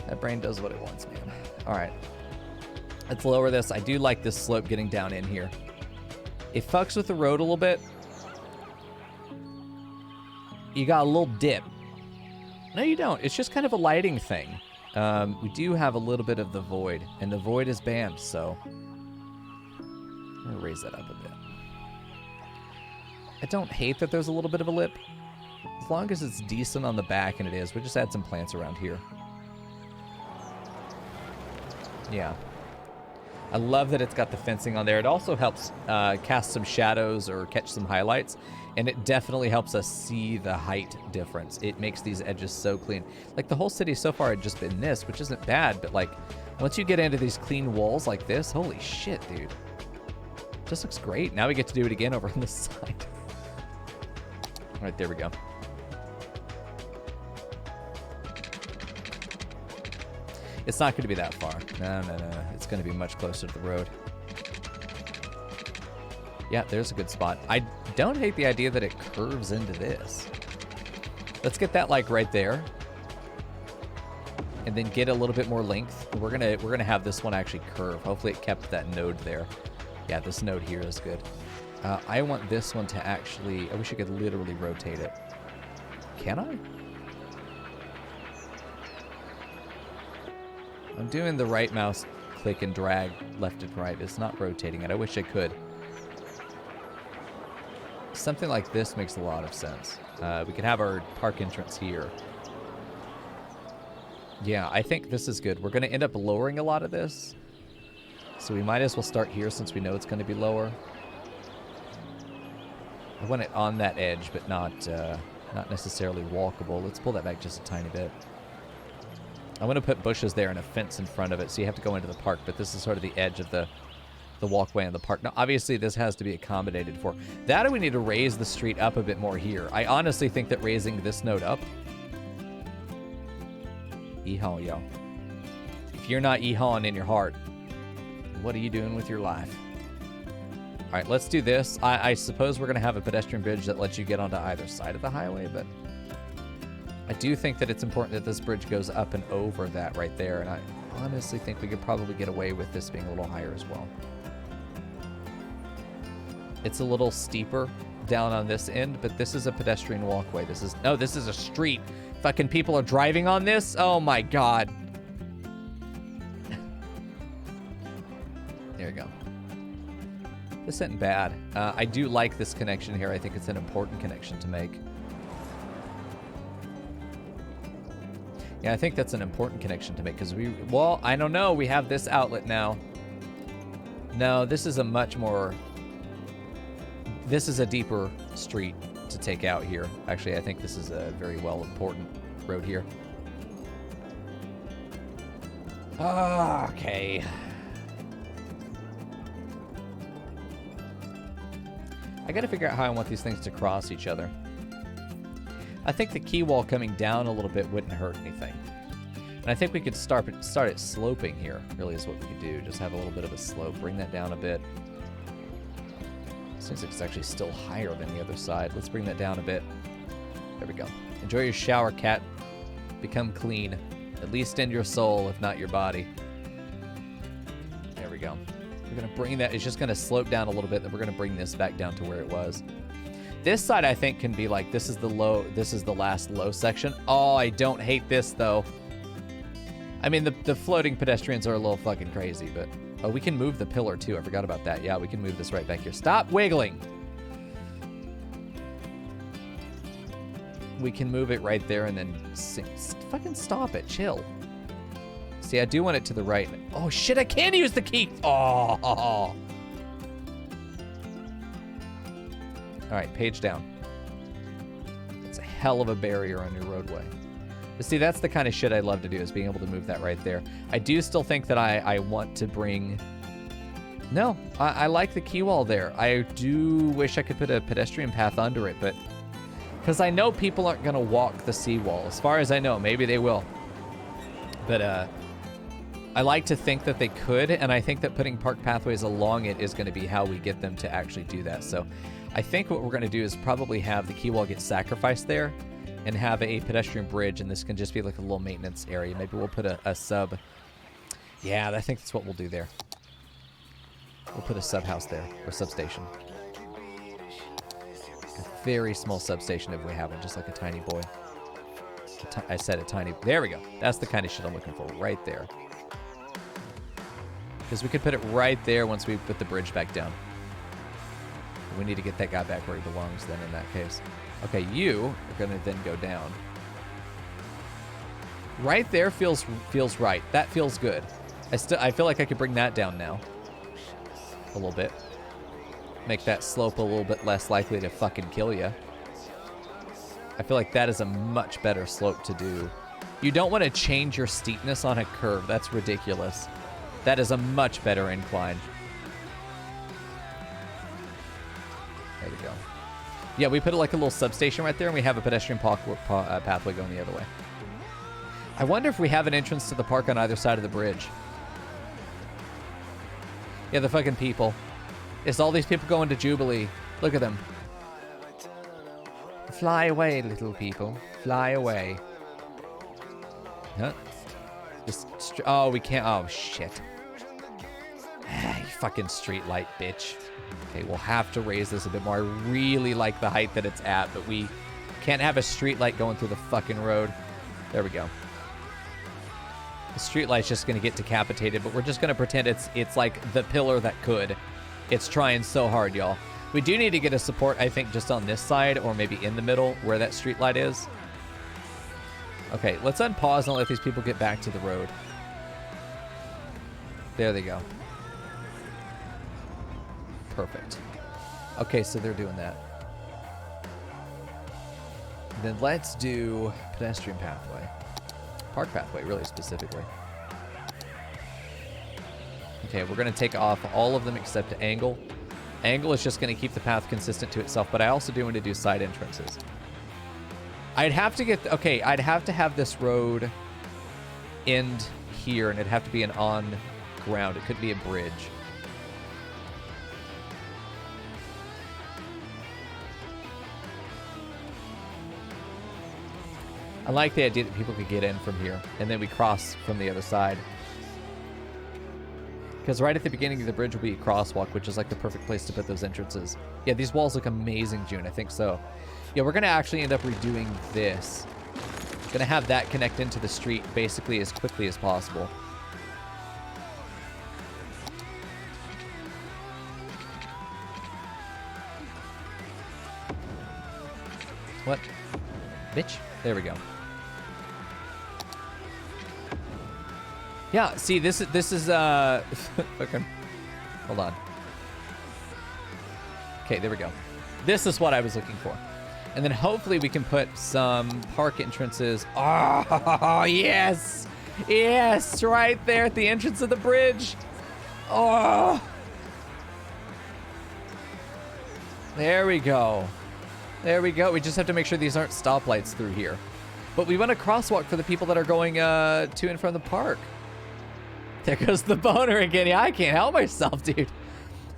That brain does what it wants, man. All right. Let's lower this. I do like this slope getting down in here. It fucks with the road a little bit. You got a little dip. No, you don't. It's just kind of a lighting thing. We do have a little bit of the void, and the void is banned, so I'm going to raise that up a bit. I don't hate that there's a little bit of a lip. As long as it's decent on the back, and it is, we'll just add some plants around here. Yeah. I love that it's got the fencing on there. It also helps cast some shadows or catch some highlights, and it definitely helps us see the height difference. It makes these edges so clean. Like, the whole city so far had just been this, which isn't bad, but, like, once you get into these clean walls like this, holy shit, dude. Just looks great. Now we get to do it again over on this side. All right, there we go. It's not going to be that far. No. It's going to be much closer to the road. Yeah, there's a good spot. I don't hate the idea that it curves into this. Let's get that, like, right there. And then get a little bit more length. We're gonna have this one actually curve. Hopefully it kept that node there. Yeah, this node here is good. I want this one to actually... I wish I could literally rotate it. Can I? I'm doing the right mouse click and drag left and right. It's not rotating it. I wish I could. Something like this makes a lot of sense. We could have our park entrance here. Yeah, I think this is good. We're going to end up lowering a lot of this. So we might as well start here since we know it's going to be lower. I want it on that edge, but not necessarily walkable. Let's pull that back just a tiny bit. I'm going to put bushes there and a fence in front of it, so you have to go into the park, but this is sort of the edge of the walkway in the park. Now, obviously, this has to be accommodated for. That, or we need to raise the street up a bit more here. I honestly think that raising this node up... Yeehaw, yo. If you're not yeehawing in your heart, what are you doing with your life? All right, let's do this. I suppose we're going to have a pedestrian bridge that lets you get onto either side of the highway, but I do think that it's important that this bridge goes up and over that right there, and I honestly think we could probably get away with this being a little higher as well. It's a little steeper down on this end, but this is a pedestrian walkway. This is a street. Fucking people are driving on this? Oh my god. There you go. This isn't bad. I do like this connection here. I think it's an important connection to make. Yeah, I think that's an important connection to make because well, I don't know. We have this outlet now. No, this is a much more... This is a deeper street to take out here. Actually, I think this is a very important road here. Okay. I gotta figure out how I want these things to cross each other. I think the key wall coming down a little bit wouldn't hurt anything. And I think we could start it sloping here, really is what we could do. Just have a little bit of a slope. Bring that down a bit. Seems like it's actually still higher than the other side. Let's bring that down a bit. There we go. Enjoy your shower, cat. Become clean. At least in your soul, if not your body. There we go. We're going to bring that. It's just going to slope down a little bit. Then we're going to bring this back down to where it was. This side, I think, can be like, this is the low. This is the last low section. Oh, I don't hate this, though. I mean, the floating pedestrians are a little fucking crazy, but... Oh, we can move the pillar, too. I forgot about that. Yeah, we can move this right back here. Stop wiggling! We can move it right there and then... Fucking stop it. Chill. See, I do want it to the right. Oh, shit, I can use the key! Oh! All right, page down. It's a hell of a barrier on your roadway. But see, that's the kind of shit I love to do, is being able to move that right there. I do still think that I want to bring... No, I like the key wall there. I do wish I could put a pedestrian path under it, but... Because I know people aren't going to walk the seawall. As far as I know, maybe they will. But I like to think that they could, and I think that putting park pathways along it is going to be how we get them to actually do that. So I think what we're going to do is probably have the key wall get sacrificed there and have a pedestrian bridge, and this can just be like a little maintenance area. Maybe we'll put a sub. Yeah, I think that's what we'll do there. We'll put a sub house there, or substation. A very small substation if we have one, just like a tiny boy. I said a tiny... There we go. That's the kind of shit I'm looking for, right there. Because we could put it right there once we put the bridge back down. We need to get that guy back where he belongs then in that case. Okay, you are going to then go down. Right there feels right. That feels good. I feel like I could bring that down now. A little bit. Make that slope a little bit less likely to fucking kill you. I feel like that is a much better slope to do. You don't want to change your steepness on a curve. That's ridiculous. That is a much better incline. There we go. Yeah, we put like a little substation right there, and we have a pedestrian pathway going the other way. I wonder if we have an entrance to the park on either side of the bridge. Yeah, the fucking people. It's all these people going to Jubilee. Look at them. Fly away, little people. Fly away. Huh? Oh, we can't. Oh, shit. You fucking street light, bitch. Okay, we'll have to raise this a bit more. I really like the height that it's at, but we can't have a street light going through the fucking road. There we go. The street light's just going to get decapitated, but we're just going to pretend it's like the pillar that could. It's trying so hard, y'all. We do need to get a support, I think, just on this side or maybe in the middle where that street light is. Okay, let's unpause and let these people get back to the road. There they go. Perfect. Okay, so they're doing that. Then let's do pedestrian pathway. Park pathway, really specifically. Okay, we're going to take off all of them except angle. Angle is just going to keep the path consistent to itself, but I also do want to do side entrances. I'd have to get... Okay, I'd have to have this road end here, and it'd have to be an on-ground. It could be a bridge. I like the idea that people could get in from here, and then we cross from the other side. Because right at the beginning of the bridge will be a crosswalk, which is like the perfect place to put those entrances. Yeah, these walls look amazing, June. I think so. Yeah, we're going to actually end up redoing this. Going to have that connect into the street basically as quickly as possible. What? Bitch. There we go. Yeah, see, this is fucking, hold on. Okay, there we go. This is what I was looking for. And then hopefully we can put some park entrances. Oh, yes. Yes, right there at the entrance of the bridge. Oh. There we go. There we go. We just have to make sure these aren't stoplights through here. But we want a crosswalk for the people that are going to and from the park. There goes the boner again. Yeah, I can't help myself, dude.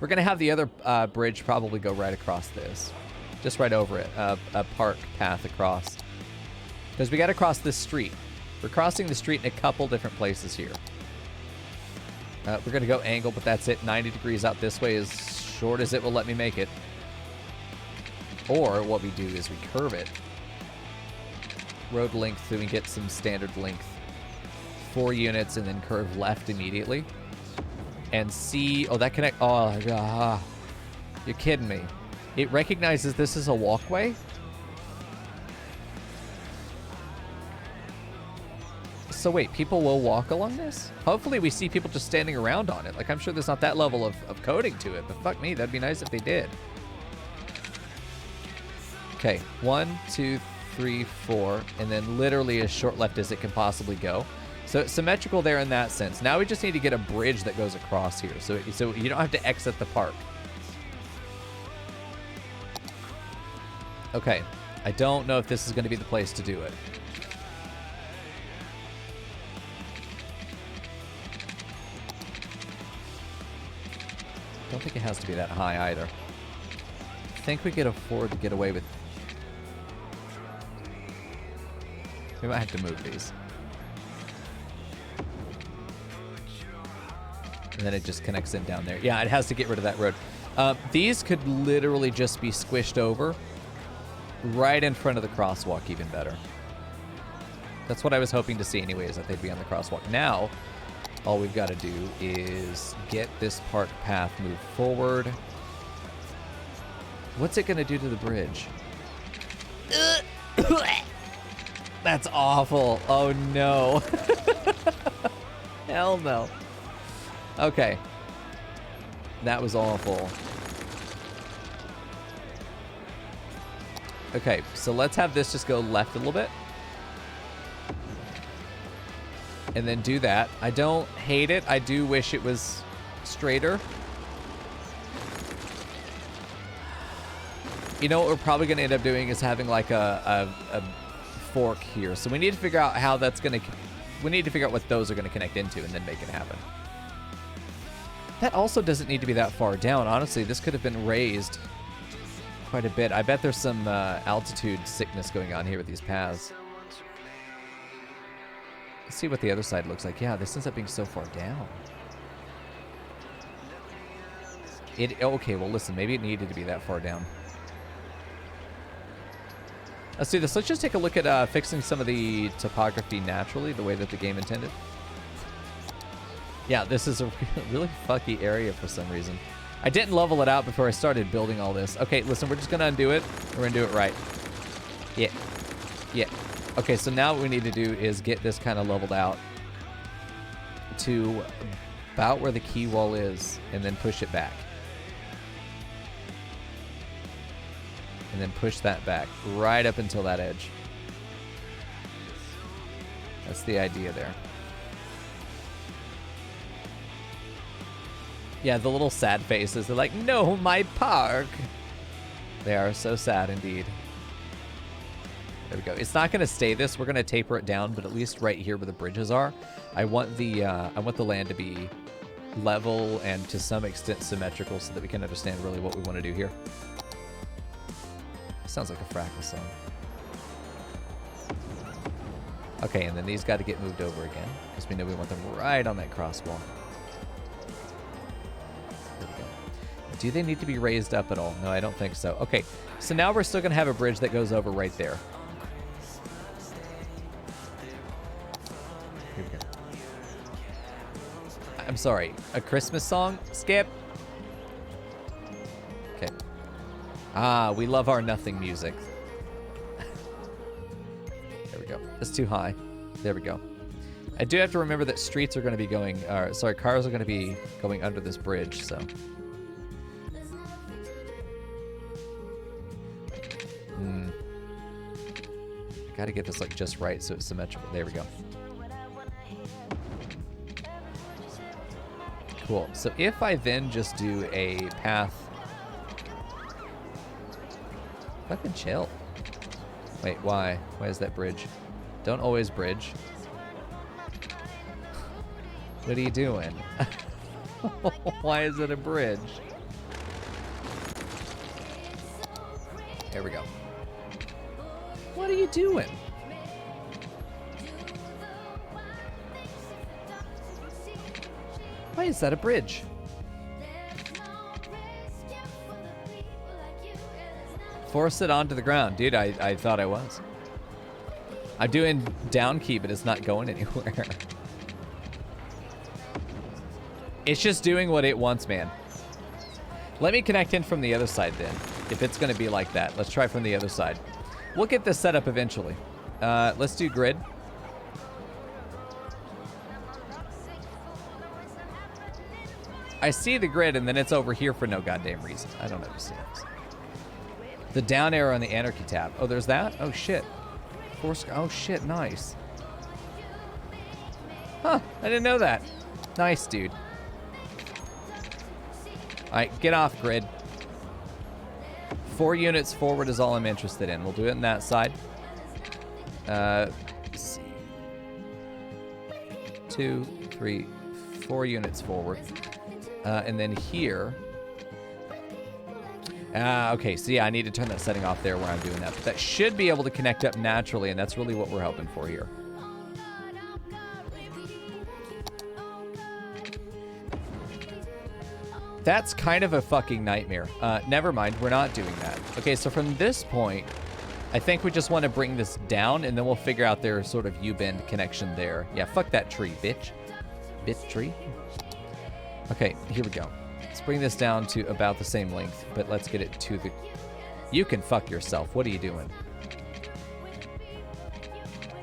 We're going to have the other bridge probably go right across this. Just right over it. A park path across. Because we got to cross this street. We're crossing the street in a couple different places here. We're going to go angle, but that's it. 90 degrees out this way, as short as it will let me make it. Or what we do is we curve it. Road length so we get some standard length. 4 units and then curve left immediately. And see... Oh, that connect... Oh, you're kidding me. It recognizes this as a walkway? So wait, people will walk along this? Hopefully we see people just standing around on it. Like, I'm sure there's not that level of coding to it, but fuck me, that'd be nice if they did. Okay, 1, 2, 3, 4, and then literally as short left as it can possibly go. So it's symmetrical there in that sense. Now we just need to get a bridge that goes across here, so you don't have to exit the park. Okay, I don't know if this is going to be the place to do it. I don't think it has to be that high either. I think we could afford to get away with... We might have to move these. And then it just connects in down there. Yeah, it has to get rid of that road. These could literally just be squished over right in front of the crosswalk, even better. That's what I was hoping to see anyways, that they'd be on the crosswalk. Now, all we've got to do is get this park path moved forward. What's it going to do to the bridge? That's awful. Oh, no. Hell no. Okay. That was awful. Okay, so let's have this just go left a little bit. And then do that. I don't hate it. I do wish it was straighter. You know what we're probably going to end up doing is having like a fork here. So we need to figure out how that's going to... We need to figure out what those are going to connect into and then make it happen. That also doesn't need to be that far down. Honestly, this could have been raised quite a bit. I bet there's some altitude sickness going on here with these paths. Let's see what the other side looks like. Yeah, this ends up being so far down. Okay, well, listen. Maybe it needed to be that far down. Let's do this. Let's just take a look at fixing some of the topography naturally, the way that the game intended. Yeah, this is a really fucky area for some reason. I didn't level it out before I started building all this. Okay, listen, we're just going to undo it. We're going to do it right. Yeah. Yeah. Okay, so now what we need to do is get this kind of leveled out to about where the key wall is and then push it back. And then push that back right up until that edge. That's the idea there. Yeah, the little sad faces. They're like, no, my park. They are so sad indeed. There we go. It's not going to stay this. We're going to taper it down, but at least right here where the bridges are, I want the land to be level and to some extent symmetrical so that we can understand really what we want to do here. Sounds like a Frackle song. Okay, and then these got to get moved over again because we know we want them right on that crosswalk. There we go. Do they need to be raised up at all? No, I don't think so. Okay, so now we're still going to have a bridge that goes over right there. Here we go. I'm sorry, a Christmas song? Skip. Okay. Ah, we love our nothing music. There we go. It's too high. There we go. I do have to remember that streets are going to be going... sorry, cars are going to be going under this bridge, so... Got to get this like just right so it's symmetrical. There we go. Cool. So if I then just do a path... Fucking chill. Wait, why? Why is that bridge? Don't always bridge. What are you doing? Why is it a bridge? There we go. What are you doing? Why is that a bridge? Force it onto the ground. Dude, I thought I was. I'm doing down key, but it's not going anywhere. It's just doing what it wants, man. Let me connect in from the other side then. If it's going to be like that. Let's try from the other side. We'll get this set up eventually. Let's do grid. I see the grid and then it's over here for no goddamn reason. I don't understand this. The down arrow on the anarchy tab. Oh, there's that? Oh, shit. Force. Oh, shit. Nice. Huh. I didn't know that. Nice, dude. All right, get off grid. 4 units forward is all I'm interested in. We'll do it on that side. Let's see. 2, 3, 4 units forward. And then here. Okay, so yeah, I need to turn that setting off there where I'm doing that. But that should be able to connect up naturally, and that's really what we're hoping for here. That's kind of a fucking nightmare. Never mind, we're not doing that. Okay, so from this point, I think we just want to bring this down, and then we'll figure out their sort of U-bend connection there. Yeah, fuck that tree, bitch. Bitch tree. Okay, here we go. Let's bring this down to about the same length, but let's get it to the... You can fuck yourself. What are you doing?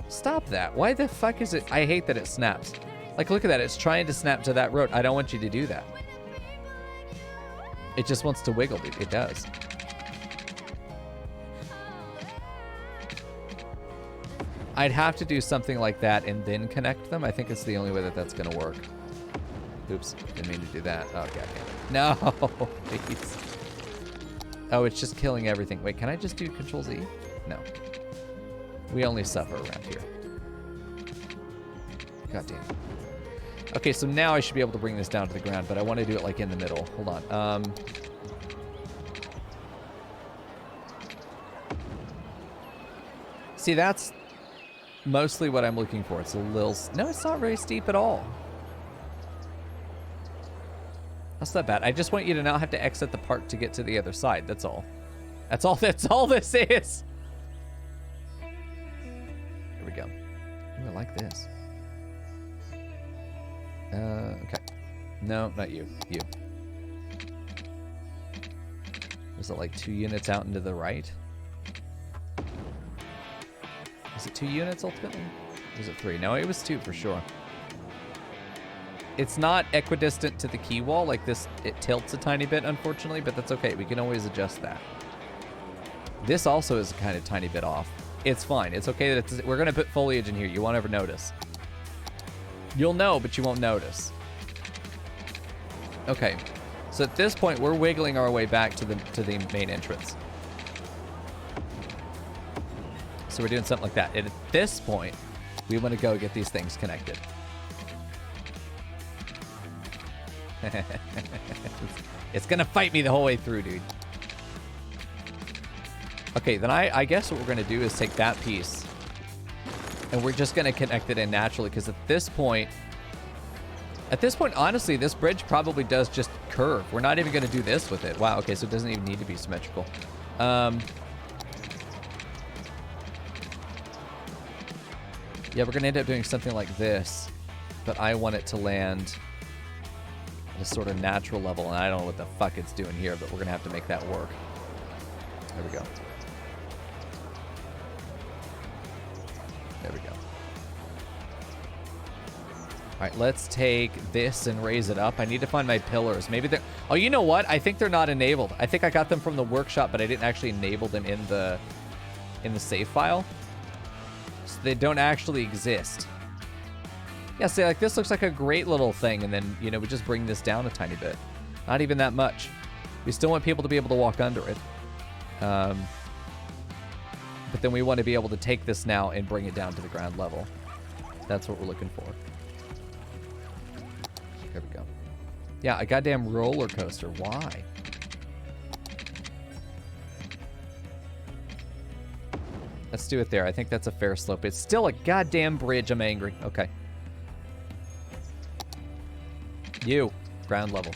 Stop that. Why the fuck is it... I hate that it snaps. Like, look at that. It's trying to snap to that road. I don't want you to do that. It just wants to wiggle, dude. It does. I'd have to do something like that and then connect them. I think it's the only way that that's going to work. Oops. Didn't mean to do that. Oh, goddammit. No, please. Oh, it's just killing everything. Wait, can I just do Control Z? No. We only suffer around here. God damn. Okay, so now I should be able to bring this down to the ground, but I want to do it like in the middle. Hold on. See, that's mostly what I'm looking for. It's a little... No, it's not very steep at all. That's not bad. I just want you to not have to exit the park to get to the other side. That's all. That's all this is. Here we go. Ooh, I like this. Okay. No, not you. You. Was it like 2 units out into the right? Was it 2 units ultimately? Or was it 3? No, it was 2 for sure. It's not equidistant to the key wall like this. It tilts a tiny bit, unfortunately, but that's okay. We can always adjust that. This also is kind of tiny bit off. It's fine. It's okay that it's... We're going to put foliage in here. You won't ever notice. You'll know, but you won't notice. Okay. So at this point, we're wiggling our way back to the main entrance. So we're doing something like that. And at this point, we want to go get these things connected. It's going to fight me the whole way through, dude. Okay, then I guess what we're going to do is take that piece. And we're just going to connect it in naturally, because at this point, honestly, this bridge probably does just curve. We're not even going to do this with it. Wow, okay, so it doesn't even need to be symmetrical. Yeah, we're going to end up doing something like this, but I want it to land at a sort of natural level, and I don't know what the fuck it's doing here, but we're going to have to make that work. There we go. There we go. All right, let's take this and raise it up. I need to find my pillars. Maybe they're... Oh, you know what? I think they're not enabled. I think I got them from the workshop, but I didn't actually enable them in the save file. So they don't actually exist. Yeah, see, like this looks like a great little thing, and then, you know, we just bring this down a tiny bit. Not even that much. We still want people to be able to walk under it. But then we want to be able to take this now and bring it down to the ground level. That's what we're looking for. There we go. Yeah, a goddamn roller coaster. Why? Let's do it there. I think that's a fair slope. It's still a goddamn bridge. I'm angry. Okay. You. Ground level.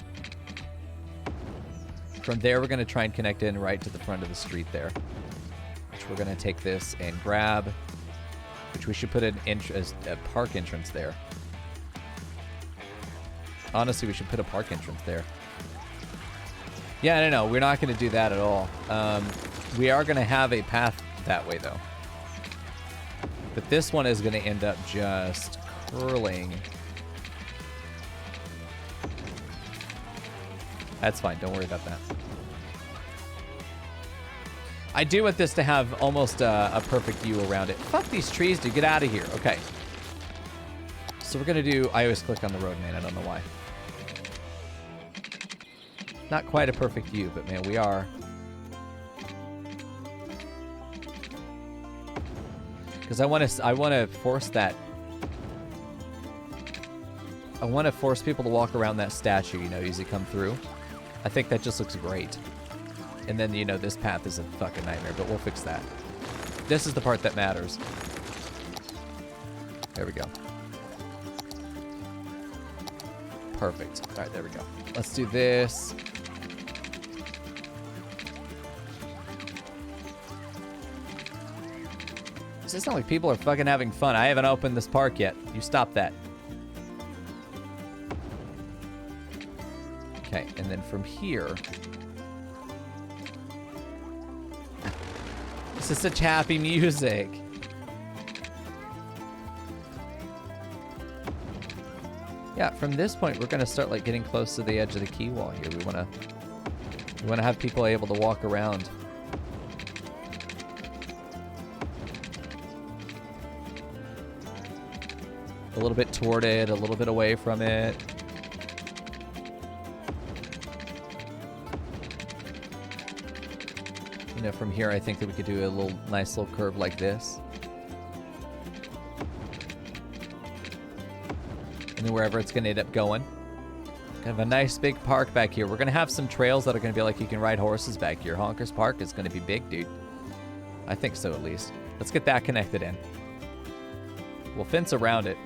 From there, we're going to try and connect in right to the front of the street there. Which we're going to take this and grab. Which we should put a park entrance there. Honestly, we should put a park entrance there. Yeah, no, we're not going to do that at all. We are going to have a path that way, though. But this one is going to end up just curling. That's fine. Don't worry about that. I do want this to have almost a perfect view around it. Fuck these trees, dude. Get out of here. Okay. So we're going to do... I always click on the road, man. I don't know why. Not quite a perfect view, but, man, we are... Because I want to force that... I want to force people to walk around that statue, you know, as you come through. I think that just looks great. And then, you know, this path is a fucking nightmare, but we'll fix that. This is the part that matters. There we go. Perfect. All right, there we go. Let's do this. Does this sound like people are fucking having fun? I haven't opened this park yet. You stop that. Okay, and then from here... This is such happy music. Yeah, from this point, we're gonna start like getting close to the edge of the key wall here. We wanna have people able to walk around. A little bit toward it, a little bit away from it. You know, from here, I think that we could do a nice little curve like this. And then wherever it's going to end up going. Kind of a nice big park back here. We're going to have some trails that are going to be like you can ride horses back here. Honkers Park is going to be big, dude. I think so, at least. Let's get that connected in. We'll fence around it,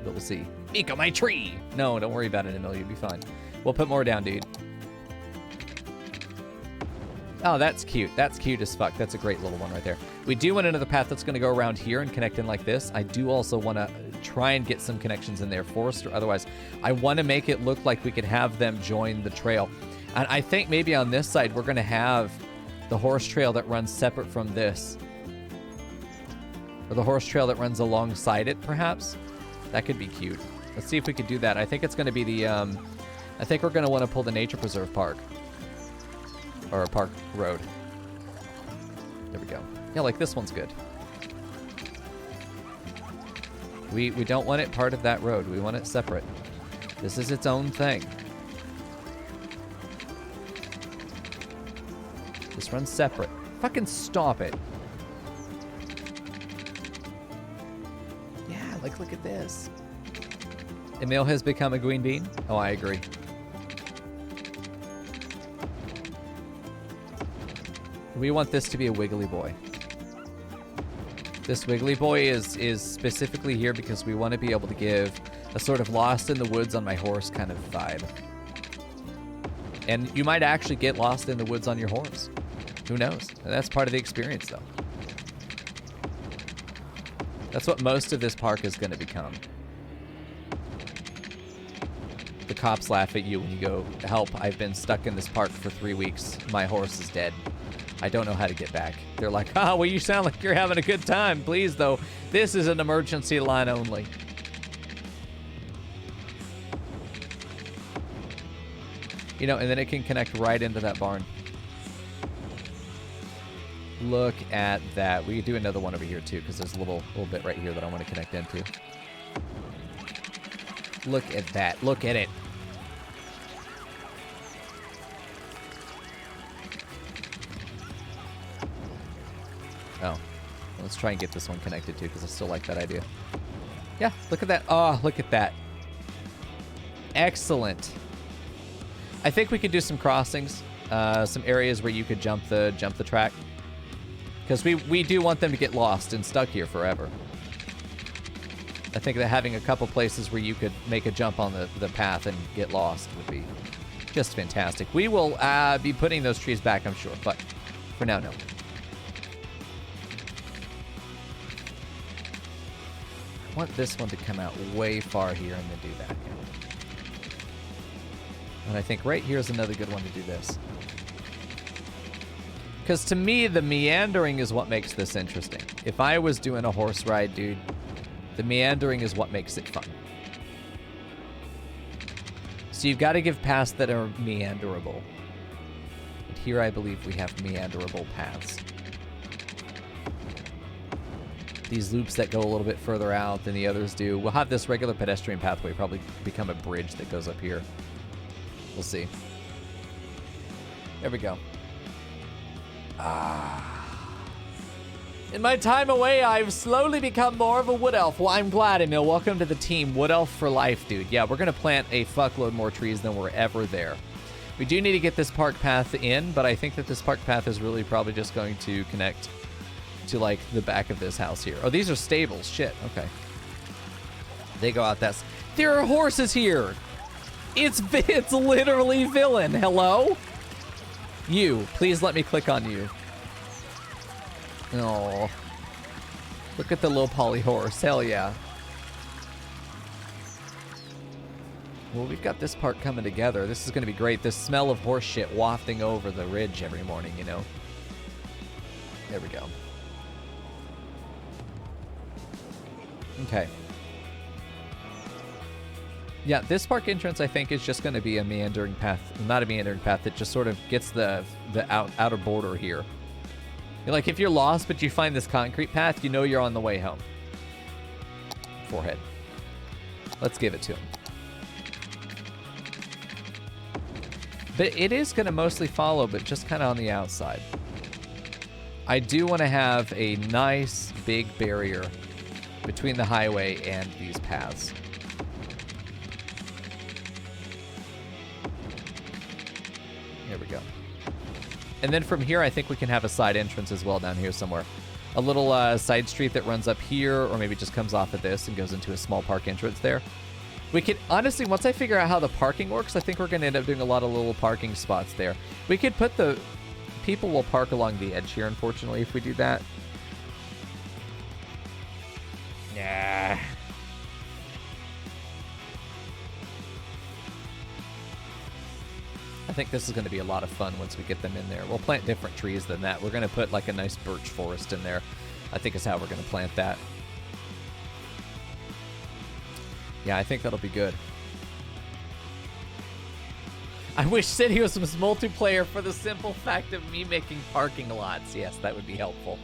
but we'll see. Mico, my tree! No, don't worry about it, Emil. You'll be fine. We'll put more down, dude. Oh, that's cute. That's cute as fuck. That's a great little one right there. We do want another path that's going to go around here and connect in like this. I do also want to try and get some connections in there, forced or otherwise. I want to make it look like we could have them join the trail. And I think maybe on this side, we're going to have the horse trail that runs separate from this. Or the horse trail that runs alongside it, perhaps. That could be cute. Let's see if we could do that. I think it's going to be the... I think we're going to want to pull the Nature Preserve Park. Or a park road. There we go. Yeah, like this one's good. We don't want it part of that road. We want it separate. This is its own thing. This runs separate. Fucking stop it. Yeah, like look at this. Emil has become a green bean? Oh, I agree. We want this to be a Wiggly Boy. This Wiggly Boy is specifically here because we want to be able to give a sort of lost in the woods on my horse kind of vibe. And you might actually get lost in the woods on your horse. Who knows? That's part of the experience, though. That's what most of this park is going to become. The cops laugh at you when you go, help, I've been stuck in this park for 3 weeks. My horse is dead. I don't know how to get back. They're like, well, you sound like you're having a good time. Please, though, this is an emergency line only. You know, and then it can connect right into that barn. Look at that. We could do another one over here, too, because there's a little bit right here that I want to connect into. Look at that. Look at it. Oh, let's try and get this one connected too, because I still like that idea. Yeah, look at that. Oh, look at that. Excellent. I think we could do some crossings, some areas where you could jump the track, because we do want them to get lost and stuck here forever. I think that having a couple places where you could make a jump on the path and get lost would be just fantastic. We will be putting those trees back, I'm sure, but for now, no. I want this one to come out way far here and then do that. And I think right here is another good one to do this. Because to me, the meandering is what makes this interesting. If I was doing a horse ride, dude, the meandering is what makes it fun. So you've got to give paths that are meanderable. But here I believe we have meanderable paths. These loops that go a little bit further out than the others do. We'll have this regular pedestrian pathway probably become a bridge that goes up here. We'll see. There we go. In my time away, I've slowly become more of a wood elf. Well, I'm glad, Emil. Welcome to the team. Wood elf for life, dude. Yeah, we're going to plant a fuckload more trees than were ever there. We do need to get this park path in, but I think that this park path is really probably just going to connect to, like, the back of this house here. Oh, these are stables. Shit. Okay. They go out that... There are horses here! It's literally villain. Hello? You. Please let me click on you. Oh. Look at the low poly horse. Hell yeah. Well, we've got this part coming together. This is going to be great. This smell of horse shit wafting over the ridge every morning, you know? There we go. Okay. Yeah, this park entrance, I think, is just going to be a meandering path. Not a meandering path. That just sort of gets the outer border here. Like, if you're lost, but you find this concrete path, you know you're on the way home. Forehead. Let's give it to him. But it is going to mostly follow, but just kind of on the outside. I do want to have a nice, big barrier between the highway and these paths. There we go. And then from here, I think we can have a side entrance as well down here somewhere. A little side street that runs up here, or maybe just comes off of this and goes into a small park entrance there. We could, honestly, once I figure out how the parking works, I think we're going to end up doing a lot of little parking spots there. We could put the... People will park along the edge here, unfortunately, if we do that. Nah. I think this is going to be a lot of fun once we get them in there. We'll plant different trees than that. We're going to put like a nice birch forest in there. I think is how we're going to plant that. Yeah, I think that'll be good. I wish City was multiplayer for the simple fact of me making parking lots. Yes, that would be helpful.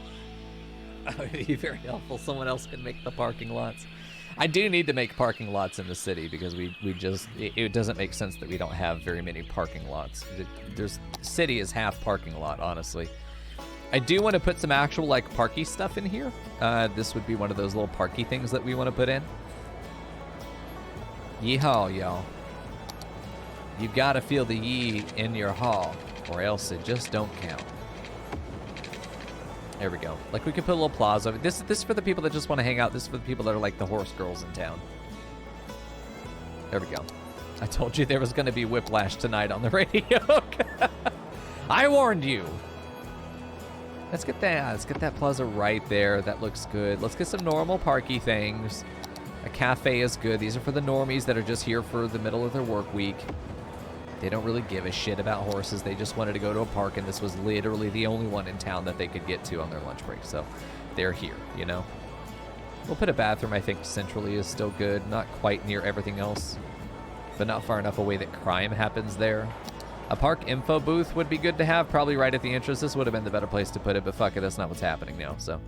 That would be very helpful. Someone else can make the parking lots. I do need to make parking lots in the city because it doesn't make sense that we don't have very many parking lots. City is half parking lot, honestly. I do want to put some actual, like, parky stuff in here. This would be one of those little parky things that we want to put in. Yeehaw, y'all. You've got to feel the yee in your haw, or else it just don't count. There we go. Like, we could put a little plaza. This is for the people that just want to hang out. This is for the people that are like the horse girls in town. There we go. I told you there was going to be whiplash tonight on the radio. I warned you. Let's get that plaza right there. That looks good. Let's get some normal parky things. A cafe is good. These are for the normies that are just here for the middle of their work week. They don't really give a shit about horses. They just wanted to go to a park, and this was literally the only one in town that they could get to on their lunch break. So they're here, you know? We'll put a bathroom, I think, centrally is still good. Not quite near everything else, but not far enough away that crime happens there. A park info booth would be good to have, probably right at the entrance. This would have been the better place to put it, but fuck it, that's not what's happening now. So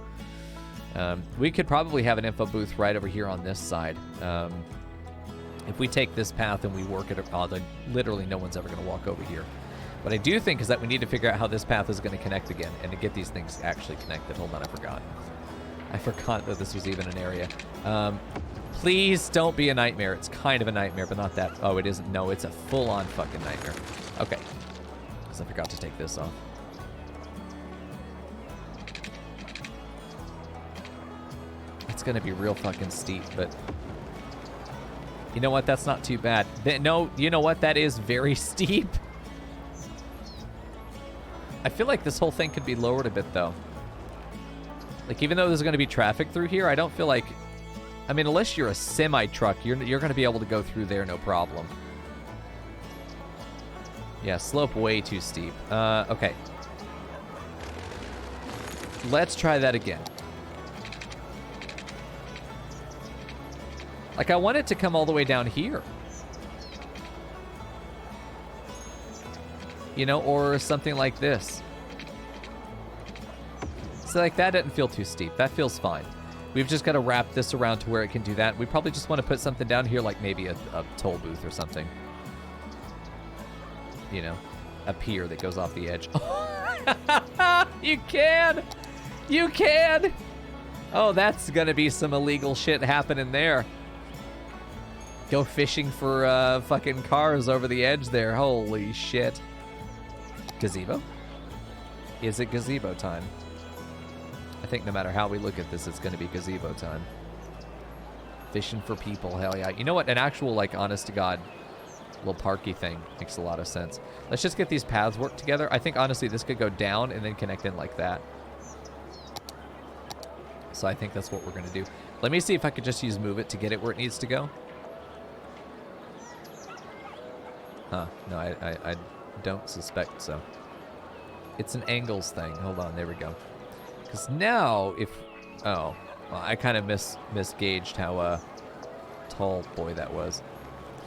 we could probably have an info booth right over here on this side. If we take this path and we work it, literally no one's ever going to walk over here. What I do think is that we need to figure out how this path is going to connect again and to get these things actually connected. Hold on, I forgot. I forgot that this was even an area. Please don't be a nightmare. It's kind of a nightmare, but not that. Oh, it isn't. No, it's a full-on fucking nightmare. Okay. Because I forgot to take this off. I It's gonna be real fucking steep, but you know what? That's not too bad. No, you know what? That is very steep. I feel like this whole thing could be lowered a bit, though. Like, even though there's going to be traffic through here, I don't feel like... I mean, unless you're a semi-truck, you're going to be able to go through there no problem. Yeah, slope way too steep. Okay. Let's try that again. Like, I want it to come all the way down here. You know, or something like this. So, like, that didn't feel too steep. That feels fine. We've just got to wrap this around to where it can do that. We probably just want to put something down here, like maybe a toll booth or something. You know, a pier that goes off the edge. You can! You can! Oh, that's going to be some illegal shit happening there. Go fishing for fucking cars over the edge there. Holy shit. Gazebo? Is it gazebo time? I think no matter how we look at this, it's going to be gazebo time. Fishing for people, hell yeah. You know what? An actual, like, honest to God, little parky thing makes a lot of sense. Let's just get these paths worked together. I think, honestly, this could go down and then connect in like that. So I think that's what we're going to do. Let me see if I could just use Move It to get it where it needs to go. Huh. No, I don't suspect so. It's an angles thing. Hold on. There we go. Because now, if... Oh. Well, I kind of misgauged how tall, boy, that was.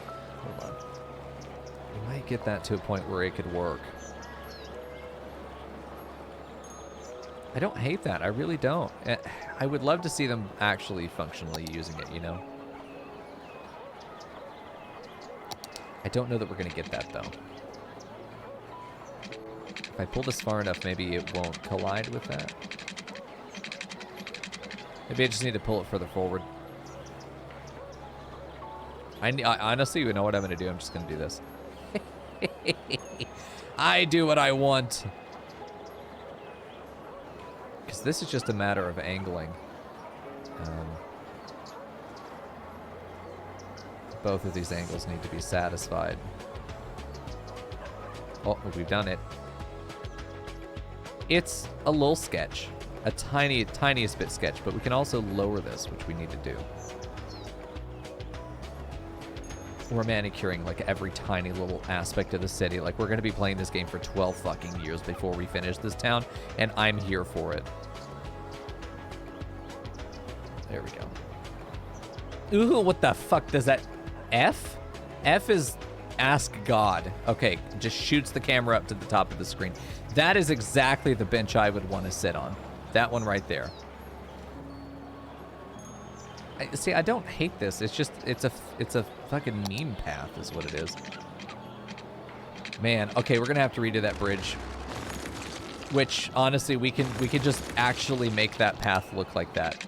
Hold on. We might get that to a point where it could work. I don't hate that. I really don't. I would love to see them actually functionally using it, you know? I don't know that we're going to get that, though. If I pull this far enough, maybe it won't collide with that. Maybe I just need to pull it further forward. I honestly, you know what I'm going to do? I'm just going to do this. I do what I want. Because this is just a matter of angling. Both of these angles need to be satisfied. Oh, we've done it. It's a little sketch. A tiniest bit sketch, but we can also lower this, which we need to do. We're manicuring like every tiny little aspect of the city. Like, we're going to be playing this game for 12 fucking years before we finish this town, and I'm here for it. There we go. Ooh, what the fuck does that... F? F is ask God. Okay, just shoots the camera up to the top of the screen. That is exactly the bench I would want to sit on. That one right there. See, I don't hate this. It's just, it's a fucking meme path is what it is. Man, okay, we're gonna have to redo that bridge. Which, honestly, we can just actually make that path look like that.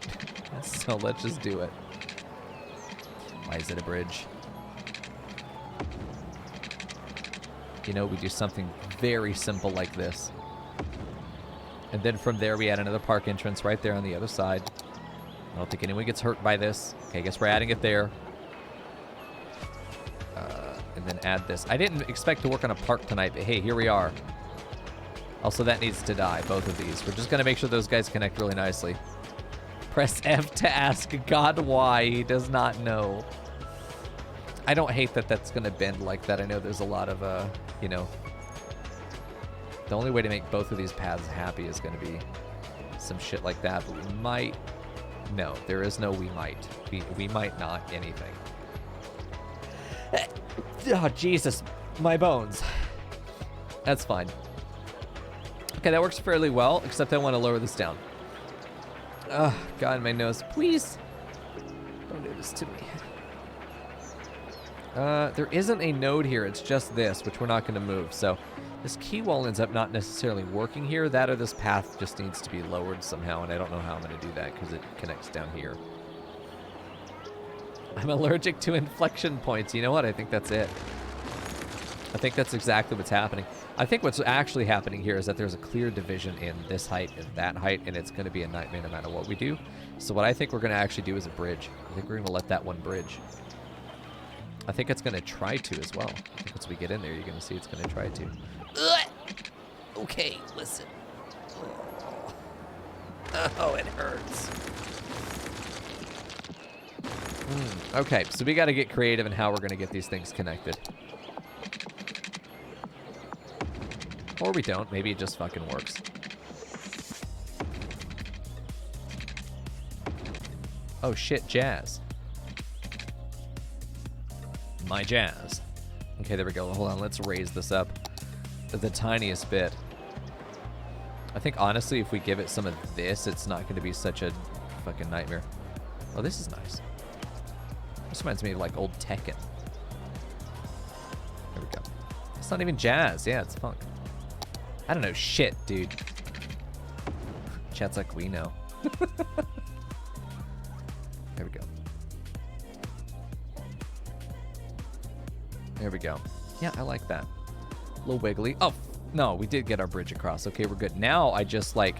So let's just do it. Why is it a bridge? You know, we do something very simple like this. And then from there, we add another park entrance right there on the other side. I don't think anyone gets hurt by this. Okay, I guess we're adding it there. And then add this. I didn't expect to work on a park tonight, but hey, here we are. Also, that needs to die, both of these. We're just going to make sure those guys connect really nicely. Press F to ask God why. He does not know. I don't hate that that's going to bend like that. I know there's a lot of, you know... The only way to make both of these paths happy is going to be some shit like that, but we might... No, there is no we might. We might not anything. Oh, Jesus. My bones. That's fine. Okay, that works fairly well, except I want to lower this down. Oh, God, my nose. Please. Don't do this to me. There isn't a node here. It's just this, which we're not going to move. So this key wall ends up not necessarily working here. That or this path just needs to be lowered somehow, and I don't know how I'm going to do that because it connects down here. I'm allergic to inflection points. You know what? I think that's it. I think that's exactly what's happening. I think what's actually happening here is that there's a clear division in this height and that height, and it's going to be a nightmare no matter what we do. So what I think we're going to actually do is a bridge. I think we're going to let that one bridge. I think it's going to try to as well. I think once we get in there, you're going to see it's going to try to. Ugh! Okay, listen. Oh, it hurts. Okay, so we got to get creative in how we're going to get these things connected. Or we don't. Maybe it just fucking works. Oh shit, jazz. My jazz. Okay, there we go. Hold on, let's raise this up the tiniest bit. I think honestly, if we give it some of this, it's not going to be such a fucking nightmare. Oh, this is nice. This reminds me of like old Tekken. There we go. It's not even jazz. Yeah, it's funk. I don't know shit, dude. Chat's like, we know. There we go. There we go. Yeah, I like that. A little wiggly. Oh, no, we did get our bridge across. Okay, we're good. Now I just like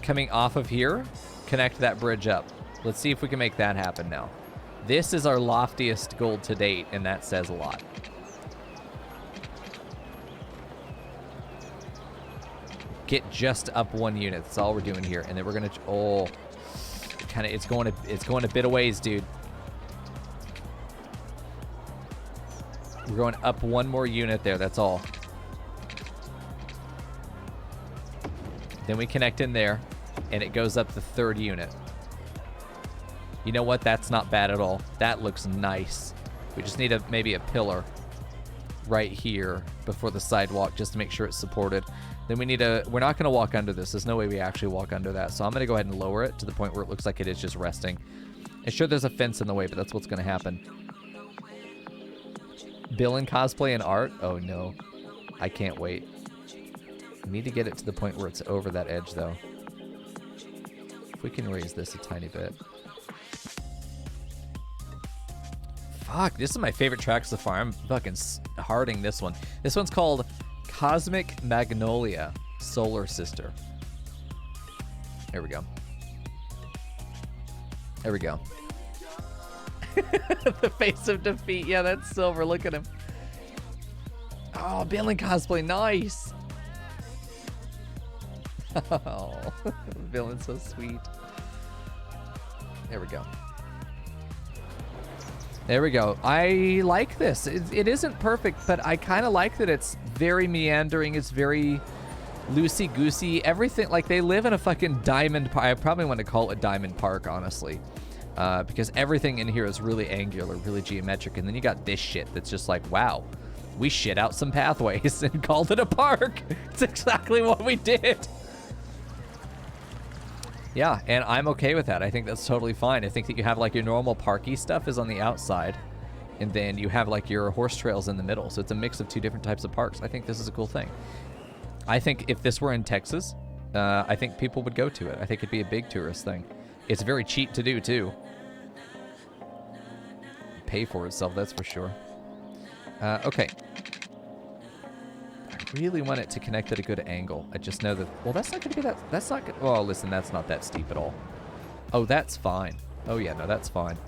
coming off of here, connect that bridge up. Let's see if we can make that happen now. This is our loftiest goal to date, and that says a lot. Get just up one unit. That's all we're doing here, and then we're gonna. Oh, kind of. It's going a bit of ways, dude. We're going up one more unit there. That's all. Then we connect in there, and it goes up the third unit. You know what? That's not bad at all. That looks nice. We just need maybe a pillar right here before the sidewalk just to make sure it's supported. Then we need we're not going to walk under this. There's no way we actually walk under that. So I'm going to go ahead and lower it to the point where it looks like it is just resting. And sure, there's a fence in the way, but that's what's going to happen. Bill in cosplay and art? Oh, no. I can't wait. We need to get it to the point where it's over that edge, though. If we can raise this a tiny bit. Fuck, this is my favorite track so far. I'm fucking hearting this one. This one's called Cosmic Magnolia Solar Sister. There we go. There we go. The face of defeat. Yeah, that's Silver. Look at him. Oh, Bill in cosplay. Nice. Oh, villain's so sweet. There we go. There we go. I like this. It isn't perfect, but I kind of like that it's very meandering. It's very loosey-goosey. Everything, like they live in a fucking diamond park. I probably want to call it Diamond Park, honestly. Because everything in here is really angular, really geometric. And then you got this shit that's just like, wow, we shit out some pathways and called it a park. It's exactly what we did. Yeah, and I'm okay with that. I think that's totally fine. I think that you have like your normal parky stuff is on the outside, and then you have like your horse trails in the middle. So it's a mix of two different types of parks. I think this is a cool thing. I think if this were in Texas, I think people would go to it. I think it'd be a big tourist thing. It's very cheap to do too. Pay for itself, that's for sure. Okay. I really want it to connect at a good angle. I just know that, well, that's not going to be that, that's not good. Oh, listen, that's not that steep at all. Oh, that's fine. Oh, yeah, no, that's fine.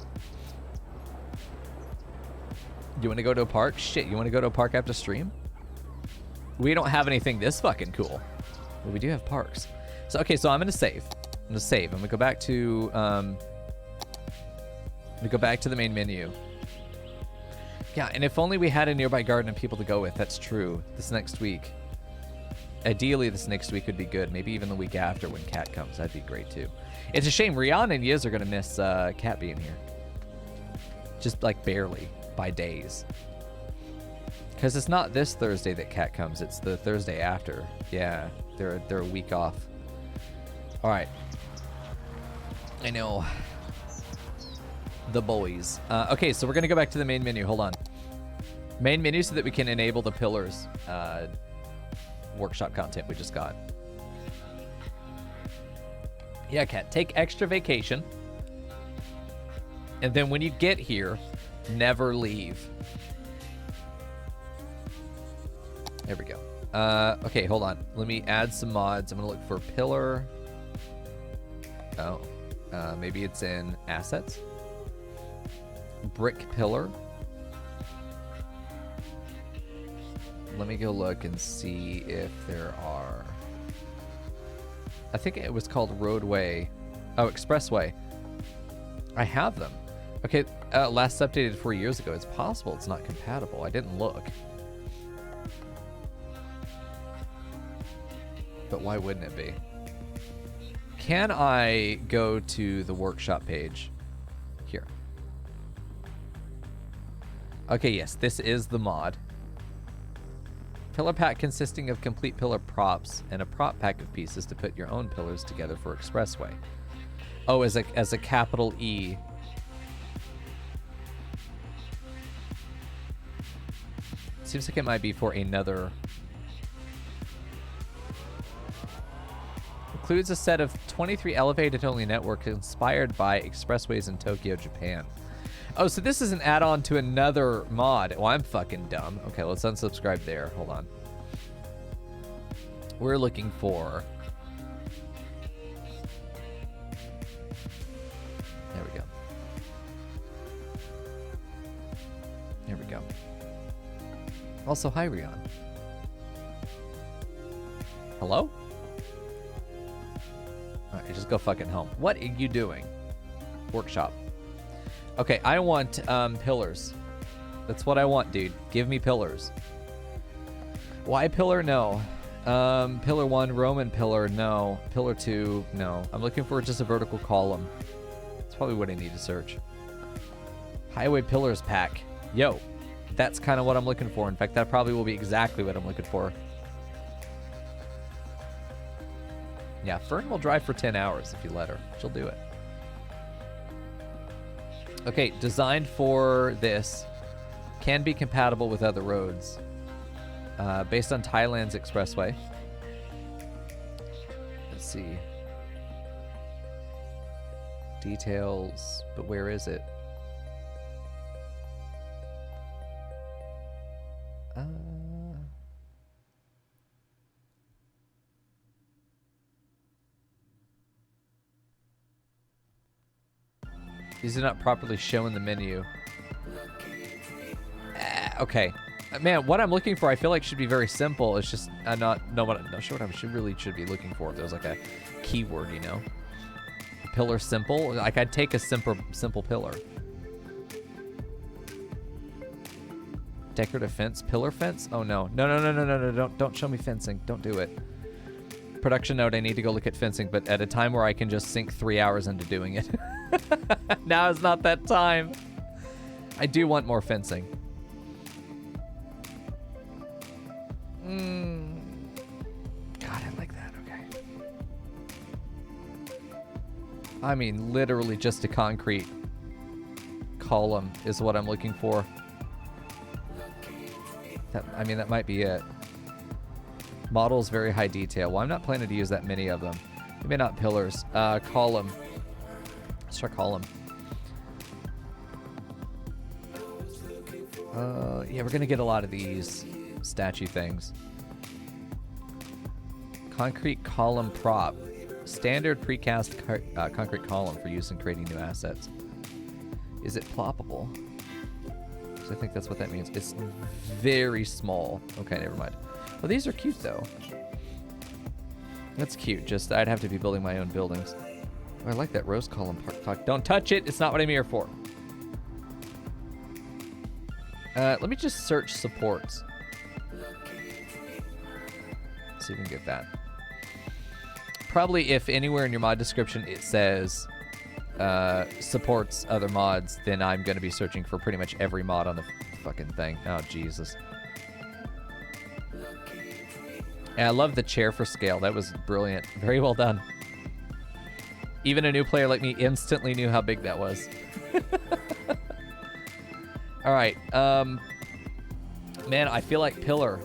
You want to go to a park? Shit, you want to go to a park after stream? We don't have anything this fucking cool. But we do have parks. So, okay, so I'm going to save. I'm going to save. I'm going to go back to, the main menu. Yeah, and if only we had a nearby garden and people to go with. That's true. This next week. Ideally, this next week would be good. Maybe even the week after when Kat comes. That'd be great, too. It's a shame. Rihanna and Yiz are going to miss Kat being here. Just, like, barely. By days. Because it's not this Thursday that Kat comes. It's the Thursday after. Yeah, they're a week off. All right. I know. The boys. Okay, so we're going to go back to the main menu. Hold on. Main menu so that we can enable the pillars workshop content we just got. Yeah, Kat, take extra vacation. And then when you get here, never leave. There we go. Okay, hold on. Let me add some mods. I'm gonna look for pillar. Oh, maybe it's in assets. Brick pillar. Let me go look and see if there are. I think it was called roadway. Oh, expressway. I have them. Okay, last updated 4 years ago. It's possible it's not compatible. I didn't look. But why wouldn't it be? Can I go to the workshop page? Here. Okay, yes, this is the mod. Pillar pack consisting of complete pillar props and a prop pack of pieces to put your own pillars together for expressway. Oh, as a capital E. Seems like it might be for another. Includes a set of 23 elevated-only networks inspired by expressways in Tokyo, Japan. Oh, so this is an add-on to another mod. Well, I'm fucking dumb. Okay, let's unsubscribe there. Hold on. We're looking for... There we go. There we go. Also, hi, Rion. Hello? Alright, just go fucking home. What are you doing? Workshop. Okay, I want pillars. That's what I want, dude. Give me pillars. Why pillar? No. Pillar 1, Roman pillar, no. Pillar 2, no. I'm looking for just a vertical column. That's probably what I need to search. Highway pillars pack. Yo, that's kind of what I'm looking for. In fact, that probably will be exactly what I'm looking for. Yeah, Fern will drive for 10 hours if you let her. She'll do it. Okay, designed for this. Can be compatible with other roads. Based on Thailand's expressway. Let's see. Details, but where is it? These are not properly shown in the menu. Okay. Man, what I'm looking for, I feel like should be very simple. It's just I'm not sure what I should be looking for. If there's like a keyword, you know. Pillar simple. Like I'd take a simple pillar. Decorative fence, pillar fence. Oh no, no! Don't show me fencing. Don't do it. Production note: I need to go look at fencing, but at a time where I can just sink 3 hours into doing it. Now is not that time. I do want more fencing. God, I like that. Okay. I mean, literally just a concrete column is what I'm looking for. That might be it. Models, very high detail. Well, I'm not planning to use that many of them. Maybe not pillars. Column. Let's try column. Yeah, we're gonna get a lot of these statue things. Concrete column prop. Standard precast concrete column for use in creating new assets. Is it ploppable? I think that's what that means. It's very small. Okay, never mind. Well, these are cute, though. That's cute. Just, I'd have to be building my own buildings. Oh, I like that rose column part. Fuck, don't touch it. It's not what I'm here for. Let me just search supports. Let's see if we can get that. Probably if anywhere in your mod description it says supports other mods, then I'm going to be searching for pretty much every mod on the fucking thing. Oh, Jesus. And I love the chair for scale. That was brilliant. Very well done. Even a new player like me instantly knew how big that was. All right. Man, I feel like pillar.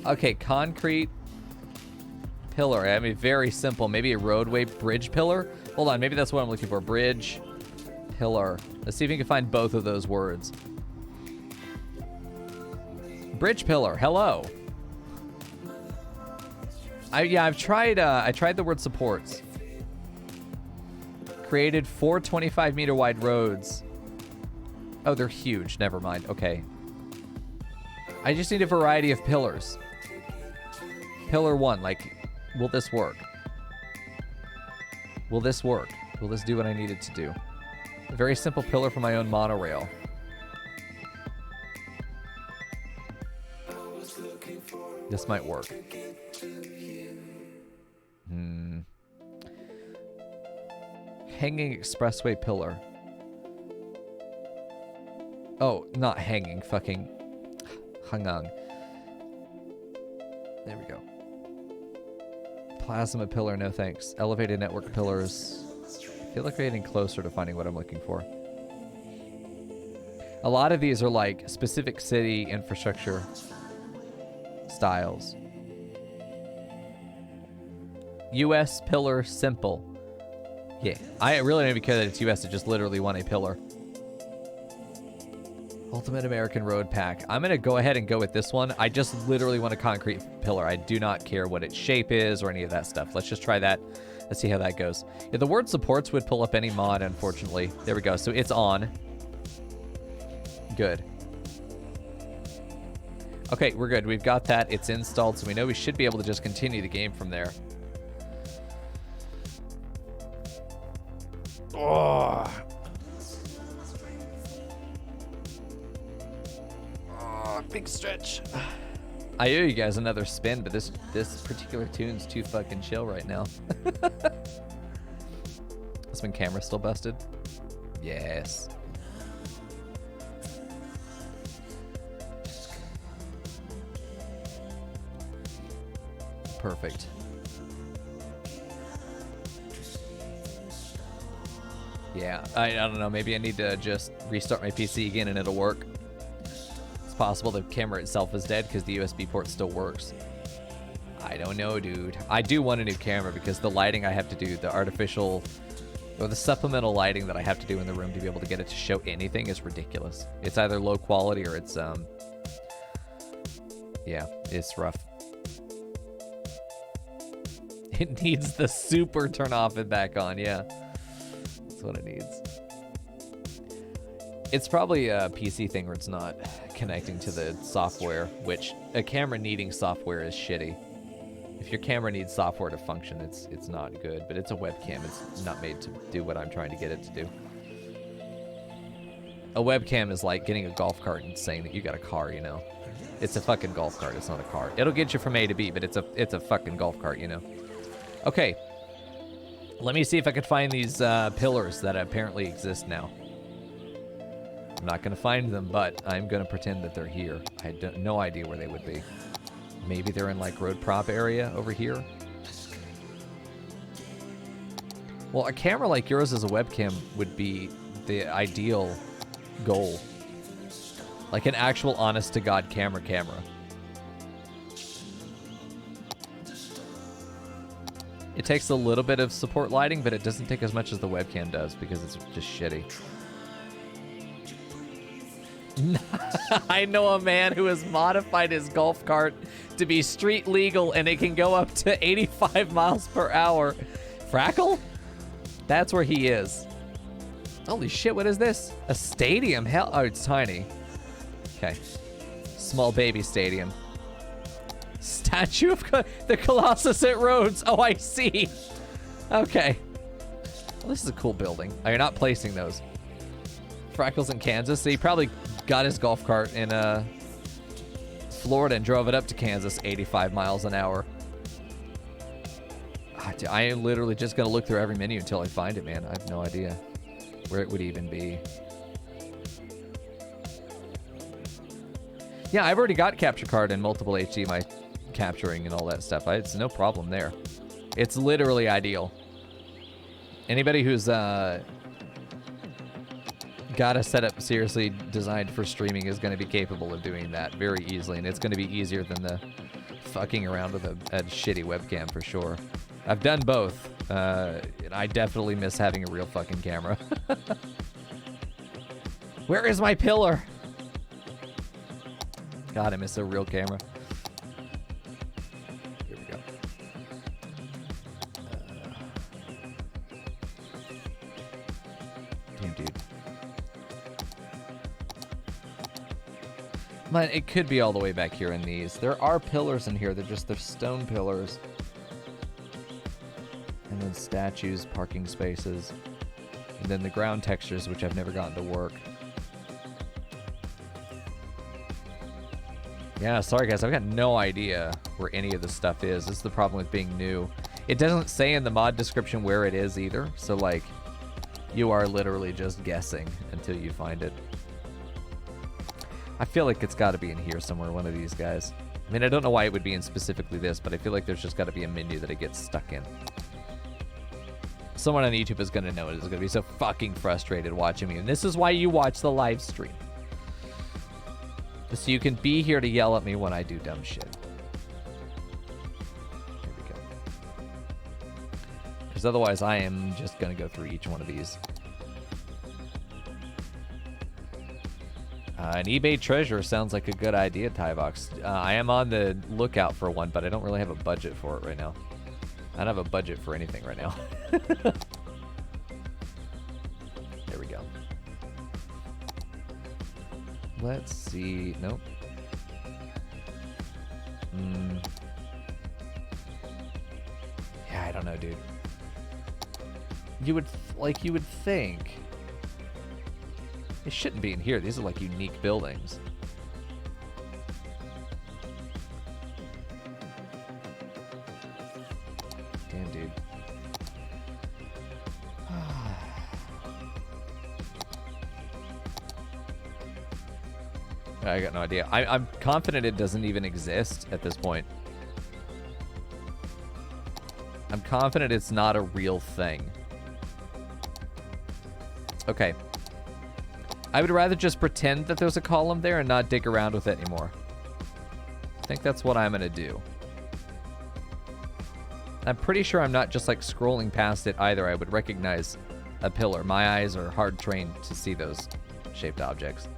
Okay, concrete pillar. I mean, very simple. Maybe a roadway bridge pillar. Hold on, maybe that's what I'm looking for. Bridge pillar. Let's see if we can find both of those words. Bridge pillar, hello. I've tried I tried the word supports. Created 4 25-meter wide roads. Oh, they're huge. Never mind. Okay. I just need a variety of pillars. Pillar 1, like, will this work? Will this work? Will this do what I need it to do? A very simple pillar for my own monorail. This might work. Hanging expressway pillar. Oh, not hanging. Fucking hung on. There we go. Plasma pillar, no thanks. Elevated network pillars. I feel like we're getting closer to finding what I'm looking for. A lot of these are like specific city infrastructure styles. US pillar simple. Yeah, I really don't even care that it's US. I just literally want a pillar. Ultimate American Road Pack. I'm going to go ahead and go with this one. I just literally want a concrete pillar. I do not care what its shape is or any of that stuff. Let's just try that. Let's see how that goes. Yeah, the word supports would pull up any mod, unfortunately. There we go. So it's on. Good. Okay, we're good. We've got that. It's installed, so we know we should be able to just continue the game from there. Oh. Oh, big stretch. I owe you guys another spin, but this particular tune's too fucking chill right now. This one camera still busted? Yes. Perfect. Yeah, I don't know. Maybe I need to just restart my PC again and it'll work. It's possible the camera itself is dead because the USB port still works. I don't know, dude. I do want a new camera because the lighting I have to do, the artificial or the supplemental lighting that I have to do in the room to be able to get it to show anything is ridiculous. It's either low quality or it's, yeah, it's rough. It needs the super turn off and back on, yeah. That's what it needs. It's probably a PC thing where it's not connecting to the software, which a camera needing software is shitty. If your camera needs software to function, it's not good, but it's a webcam. It's not made to do what I'm trying to get it to do. A webcam is like getting a golf cart and saying that you got a car, you know? It's a fucking golf cart, it's not a car. It'll get you from A to B, but it's a fucking golf cart, you know? Okay. Let me see if I can find these pillars that apparently exist now. I'm not going to find them, but I'm going to pretend that they're here. I have no idea where they would be. Maybe they're in, like, road prop area over here? Well, a camera like yours as a webcam would be the ideal goal. Like an actual honest-to-God camera. It takes a little bit of support lighting, but it doesn't take as much as the webcam does because it's just shitty. I know a man who has modified his golf cart to be street legal and it can go up to 85 miles per hour. Frackle? That's where he is. Holy shit, what is this? A stadium? Hell, oh, it's tiny. Okay. Small baby stadium. Statue of the Colossus at Rhodes. Oh, I see. Okay. Well, this is a cool building. Oh, you're not placing those. Frackle's in Kansas, so he probably got his golf cart in Florida and drove it up to Kansas 85 miles an hour. I am literally just going to look through every menu until I find it, man. I have no idea where it would even be. Yeah, I've already got capture card and multiple HDMI capturing and all that stuff. It's no problem there. It's literally ideal. Anybody who's got a setup seriously designed for streaming is going to be capable of doing that very easily, and it's going to be easier than the fucking around with a shitty webcam for sure. I've done both, and I definitely miss having a real fucking camera. Where is my pillar? God, I miss a real camera. Here we go. Damn, dude. Man, it could be all the way back here in these. There are pillars in here. They're stone pillars. And then statues, parking spaces. And then the ground textures, which I've never gotten to work. Yeah, sorry guys, I've got no idea where any of this stuff is. This is the problem with being new. It doesn't say in the mod description where it is either. So like, you are literally just guessing until you find it. I feel like it's got to be in here somewhere, one of these guys. I mean, I don't know why it would be in specifically this, but I feel like there's just got to be a menu that it gets stuck in. Someone on YouTube is going to know it. Is going to be so fucking frustrated watching me. And this is why you watch the live stream. So you can be here to yell at me when I do dumb shit. Here we go. Because otherwise I am just going to go through each one of these. An eBay treasure sounds like a good idea, Tyvox. I am on the lookout for one, but I don't really have a budget for it right now. I don't have a budget for anything right now. There we go. Let's see. Nope. Yeah, I don't know, dude. You would think it shouldn't be in here. These are like unique buildings. Damn, dude. I got no idea. I'm confident it doesn't even exist at this point. I'm confident it's not a real thing. Okay. I would rather just pretend that there's a column there and not dig around with it anymore. I think that's what I'm gonna do. I'm pretty sure I'm not just like scrolling past it either. I would recognize a pillar. My eyes are hard trained to see those shaped objects.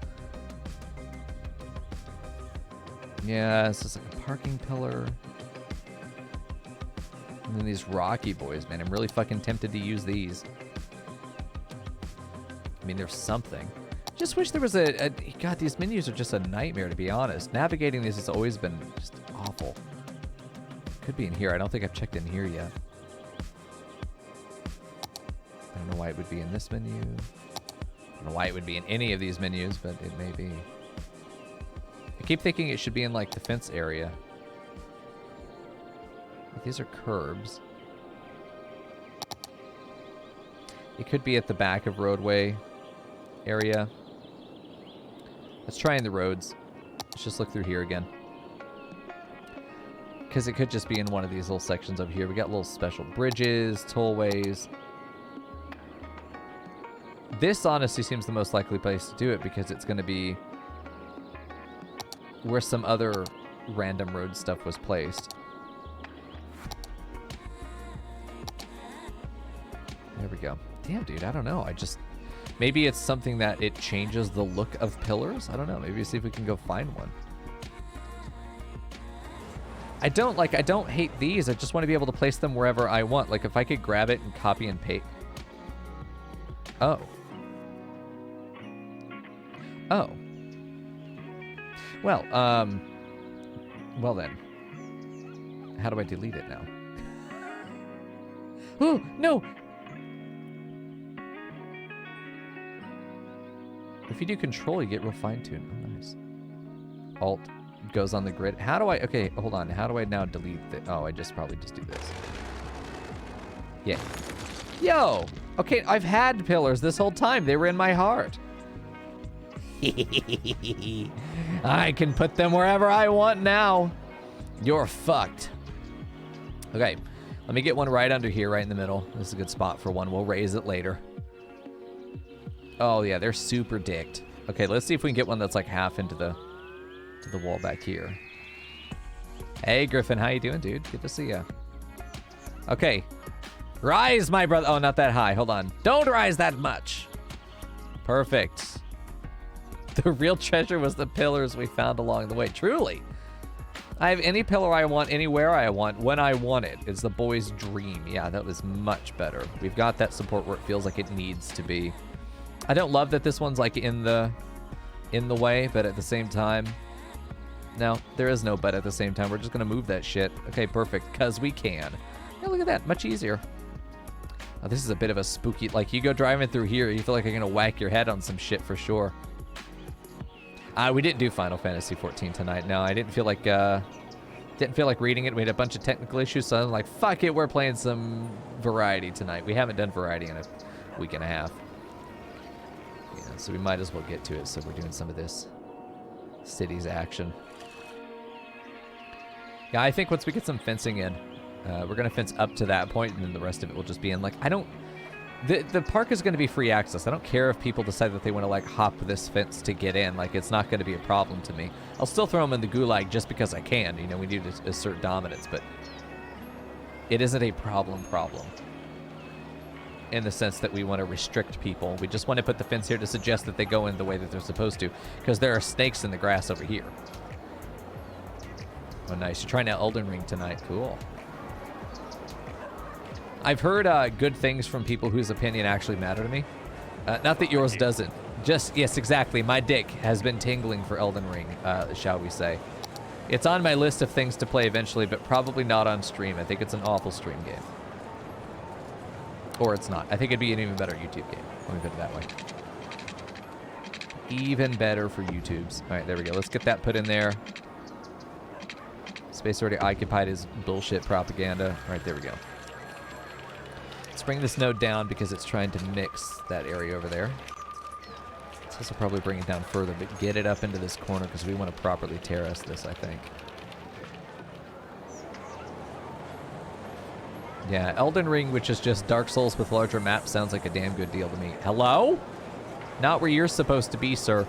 Yeah, it's just like a parking pillar. And then these rocky boys, man. I'm really fucking tempted to use these. I mean, there's something. Just wish there was a God, these menus are just a nightmare, to be honest. Navigating these has always been just awful. Could be in here. I don't think I've checked in here yet. I don't know why it would be in this menu. I don't know why it would be in any of these menus, but it may be. I keep thinking it should be in like the fence area. These are curbs. It could be at the back of roadway area. Let's try in the roads. Let's just look through here again. Because it could just be in one of these little sections over here. We got little special bridges, tollways. This honestly seems the most likely place to do it because it's going to be where some other random road stuff was placed. There we go. Damn, dude, I don't know. Maybe it's something that it changes the look of pillars? I don't know. Maybe see if we can go find one. I don't hate these. I just want to be able to place them wherever I want. Like if I could grab it and copy and paste. Oh. Oh. Well, well then. How do I delete it now? Oh, no! If you do control, you get real fine-tuned. Oh, nice. Alt goes on the grid. How do I... Okay, hold on. How do I now delete the... Oh, I probably just do this. Yeah. Yo! Okay, I've had pillars this whole time. They were in my heart. I can put them wherever I want now. You're fucked. Okay, let me get one right under here, right in the middle. This is a good spot for one. We'll raise it later. Oh yeah, they're super dicked. Okay, let's see if we can get one that's like half into the wall back here. Hey Griffin, how you doing, dude? Good to see ya. Okay, rise, my brother. Oh, not that high. Hold on. Don't rise that much. Perfect. The real treasure was the pillars we found along the way. Truly. I have any pillar I want, anywhere I want, when I want it. It's the boy's dream. Yeah, that was much better. We've got that support where it feels like it needs to be. I don't love that this one's like in the way, but at the same time, no, there is no but at the same time. We're just gonna move that shit. Okay, perfect, because we can. Yeah, look at that, much easier. Oh, this is a bit of a spooky, like you go driving through here, you feel like you're gonna whack your head on some shit for sure. We didn't do Final Fantasy 14 tonight. No, I didn't feel like reading it. We had a bunch of technical issues, so I'm like, fuck it, we're playing some variety tonight. We haven't done variety in a week and a half. Yeah, so we might as well get to it. So we're doing some of this cities action. Yeah, I think once we get some fencing in, we're gonna fence up to that point, and then the rest of it will just be in. Like, I don't. The park is going to be free access. I don't care if people decide that they want to, like, hop this fence to get in. Like, it's not going to be a problem to me. I'll still throw them in the gulag just because I can. You know, we need to assert dominance, but it isn't a problem in the sense that we want to restrict people. We just want to put the fence here to suggest that they go in the way that they're supposed to, because there are snakes in the grass over here. Oh, nice. You're trying out Elden Ring tonight. Cool. I've heard good things from people whose opinion actually matter to me. Not that yours doesn't. Just, yes, exactly. My dick has been tingling for Elden Ring, shall we say. It's on my list of things to play eventually, but probably not on stream. I think it's an awful stream game. Or it's not. I think it'd be an even better YouTube game. Let me put it that way. Even better for YouTubes. All right, there we go. Let's get that put in there. Space already occupied is bullshit propaganda. All right, there we go. Let's bring this node down because it's trying to mix that area over there. This will probably bring it down further, but get it up into this corner because we want to properly terrace this, I think. Yeah, Elden Ring, which is just Dark Souls with larger maps, sounds like a damn good deal to me. Hello? Not where you're supposed to be, sir.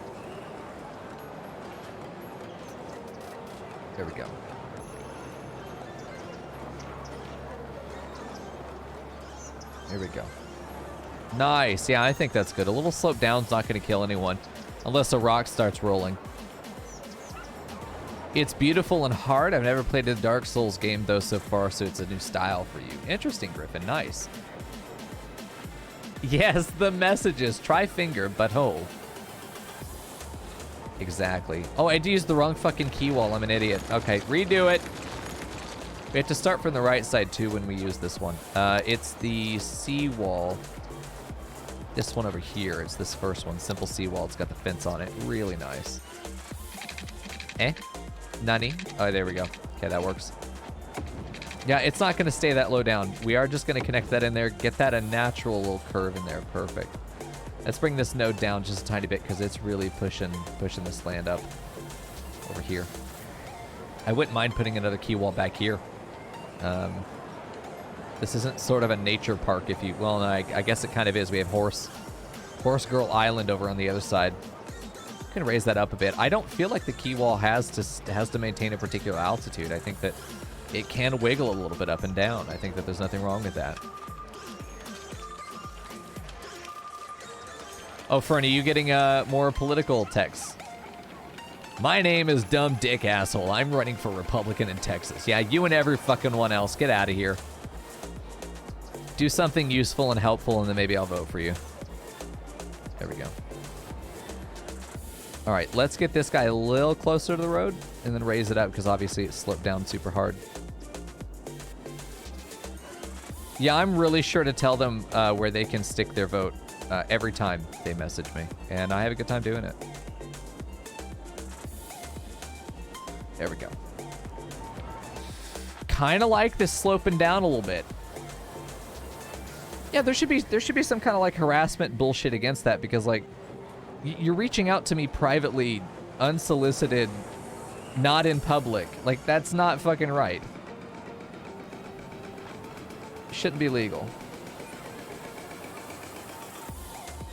There we go. Here we go. Nice. Yeah, I think that's good. A little slope down's not going to kill anyone unless a rock starts rolling. It's beautiful and hard. I've never played a Dark Souls game, though, so far, so it's a new style for you. Interesting, Griffin. Nice. Yes, the messages. Try finger, butthole. Exactly. Oh, I used the wrong fucking key wall. I'm an idiot. Okay, redo it. We have to start from the right side, too, when we use this one. It's the seawall. This one over here. It's this first one. Simple seawall. It's got the fence on it. Really nice. Eh? Nani? Oh, there we go. Okay, that works. Yeah, it's not going to stay that low down. We are just going to connect that in there. Get that a natural little curve in there. Perfect. Let's bring this node down just a tiny bit because it's really pushing this land up over here. I wouldn't mind putting another key wall back here. This isn't sort of a nature park, if you... Well, no, I guess it kind of is. We have Horse Girl Island over on the other side. I'm gonna raise that up a bit. I don't feel like the key wall has to maintain a particular altitude. I think that it can wiggle a little bit up and down. I think that there's nothing wrong with that. Oh, Fernie, you getting more political texts? My name is Dumb Dick Asshole. I'm running for Republican in Texas. Yeah, you and every fucking one else. Get out of here. Do something useful and helpful, and then maybe I'll vote for you. There we go. All right, let's get this guy a little closer to the road, and then raise it up, because obviously it sloped down super hard. Yeah, I'm really sure to tell them where they can stick their vote every time they message me, and I have a good time doing it. There we go. Kind of like this sloping down a little bit. Yeah, there should be some kind of like harassment bullshit against that, because like you're reaching out to me privately, unsolicited, not in public. Like, that's not fucking right. Shouldn't be legal.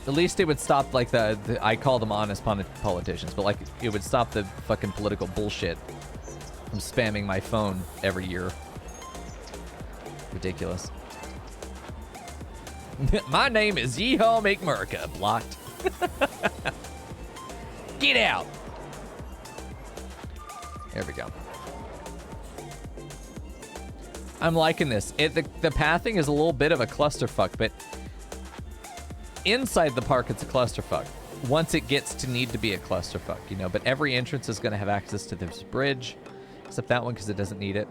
At least it would stop like the I call them honest politicians, but like it would stop the fucking political bullshit from spamming my phone every year. Ridiculous. My name is Yeehaw Make America. Blocked. Get out! There we go. I'm liking this. The pathing is a little bit of a clusterfuck, but inside the park, it's a clusterfuck. Once it gets to need to be a clusterfuck, you know, but every entrance is going to have access to this bridge, except that one because it doesn't need it.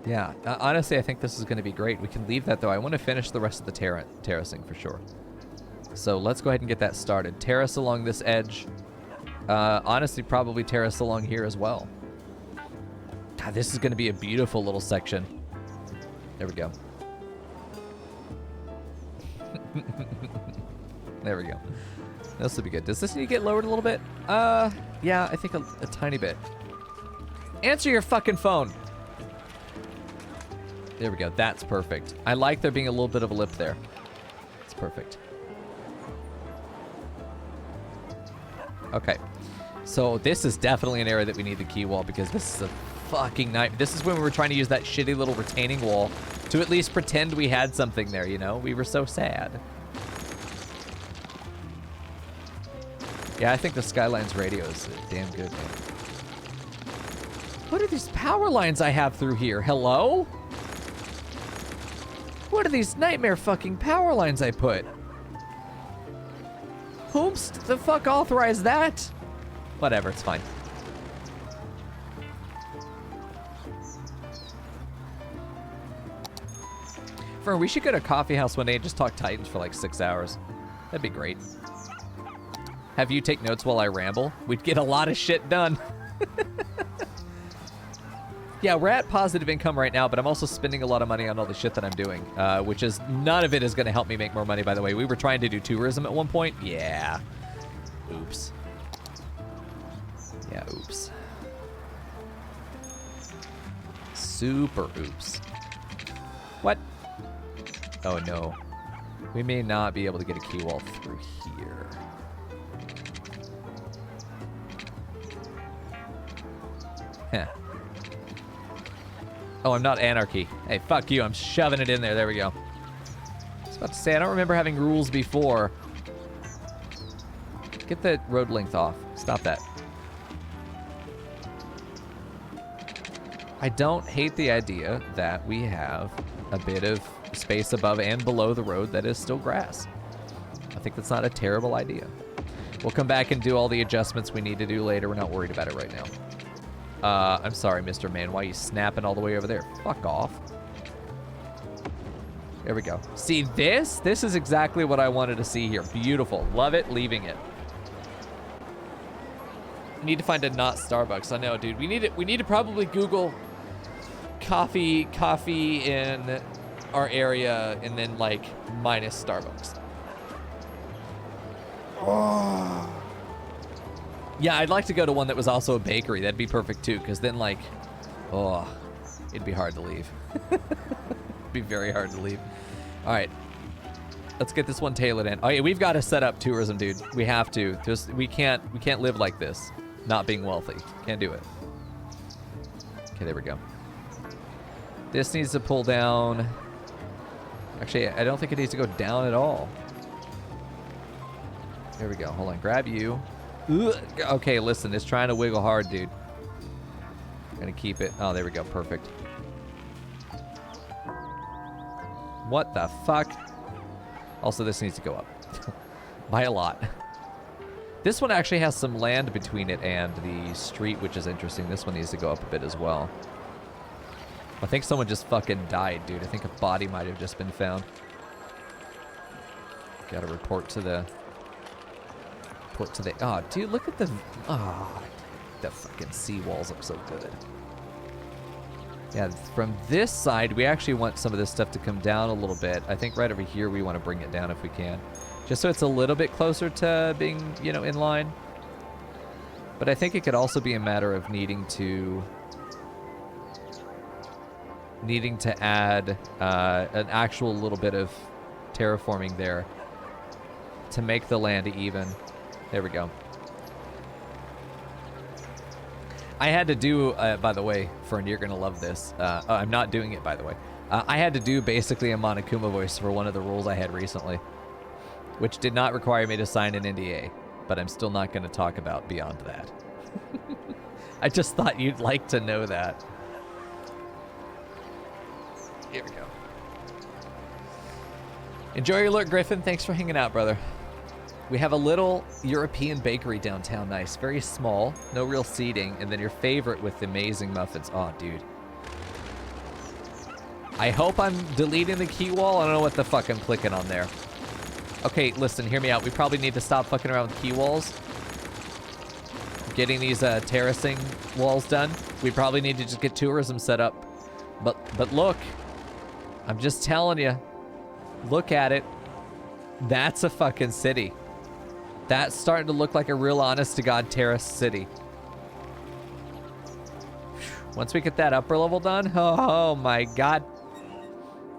Yeah, honestly, I think this is going to be great. We can leave that, though. I want to finish the rest of the terracing for sure. So let's go ahead and get that started. Terrace along this edge. Honestly, probably terrace along here as well. God, this is going to be a beautiful little section. There we go. There we go. This will be good. Does this need to get lowered a little bit? Yeah, I think a tiny bit. Answer your fucking phone. There we go. That's perfect. I like there being a little bit of a lip there. It's perfect. Okay. So this is definitely an area that we need the key wall because this is a fucking night. This is when we were trying to use that shitty little retaining wall to at least pretend we had something there, you know? We were so sad. Yeah, I think the Skylines radio is damn good, man. What are these power lines I have through here? Hello? What are these nightmare fucking power lines I put? Whomst the fuck authorized that? Whatever, it's fine. We should go to a coffee house one day and just talk Titans for like 6 hours. That'd be great. Have you take notes while I ramble? We'd get a lot of shit done. Yeah, we're at positive income right now, but I'm also spending a lot of money on all the shit that I'm doing, which is none of it is going to help me make more money, by the way. We were trying to do tourism at one point. Yeah. Oops. Yeah, oops. Super oops. What? Oh, no. We may not be able to get a key wall through here. Huh. Oh, I'm not anarchy. Hey, fuck you. I'm shoving it in there. There we go. I was about to say, I don't remember having rules before. Get the road length off. Stop that. I don't hate the idea that we have a bit of space above and below the road that is still grass. I think that's not a terrible idea. We'll come back and do all the adjustments we need to do later. We're not worried about it right now. I'm sorry, Mr. Man. Why are you snapping all the way over there? Fuck off. There we go. See this? This is exactly what I wanted to see here. Beautiful. Love it. Leaving it. We need to find a not Starbucks. I know, dude. We need to probably Google coffee in our area and then like minus Starbucks. Oh. Yeah, I'd like to go to one that was also a bakery. That'd be perfect too, because then like, oh, it'd be hard to leave. It'd be very hard to leave. All right, let's get this one tailored in. Oh yeah, we've got to set up tourism, dude. We have to. Just we can't live like this, not being wealthy. Can't do it. Okay, there we go. This needs to pull down. Actually, I don't think it needs to go down at all. There we go. Hold on. Grab you. Ugh. Okay, listen. It's trying to wiggle hard, dude. I'm going to keep it. Oh, there we go. Perfect. What the fuck? Also, this needs to go up. By a lot. This one actually has some land between it and the street, which is interesting. This one needs to go up a bit as well. I think someone just fucking died, dude. I think a body might have just been found. Gotta report to the... Oh, dude, look at the... Oh, the fucking seawalls look so good. Yeah, from this side, we actually want some of this stuff to come down a little bit. I think right over here, we want to bring it down if we can. Just so it's a little bit closer to being, you know, in line. But I think it could also be a matter of needing to add an actual little bit of terraforming there to make the land even. There we go. I had to do, by the way, Fern, you're going to love this. I'm not doing it, by the way. I had to do basically a Monokuma voice for one of the rules I had recently, which did not require me to sign an NDA. but I'm still not going to talk about beyond that. I just thought you'd like to know that. Here we go. Enjoy your look, Griffin. Thanks for hanging out, brother. We have a little European bakery downtown. Nice. Very small. No real seating. And then your favorite with the amazing muffins. Oh, dude. I hope I'm deleting the key wall. I don't know what the fuck I'm clicking on there. Okay, listen. Hear me out. We probably need to stop fucking around with key walls. Getting these terracing walls done. We probably need to just get tourism set up. But look. I'm just telling you. Look at it. That's a fucking city. That's starting to look like a real honest-to-God terrace city. Once we get that upper level done, oh my God.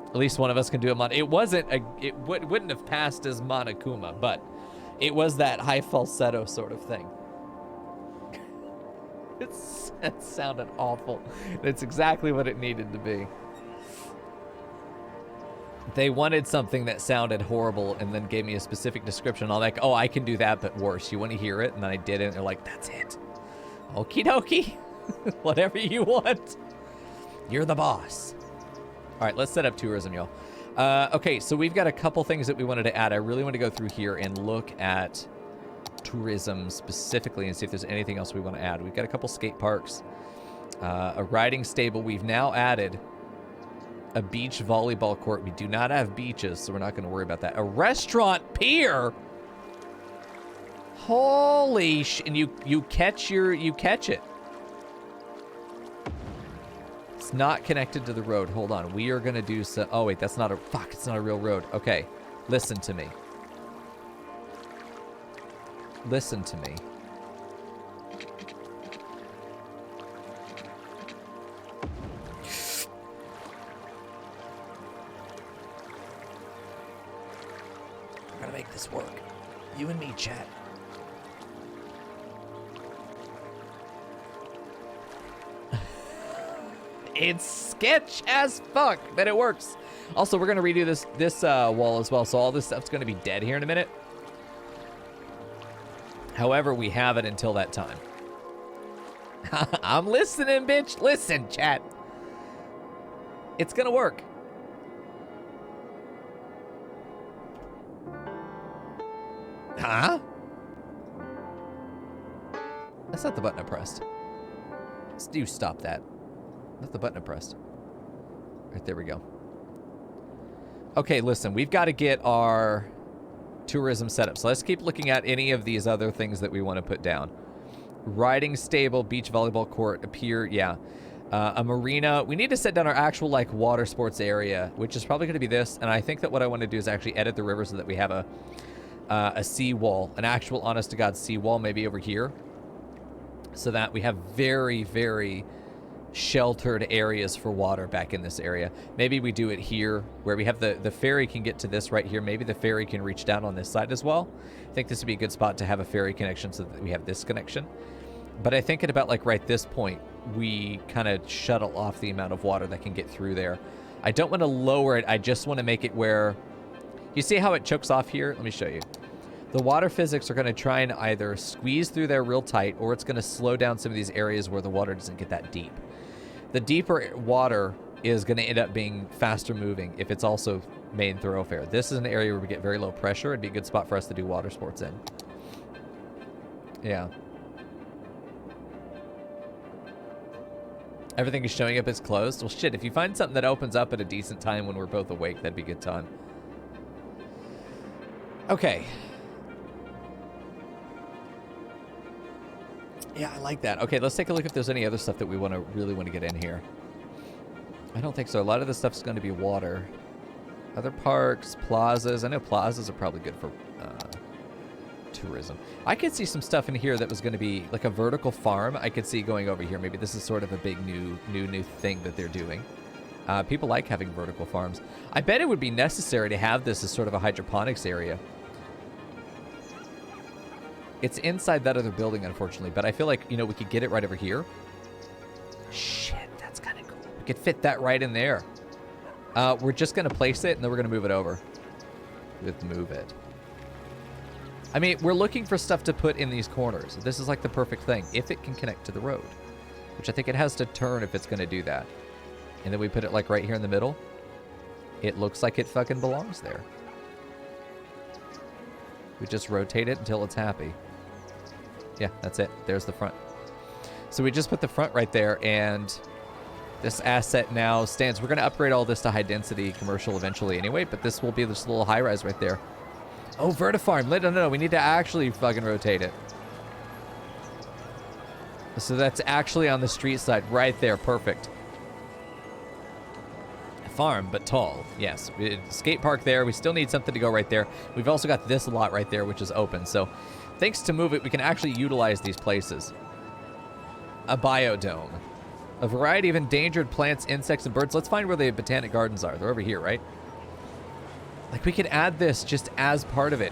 At least one of us can do a mon. It wasn't a. It wouldn't have passed as Monokuma, but it was that high falsetto sort of thing. It sounded awful. It's exactly what it needed to be. They wanted something that sounded horrible and then gave me a specific description. I'm like, oh, I can do that, but worse. You want to hear it? And then I did it, and they're like, that's it. Okie dokie. Whatever you want. You're the boss. All right, let's set up tourism, y'all. Okay, so we've got a couple things that we wanted to add. I really want to go through here and look at tourism specifically and see if there's anything else we want to add. We've got a couple skate parks, a riding stable. We've now added a beach volleyball court. We do not have beaches, so we're not going to worry about that. A restaurant pier. Holy sh! And you catch it. It's not connected to the road. Hold on. We are going to do so. Oh wait, that's not a fuck. It's not a real road. Okay, listen to me. Listen to me. We're gonna make this work. You and me, chat. It's sketch as fuck, but it works. Also, we're gonna redo this wall as well, so all this stuff's gonna be dead here in a minute. However, we have it until that time. I'm listening, bitch. Listen, chat. It's gonna work. Huh? That's not the button I pressed. Do stop that. Not the button I pressed. Right, there we go. Okay, listen, we've got to get our tourism set up. So let's keep looking at any of these other things that we want to put down. Riding stable, beach volleyball court, a pier, yeah. A marina. We need to set down our actual, like, water sports area, which is probably going to be this. And I think that what I want to do is actually edit the river so that we have a seawall, an actual honest-to-God seawall, maybe over here. So that we have very, very sheltered areas for water back in this area. Maybe we do it here where we have the ferry can get to this right here. Maybe the ferry can reach down on this side as well. I think this would be a good spot to have a ferry connection so that we have this connection. But I think at about like right this point, we kind of shuttle off the amount of water that can get through there. I don't want to lower it. I just want to make it where, you see how it chokes off here? Let me show you. The water physics are going to try and either squeeze through there real tight, or it's going to slow down some of these areas where the water doesn't get that deep. The deeper water is going to end up being faster moving if it's also main thoroughfare. This is an area where we get very low pressure. It'd be a good spot for us to do water sports in. Yeah. Everything is showing up as closed. Well, shit, if you find something that opens up at a decent time when we're both awake, that'd be a good time. Okay. Yeah, I like that. Okay, let's take a look if there's any other stuff that we really want to get in here. I don't think so. A lot of this stuff is going to be water. Other parks, plazas. I know plazas are probably good for tourism. I could see some stuff in here that was going to be like a vertical farm. I could see going over here. Maybe this is sort of a big new thing that they're doing. People like having vertical farms. I bet it would be necessary to have this as sort of a hydroponics area. It's inside that other building, unfortunately, but I feel like, you know, we could get it right over here. Shit, that's kind of cool. We could fit that right in there. We're just going to place it, and then we're going to move it over. Move it. I mean, we're looking for stuff to put in these corners. This is like the perfect thing, if it can connect to the road. Which I think it has to turn if it's going to do that. And then we put it like right here in the middle. It looks like it fucking belongs there. We just rotate it until it's happy. Yeah, that's it. There's the front. So we just put the front right there, and this asset now stands. We're going to upgrade all this to high density commercial eventually anyway, but this will be this little high rise right there. Oh, Vertifarm. No, we need to actually fucking rotate it. So that's actually on the street side right there. Perfect. Farm, but tall. Yes. Skate park there. We still need something to go right there. We've also got this lot right there, which is open. So thanks to Move It, we can actually utilize these places. A biodome. A variety of endangered plants, insects, and birds. Let's find where the botanic gardens are. They're over here, right? Like, we could add this just as part of it.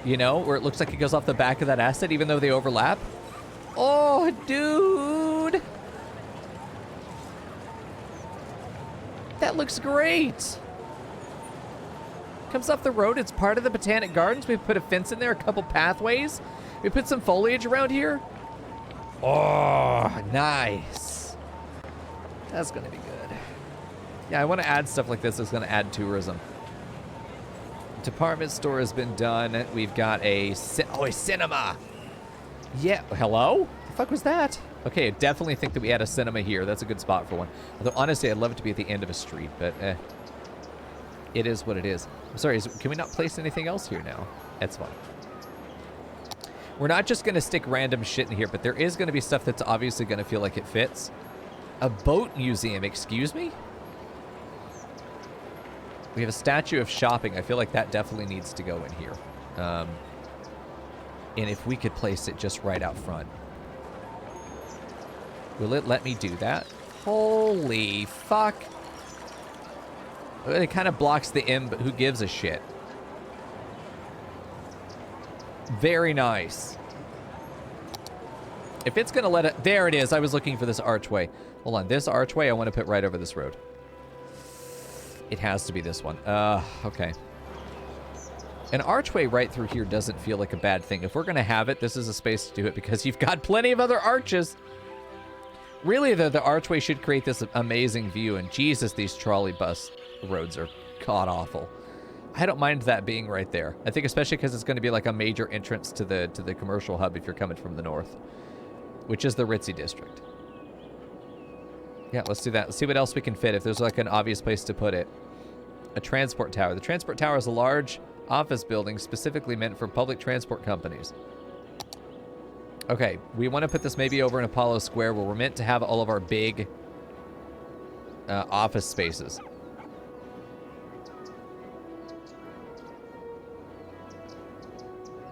You know, where it looks like it goes off the back of that asset, even though they overlap. Oh, dude! That looks great! Comes off the road. It's part of the botanic gardens. We put a fence in there, a couple pathways. We put some foliage around here. Oh, nice. That's going to be good. Yeah, I want to add stuff like this that's going to add tourism. Department store has been done. We've got a cinema. Yeah, hello? The fuck was that? Okay, I definitely think that we had a cinema here. That's a good spot for one. Although, honestly, I'd love it to be at the end of a street, but it is what it is. I'm sorry, can we not place anything else here now? That's fine. We're not just going to stick random shit in here, but there is going to be stuff that's obviously going to feel like it fits. A boat museum, excuse me? We have a statue of shopping. I feel like that definitely needs to go in here. And if we could place it just right out front. Will it let me do that? Holy fuck. It kind of blocks the M, but who gives a shit? Very nice. If it's going to let it... There it is. I was looking for this archway. Hold on. This archway I want to put right over this road. It has to be this one. Okay. An archway right through here doesn't feel like a bad thing. If we're going to have it, this is a space to do it because you've got plenty of other arches. Really, the archway should create this amazing view. And Jesus, these trolley bus roads are god-awful. I don't mind that being right there. I think especially because it's going to be like a major entrance to the commercial hub if you're coming from the north, which is the Ritzy district. Yeah, let's do that. Let's see what else we can fit if there's like an obvious place to put it. A transport tower. The transport tower is a large office building specifically meant for public transport companies. Okay, we want to put this maybe over in Apollo Square where we're meant to have all of our big office spaces.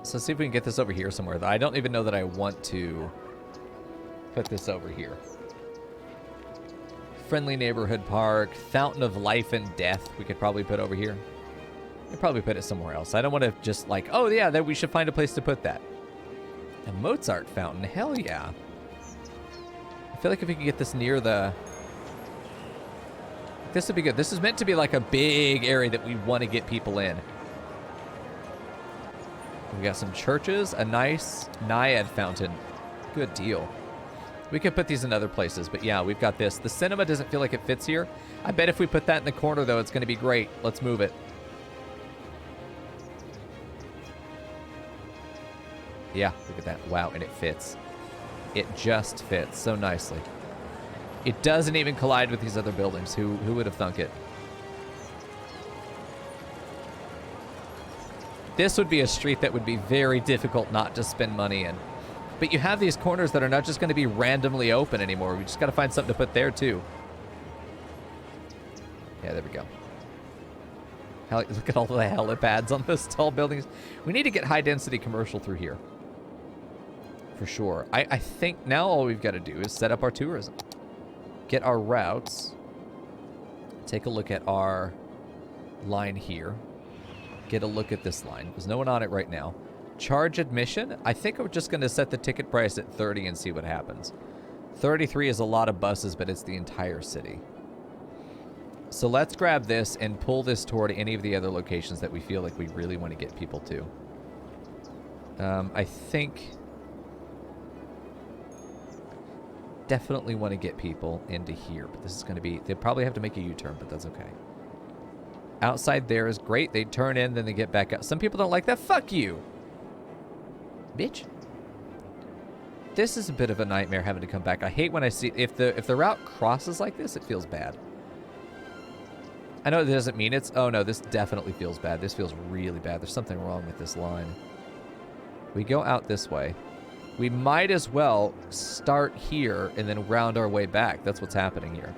So let's see if we can get this over here somewhere. I don't even know that I want to put this over here. Friendly neighborhood park, fountain of life and death. We could probably put over here. We'd probably put it somewhere else. I don't want to just like, oh yeah, that we should find a place to put that. A Mozart fountain, hell yeah. I feel like if we could get this near the... This would be good. This is meant to be like a big area that we want to get people in. We got some churches, a nice Naiad fountain. Good deal. We could put these in other places, but yeah, we've got this. The cinema doesn't feel like it fits here. I bet if we put that in the corner, though, it's going to be great. Let's move it. Yeah, look at that. Wow, and it fits. It just fits so nicely. It doesn't even collide with these other buildings. Who would have thunk it? This would be a street that would be very difficult not to spend money in. But you have these corners that are not just going to be randomly open anymore. We just got to find something to put there, too. Yeah, there we go. Look at all the helipads on those tall buildings. We need to get high-density commercial through here. For sure. I think now all we've got to do is set up our tourism. Get our routes. Take a look at our line here. Get a look at this line. There's no one on it right now. Charge admission? I think we're just going to set the ticket price at 30 and see what happens. 33 is a lot of buses, but it's the entire city. So let's grab this and pull this toward any of the other locations that we feel like we really want to get people to. I think definitely want to get people into here, but this is going to be, they'll probably have to make a U-turn, but that's okay. Outside there is great. They turn in, then they get back out. Some people don't like that. Fuck you, bitch. This is a bit of a nightmare having to come back. I hate when I see, if the route crosses like this, it feels bad. I know it doesn't mean it's, oh no, this definitely feels bad. This feels really bad. There's something wrong with this line. We go out this way. We might as well start here and then round our way back. That's what's happening here.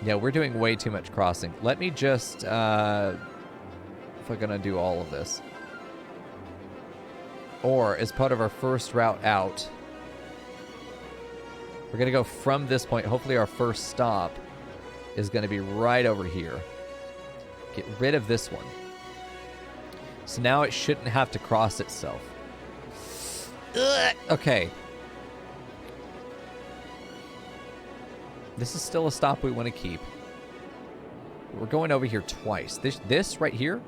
Yeah, we're doing way too much crossing. Let me just, if we're gonna do all of this. Or, as part of our first route out, we're gonna go from this point. Hopefully our first stop is gonna be right over here. Get rid of this one. So now it shouldn't have to cross itself. Ugh. Okay. This is still a stop we want to keep. We're going over here twice. This right here,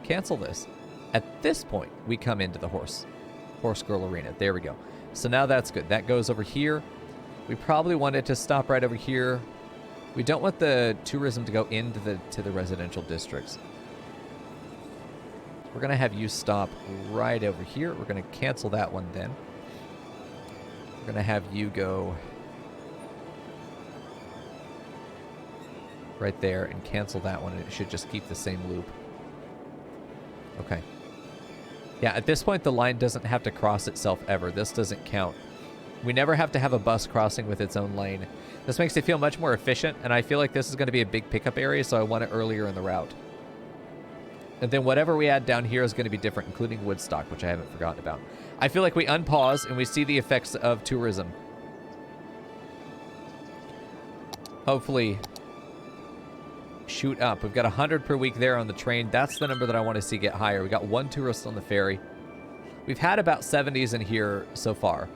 cancel this. At this point, we come into the Horse Girl Arena. There we go. So now that's good. That goes over here. We probably want it to stop right over here. We don't want the tourism to go into the residential districts. We're going to have you stop right over here. We're going to cancel that one then. We're going to have you go right there and cancel that one, and it should just keep the same loop. Okay. Yeah, at this point, the line doesn't have to cross itself ever. This doesn't count. We never have to have a bus crossing with its own lane. This makes it feel much more efficient, and I feel like this is going to be a big pickup area, so I want it earlier in the route. And then whatever we add down here is going to be different, including Woodstock, which I haven't forgotten about. I feel like we unpause and we see the effects of tourism. Hopefully shoot up. We've got 100 per week there on the train. That's the number that I want to see get higher. We got one tourist on the ferry. We've had about 70s in here so far.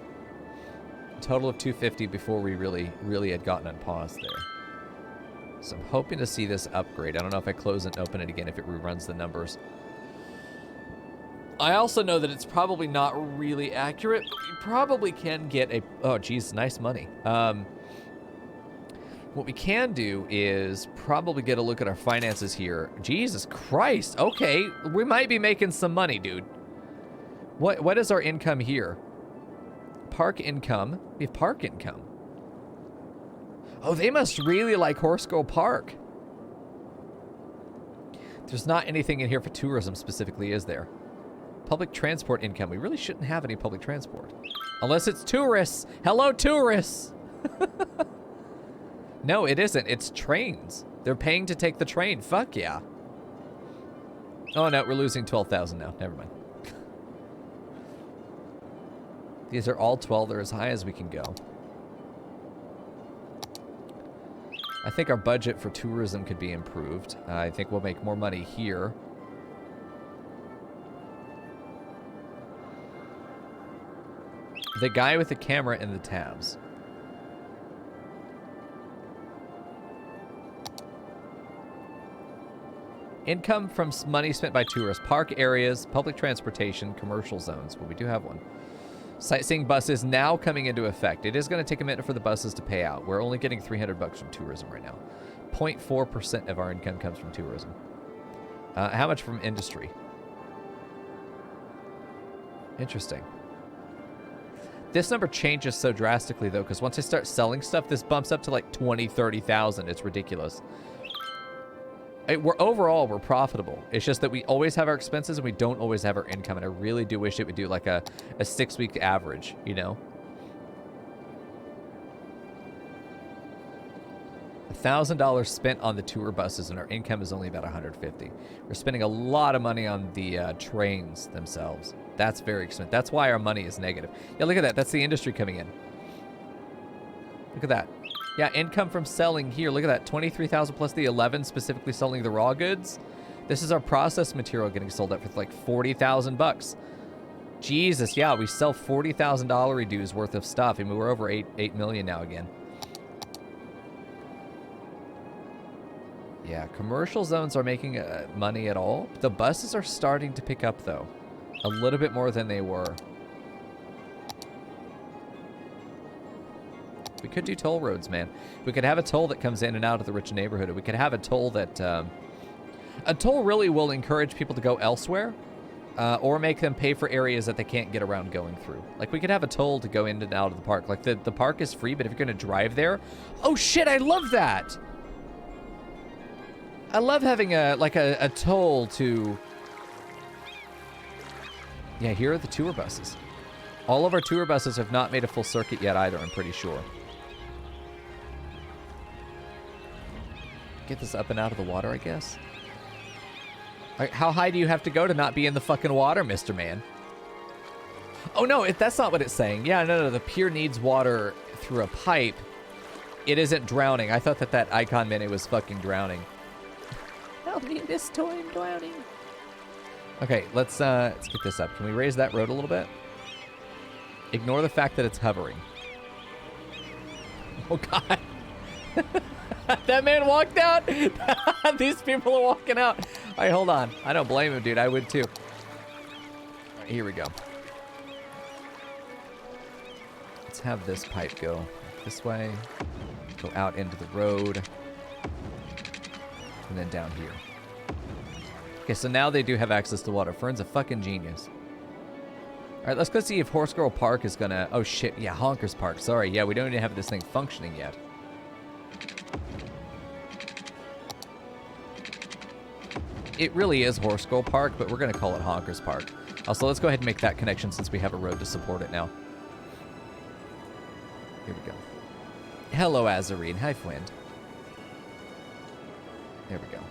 A total of 250 before we really had gotten unpaused there. So I'm hoping to see this upgrade. I don't know if I close and open it again, if it reruns the numbers. I also know that it's probably not really accurate, but we probably can get a... Oh, geez, nice money. What we can do is probably get a look at our finances here. Jesus Christ. Okay, we might be making some money, dude. What is our income here? Park income. We have park income. Oh, they must really like Horse Girl Park. There's not anything in here for tourism specifically, is there? Public transport income. We really shouldn't have any public transport. Unless it's tourists. Hello, tourists. No, it isn't. It's trains. They're paying to take the train. Fuck yeah. Oh, no, we're losing 12,000 now. Never mind. These are all 12. They're as high as we can go. I think our budget for tourism could be improved. I think we'll make more money here. The guy with the camera and the tabs. Income from money spent by tourists. Park areas, public transportation, commercial zones. Well, we do have one. Sightseeing buses now coming into effect. It is going to take a minute for the buses to pay out. We're only getting $300 from tourism right now. 0.4% of our income comes from tourism. How much from industry? Interesting. This number changes so drastically, though, because once I start selling stuff, this bumps up to like 20, 30,000. It's ridiculous. Overall, we're profitable. It's just that we always have our expenses and we don't always have our income. And I really do wish it would do like a 6-week average, you know? $1,000 spent on the tour buses and our income is only about $150. We're spending a lot of money on the trains themselves. That's very expensive. That's why our money is negative. Yeah, look at that. That's the industry coming in. Look at that. Yeah, income from selling here. Look at that. 23,000 plus the 11 specifically selling the raw goods. This is our processed material getting sold up for like 40,000 bucks. Jesus, yeah, we sell $40,000 dues worth of stuff. I mean, we're over 8 million now again. Yeah, commercial zones are making money at all. The buses are starting to pick up, though. A little bit more than they were. We could do toll roads, man. We could have a toll that comes in and out of the rich neighborhood. We could have a toll that... a toll really will encourage people to go elsewhere. Or make them pay for areas that they can't get around going through. Like, we could have a toll to go in and out of the park. Like, the park is free, but if you're going to drive there... Oh, shit, I love that! I love having a toll to... Yeah, here are the tour buses. All of our tour buses have not made a full circuit yet either, I'm pretty sure. Get this up and out of the water, I guess. How high do you have to go to not be in the fucking water, Mr. Man? Oh, no, that's not what it's saying. Yeah, no, the pier needs water through a pipe. It isn't drowning. I thought that icon meant it was fucking drowning. Help me, this toy, I'm drowning. Okay, let's get this up. Can we raise that road a little bit? Ignore the fact that it's hovering. Oh, God. That man walked out. These people are walking out. All right, hold on. I don't blame him, dude. I would too. All right, here we go. Let's have this pipe go this way. Go out into the road. And then down here. Okay, so now they do have access to water. Fern's a fucking genius. All right, let's go see if Horse Girl Park is gonna... Oh, shit. Yeah, Honkers Park. Sorry. Yeah, we don't even have this thing functioning yet. It really is Horse Girl Park, but we're going to call it Honkers Park. Also, let's go ahead and make that connection since we have a road to support it now. Here we go. Hello, Azarine. Hi, Fwind. There we go.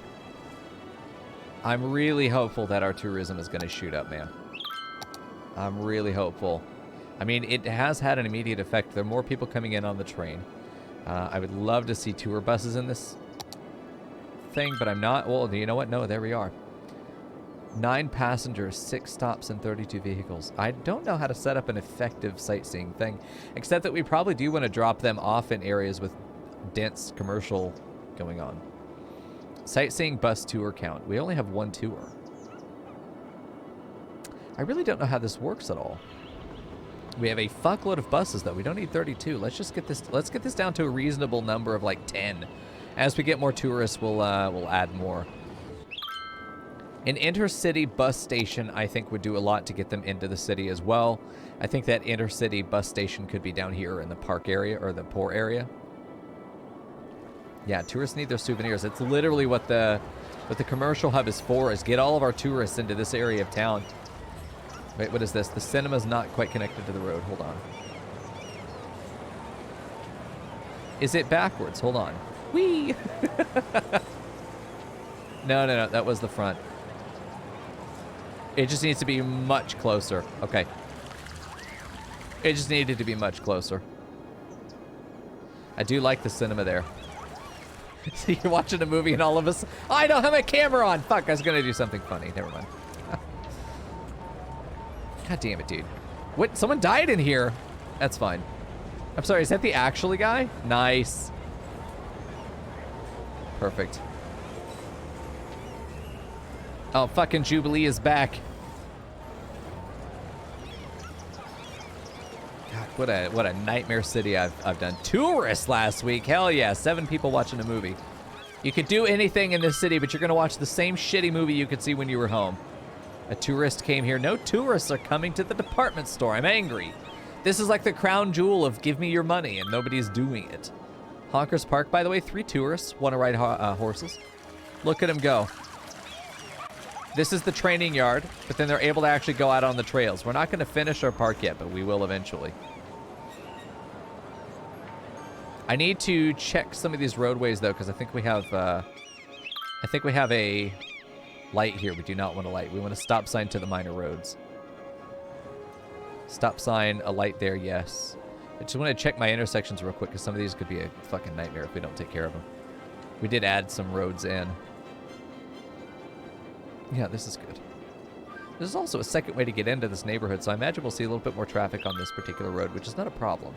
I'm really hopeful that our tourism is going to shoot up, man. I'm really hopeful. I mean, it has had an immediate effect. There are more people coming in on the train. I would love to see tour buses in this thing, but I'm not. Well, you know what? No, there we are. 9 passengers, 6 stops, and 32 vehicles. I don't know how to set up an effective sightseeing thing, except that we probably do want to drop them off in areas with dense commercial going on. Sightseeing bus tour count. We only have 1 tour. I really don't know how this works at all. We have a fuckload of buses, though. We don't need 32. Let's just get this. Let's get this down to a reasonable number of like 10. As we get more tourists, we'll add more. An intercity bus station, I think, would do a lot to get them into the city as well. I think that intercity bus station could be down here in the park area or the poor area. Yeah, tourists need their souvenirs. It's literally what the commercial hub is for, is get all of our tourists into this area of town. Wait, what is this? The cinema's not quite connected to the road. Hold on. Is it backwards? Hold on. Whee! No. That was the front. It just needs to be much closer. Okay. It just needed to be much closer. I do like the cinema there. So you're watching a movie and all of us... Oh, I don't have my camera on! Fuck, I was gonna do something funny. Never mind. God damn it, dude. What? Someone died in here. That's fine. I'm sorry, is that the actual guy? Nice. Perfect. Oh, fucking Jubilee is back. God, what a nightmare city I've done. Tourists last week. Hell yeah, 7 people watching a movie. You could do anything in this city, but you're gonna watch the same shitty movie you could see when you were home. A tourist came here. No tourists are coming to the department store. I'm angry. This is like the crown jewel of give me your money, and nobody's doing it. Honkers Park, by the way, 3 tourists want to ride horses. Look at them go. This is the training yard, but then they're able to actually go out on the trails. We're not going to finish our park yet, but we will eventually. I need to check some of these roadways, though, because I think we have a light here. We do not want a light. We want a stop sign to the minor roads. Stop sign, a light there, yes. I just want to check my intersections real quick, because some of these could be a fucking nightmare if we don't take care of them. We did add some roads in. Yeah, this is good. There's also a second way to get into this neighborhood, so I imagine we'll see a little bit more traffic on this particular road, which is not a problem.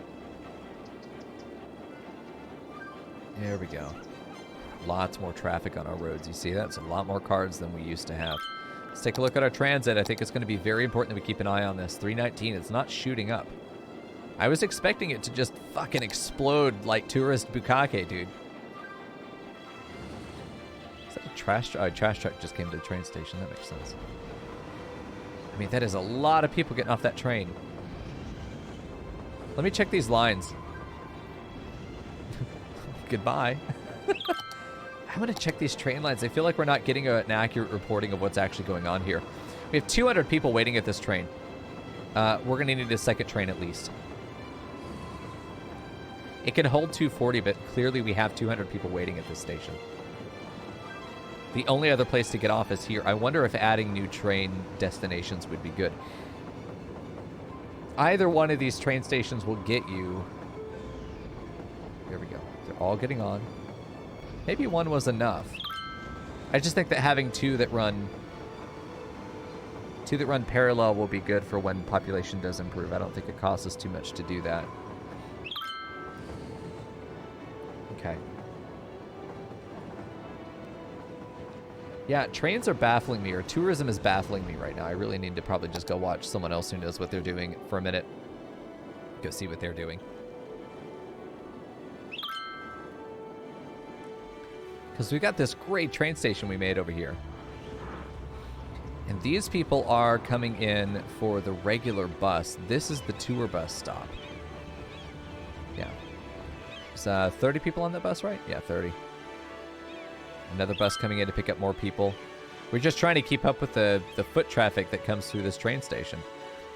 There we go. Lots more traffic on our roads. You see that? It's a lot more cars than we used to have. Let's take a look at our transit. I think it's going to be very important that we keep an eye on this. 319, it's not shooting up. I was expecting it to just fucking explode like tourist bukkake, dude. Is that a trash truck? Oh, a trash truck just came to the train station. That makes sense. I mean, that is a lot of people getting off that train. Let me check these lines. Goodbye. I'm going to check these train lines. I feel like we're not getting an accurate reporting of what's actually going on here. We have 200 people waiting at this train. We're going to need a second train at least. It can hold 240, but clearly we have 200 people waiting at this station. The only other place to get off is here. I wonder if adding new train destinations would be good. Either one of these train stations will get you... Here we go. They're all getting on. Maybe one was enough. I just think that having two that run parallel will be good for when population does improve. I don't think it costs us too much to do that. Okay. Yeah, trains are baffling me, or tourism is baffling me right now. I really need to probably just go watch someone else who knows what they're doing for a minute. Go see what they're doing. Because we got this great train station we made over here. And these people are coming in for the regular bus. This is the tour bus stop. Yeah. There's 30 people on that bus, right? Yeah, 30. Another bus coming in to pick up more people. We're just trying to keep up with the foot traffic that comes through this train station.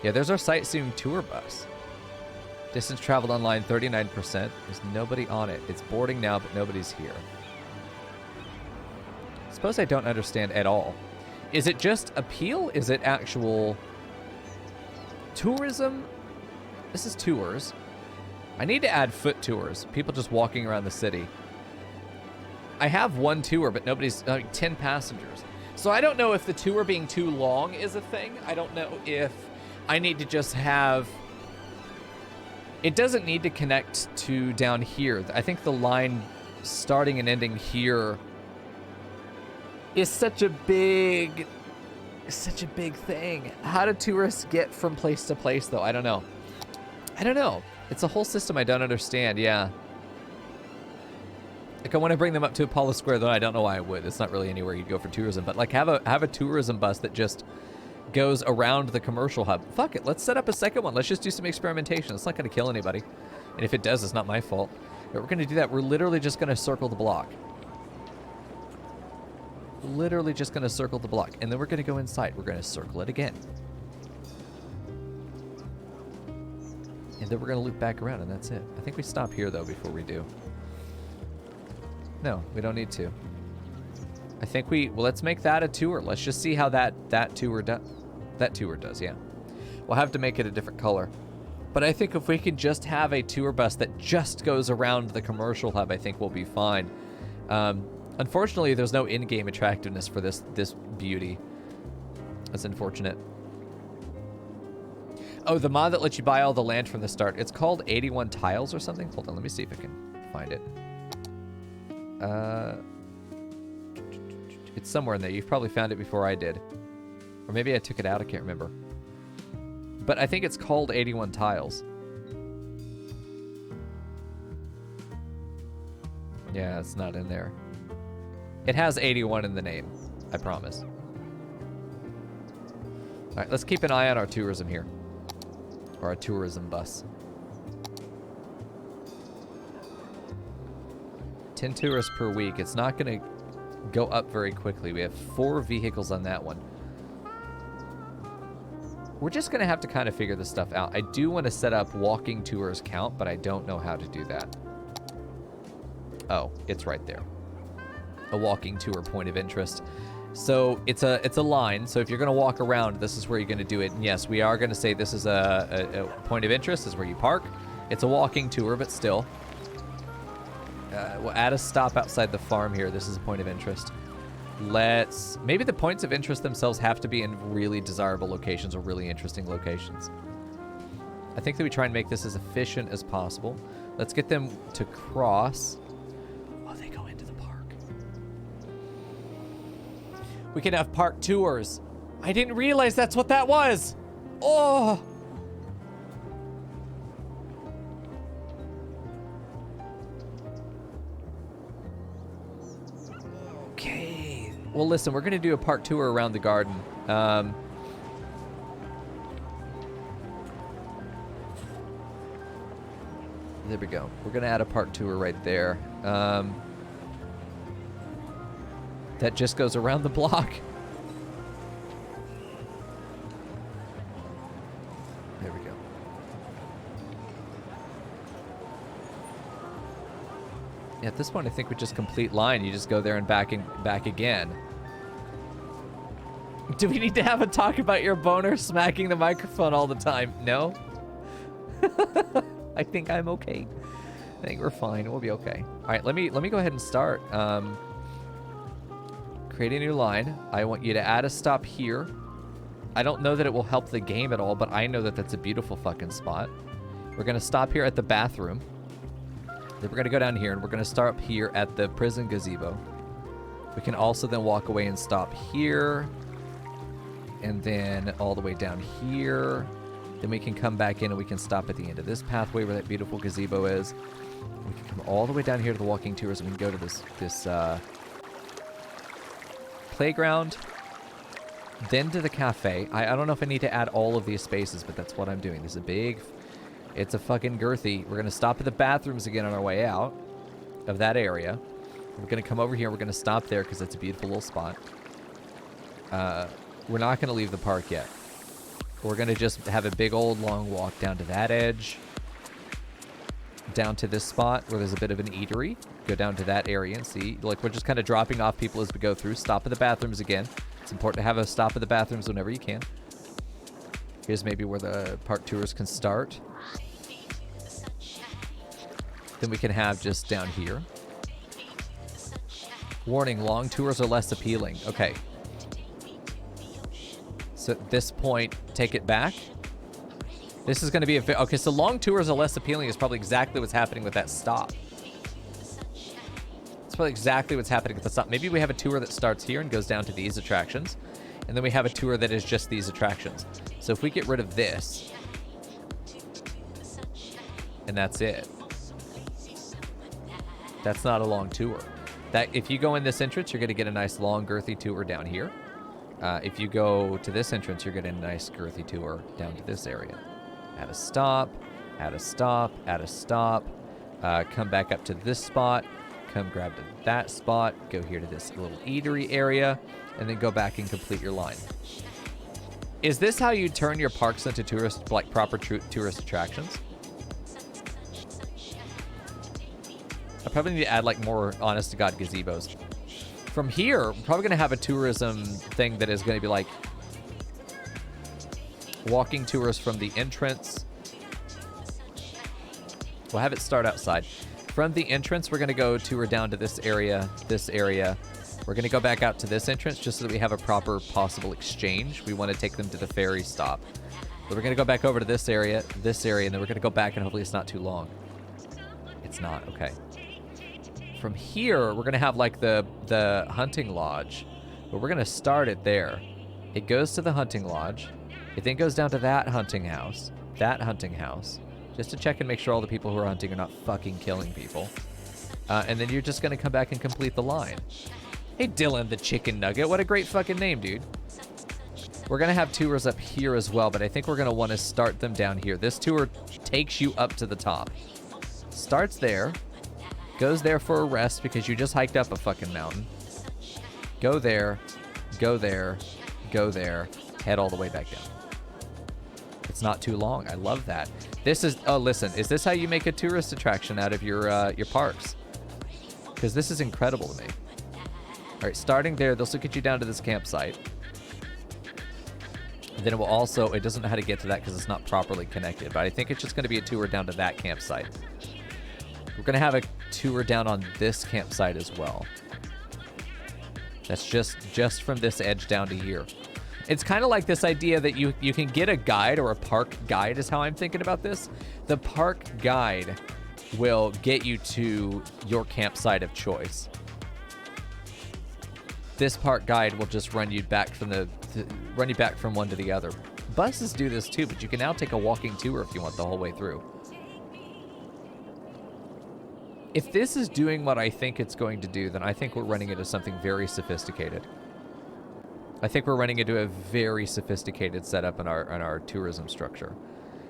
Yeah, there's our sightseeing tour bus. Distance traveled online, 39%. There's nobody on it. It's boarding now, but nobody's here. Suppose I don't understand at all. Is it just appeal? Is it actual tourism? This is tours. I need to add foot tours. People just walking around the city. I have one tour, but nobody's... 10 passengers. So I don't know if the tour being too long is a thing. I don't know if I need to just have... It doesn't need to connect to down here. I think the line starting and ending here is such a big thing. How do tourists get from place to place, though? I don't know. It's a whole system I don't understand, yeah. Like, I want to bring them up to Apollo Square, though I don't know why I would. It's not really anywhere you'd go for tourism. But, like, have a tourism bus that just goes around the commercial hub. Fuck it. Let's set up a second one. Let's just do some experimentation. It's not going to kill anybody. And if it does, it's not my fault. But we're going to do that. We're literally just going to circle the block. Literally just going to circle the block. And then we're going to go inside. We're going to circle it again. And then we're going to loop back around, and that's it. I think we stop here, though, before we do. No, we don't need to. I think well, let's make that a tour. Let's just see how that tour does, yeah. We'll have to make it a different color. But I think if we can just have a tour bus that just goes around the commercial hub, I think we'll be fine. Unfortunately, there's no in-game attractiveness for this beauty. That's unfortunate. Oh, the mod that lets you buy all the land from the start. It's called 81 Tiles or something. Hold on, let me see if I can find it. It's somewhere in there. You've probably found it before I did. Or maybe I took it out. I can't remember. But I think it's called 81 Tiles. Yeah, it's not in there. It has 81 in the name. I promise. All right, let's keep an eye on our tourism here. Or a tourism bus. 10 tourists per week. It's not going to go up very quickly. We have 4 vehicles on that one. We're just going to have to kind of figure this stuff out. I do want to set up walking tours count, but I don't know how to do that. Oh, it's right there. A walking tour point of interest. So it's a line. So if you're going to walk around, this is where you're going to do it. And yes, we are going to say this is a point of interest. This is where you park. It's a walking tour, but still. We'll add a stop outside the farm here. This is a point of interest. Maybe the points of interest themselves have to be in really desirable locations or really interesting locations. I think that we try and make this as efficient as possible. Let's get them to cross. Oh, they go into the park. We can have park tours. I didn't realize that's what that was. Oh. Okay. Well, listen, we're going to do a park tour around the garden. There we go. We're going to add a park tour right there. That just goes around the block. There we go. Yeah, at this point, I think we just complete line. You just go there and back again. Do we need to have a talk about your boner smacking the microphone all the time? No? I think I'm okay. I think we're fine. We'll be okay. All right, let me go ahead and start. Create a new line. I want you to add a stop here. I don't know that it will help the game at all, but I know that that's a beautiful fucking spot. We're going to stop here at the bathroom. Then we're going to go down here, and we're going to start up here at the prison gazebo. We can also then walk away and stop here. And then all the way down here. Then we can come back in, and we can stop at the end of this pathway where that beautiful gazebo is. We can come all the way down here to the walking tours, and we can go to this playground, then to the cafe. I don't know if I need to add all of these spaces, but that's what I'm doing. This is a big, it's a fucking girthy. We're going to stop at the bathrooms again on our way out of that area. We're going to come over here. We're going to stop there because it's a beautiful little spot. We're not going to leave the park yet. We're going to just have a big old long walk down to that edge, down to this spot where there's a bit of an eatery. Go down to that area and see. Like, we're just kind of dropping off people as we go through. Stop at the bathrooms again. It's important to have a stop at the bathrooms whenever you can. Here's maybe where the park tours can start. Then we can have just down here. Warning, long tours are less appealing. Okay. So at this point, take it back. This is going to be a... Okay, so long tours are less appealing is probably exactly what's happening with that stop. It's probably exactly what's happening with the stop. Maybe we have a tour that starts here and goes down to these attractions. And then we have a tour that is just these attractions. So if we get rid of this... And that's it. That's not a long tour. That if you go in this entrance, you're going to get a nice long girthy tour down here. If you go to this entrance, you're getting a nice girthy tour down to this area. Add a stop, add a stop, add a stop. Come back up to this spot. Come grab to that spot. Go here to this little eatery area. And then go back and complete your line. Is this how you turn your parks into tourist, like proper tourist attractions? I probably need to add like more honest to God gazebos. From here, we're probably going to have a tourism thing that is going to be like walking tours from the entrance. We'll have it start outside. From the entrance, we're going to go tour down to this area, this area. We're going to go back out to this entrance just so that we have a proper possible exchange. We want to take them to the ferry stop. So we're going to go back over to this area, and then we're going to go back, and hopefully it's not too long. It's not, okay. From here, we're going to have like the hunting lodge, but we're going to start it there. It goes to the hunting lodge. It then goes down to that hunting house, just to check and make sure all the people who are hunting are not fucking killing people. And then you're just going to come back and complete the line. Hey, Dylan the Chicken Nugget. What a great fucking name, dude. We're going to have tours up here as well, but I think we're going to want to start them down here. This tour takes you up to the top. Starts there. Goes there for a rest because you just hiked up a fucking mountain. Go there. Go there. Go there. Head all the way back down. It's not too long. I love that. This is... Oh, listen. Is this how you make a tourist attraction out of your parks? Because this is incredible to me. All right, starting there, this will get you down to this campsite. And then it will also... It doesn't know how to get to that because it's not properly connected. But I think it's just going to be a tour down to that campsite. We're going to have a tour down on this campsite as well. That's just from this edge down to here. It's kind of like this idea that you can get a guide, or a park guide is how I'm thinking about this. The park guide will get you to your campsite of choice. this park guide will just run you back from one to the other. Buses do this too, but you can now take a walking tour if you want the whole way through. If this is doing what I think it's going to do, then I think we're running into something very sophisticated. I think we're running into a very sophisticated setup in our tourism structure.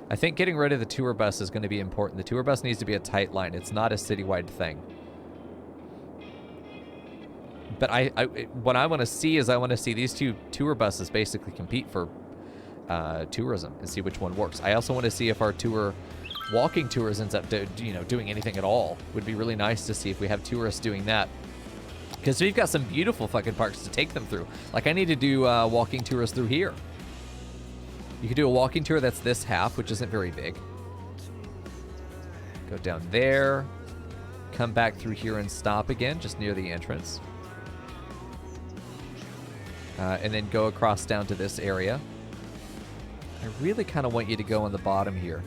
I think getting rid of the tour bus is going to be important. The tour bus needs to be a tight line. It's not a citywide thing. But what I want to see is I want to see these two tour buses basically compete for tourism and see which one works. I also want to see if our walking tours ends up doing anything at all. Would be really nice to see if we have tourists doing that. Because we've got some beautiful fucking parks to take them through. Like I need to do walking tours through here. You could do a walking tour that's this half, which isn't very big. Go down there. Come back through here and stop again, just near the entrance. And then go across down to this area. I really kind of want you to go on the bottom here.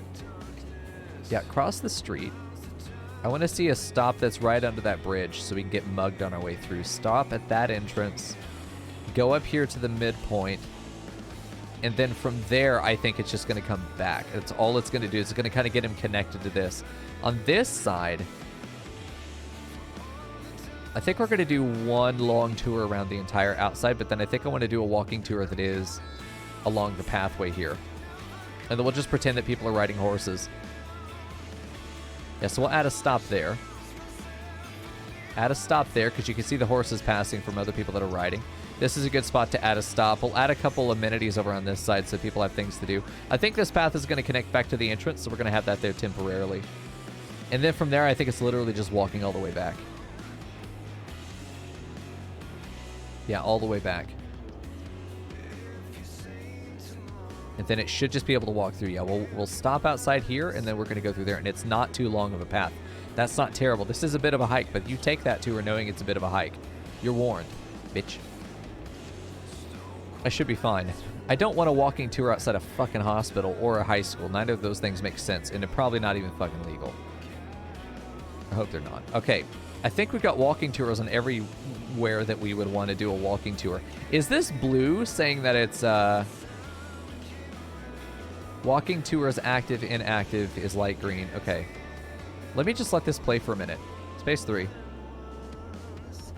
Yeah, cross the street. I want to see a stop that's right under that bridge so we can get mugged on our way through. Stop at that entrance. Go up here to the midpoint. And then from there, I think it's just going to come back. That's all it's going to do. It's going to kind of get him connected to this. On this side, I think we're going to do one long tour around the entire outside, but then I think I want to do a walking tour that is along the pathway here. And then we'll just pretend that people are riding horses. Yeah, so we'll add a stop there. Add a stop there because you can see the horses passing from other people that are riding. This is a good spot to add a stop. We'll add a couple amenities over on this side so people have things to do. I think this path is going to connect back to the entrance, so we're going to have that there temporarily. And then from there, I think it's literally just walking all the way back. Yeah, all the way back. And then it should just be able to walk through. Yeah, we'll stop outside here, and then we're going to go through there. And it's not too long of a path. That's not terrible. This is a bit of a hike, but you take that tour knowing it's a bit of a hike. You're warned, bitch. I should be fine. I don't want a walking tour outside a fucking hospital or a high school. Neither of those things make sense, and they're probably not even fucking legal. I hope they're not. Okay, I think we've got walking tours on everywhere that we would want to do a walking tour. Is this blue saying that it's, walking tours active, inactive is light green. Okay. Let me just let this play for a minute. Space 3.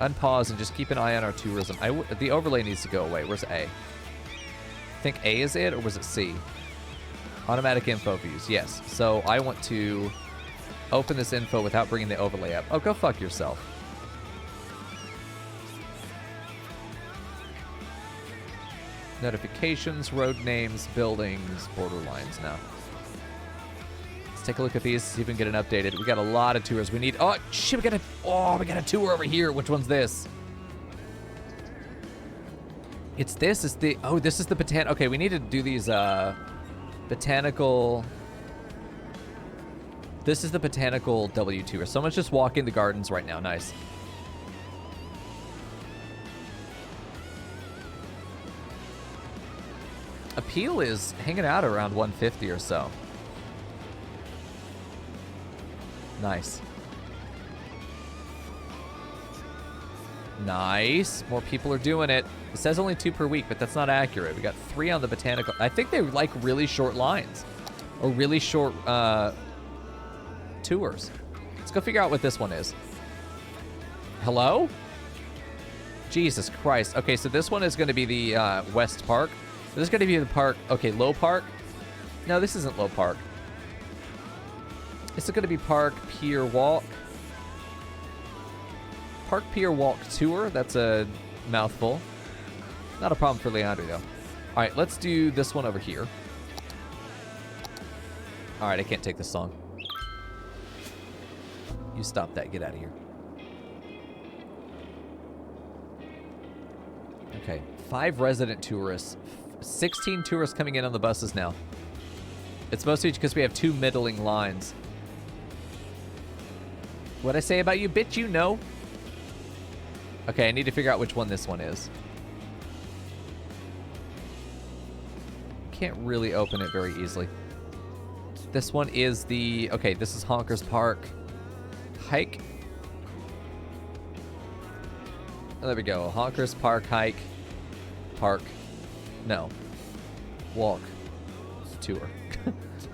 Unpause and just keep an eye on our tourism. The overlay needs to go away. Where's A? I think A is it, or was it C? Automatic info views. Yes. So I want to open this info without bringing the overlay up. Oh, go fuck yourself. Notifications, road names, buildings, border lines now. Let's take a look at these, see if we can get an updated. We got a lot of tours. We need, oh shit, we got a tour over here. Which one's this? It's this, it's the, oh, this is the okay, we need to do these, botanical, this is the botanical W tour. Someone's just walking the gardens right now, nice. Appeal is hanging out around 150 or so. Nice. Nice. More people are doing it. It says only 2 per week, but that's not accurate. We got 3 on the botanical. I think they like really short lines or really short tours. Let's go figure out what this one is. Hello? Jesus Christ. Okay, so this one is going to be the West Park. This is going to be the park. Okay, Low Park. No, this isn't Low Park. This is going to be Park Pier Walk. Park Pier Walk Tour. That's a mouthful. Not a problem for Leandro, though. All right, let's do this one over here. All right, I can't take this song. You stop that. Get out of here. Okay, 5 resident tourists. 16 tourists coming in on the buses now. It's mostly because we have 2 middling lines. What'd I say about you, bitch? You know. Okay, I need to figure out which one this one is. Can't really open it very easily. This one is the... Okay, this is Honkers Park. Hike. Oh, there we go. Honkers Park Hike. Park. No. Walk. Tour.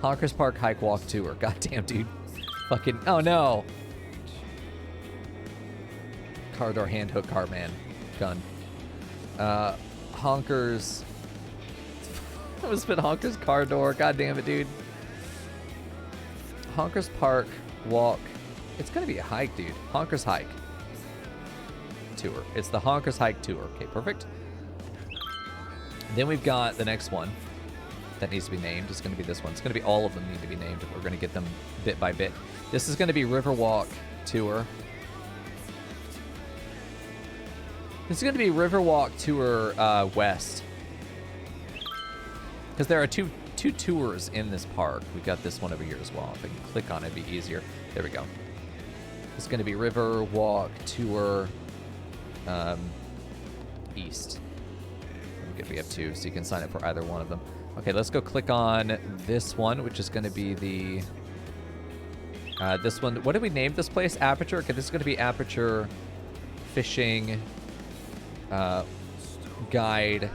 Honkers Park Hike Walk Tour. Goddamn, dude. Fucking. Oh no. Car door hand hook car man. Gun. Honkers. I was spit Honkers car door. God damn it, dude. Honkers Park Walk. It's gonna be a hike, dude. Honkers Hike Tour. It's the Honkers Hike Tour. Okay, perfect. Then we've got the next one that needs to be named. It's gonna be this one. It's gonna be all of them need to be named. We're gonna get them bit by bit. This is gonna be Riverwalk Tour. This is gonna be Riverwalk Tour West. Because there are two tours in this park. We got this one over here as well. If I can click on it, it'd be easier. There we go. It's going to be River Walk Tour East. Good, we have two, so you can sign up for either one of them. Okay, let's go click on this one, which is going to be the this one. What did we name this place? Aperture. Okay, this is going to be Aperture Fishing Guide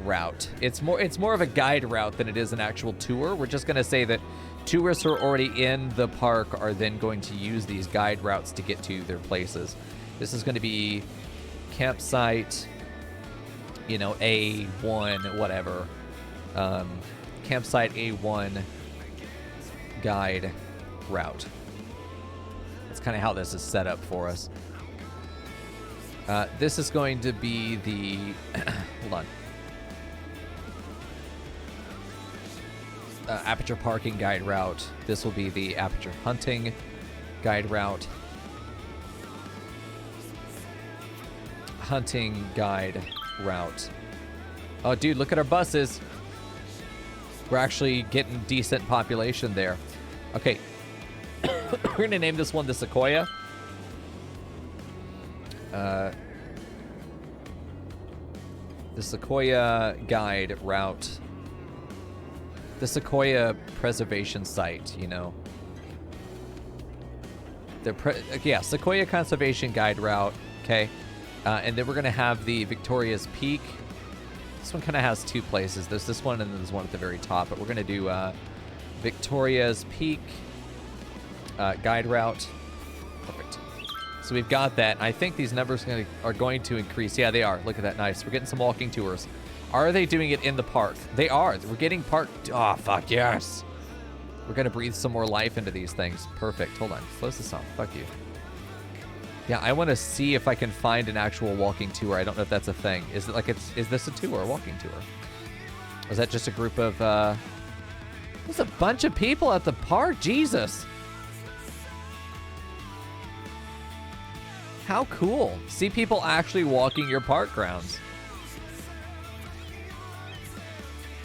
Route. It's more of a guide route than it is an actual tour. We're just going to say that tourists who are already in the park are then going to use these guide routes to get to their places. This is going to be campsite, you know, A1, whatever. Campsite A1 guide route. That's kind of how this is set up for us. This is going to be the... hold on. Aperture Parking Guide Route. This will be the Aperture Hunting Guide Route. Hunting Guide Route. Oh, dude, look at our buses. We're actually getting decent population there. Okay. We're going to name this one the Sequoia. The Sequoia Guide Route. The Sequoia Preservation Site, you know. Yeah, Sequoia Conservation Guide Route, okay. And then we're going to have the Victoria's Peak. This one kind of has two places. There's this one and then there's one at the very top. But we're going to do Victoria's Peak Guide Route. Perfect. So we've got that. I think these numbers are going to increase. Yeah, they are. Look at that. Nice. We're getting some walking tours. Are they doing it in the park? They are. We're getting park. Oh, fuck yes. We're going to breathe some more life into these things. Perfect. Hold on. Close this off. Fuck you. Yeah, I want to see if I can find an actual walking tour. I don't know if that's a thing. Is it like is this a tour, a walking tour? Or is that just a group of, there's a bunch of people at the park. Jesus. How cool. See people actually walking your park grounds.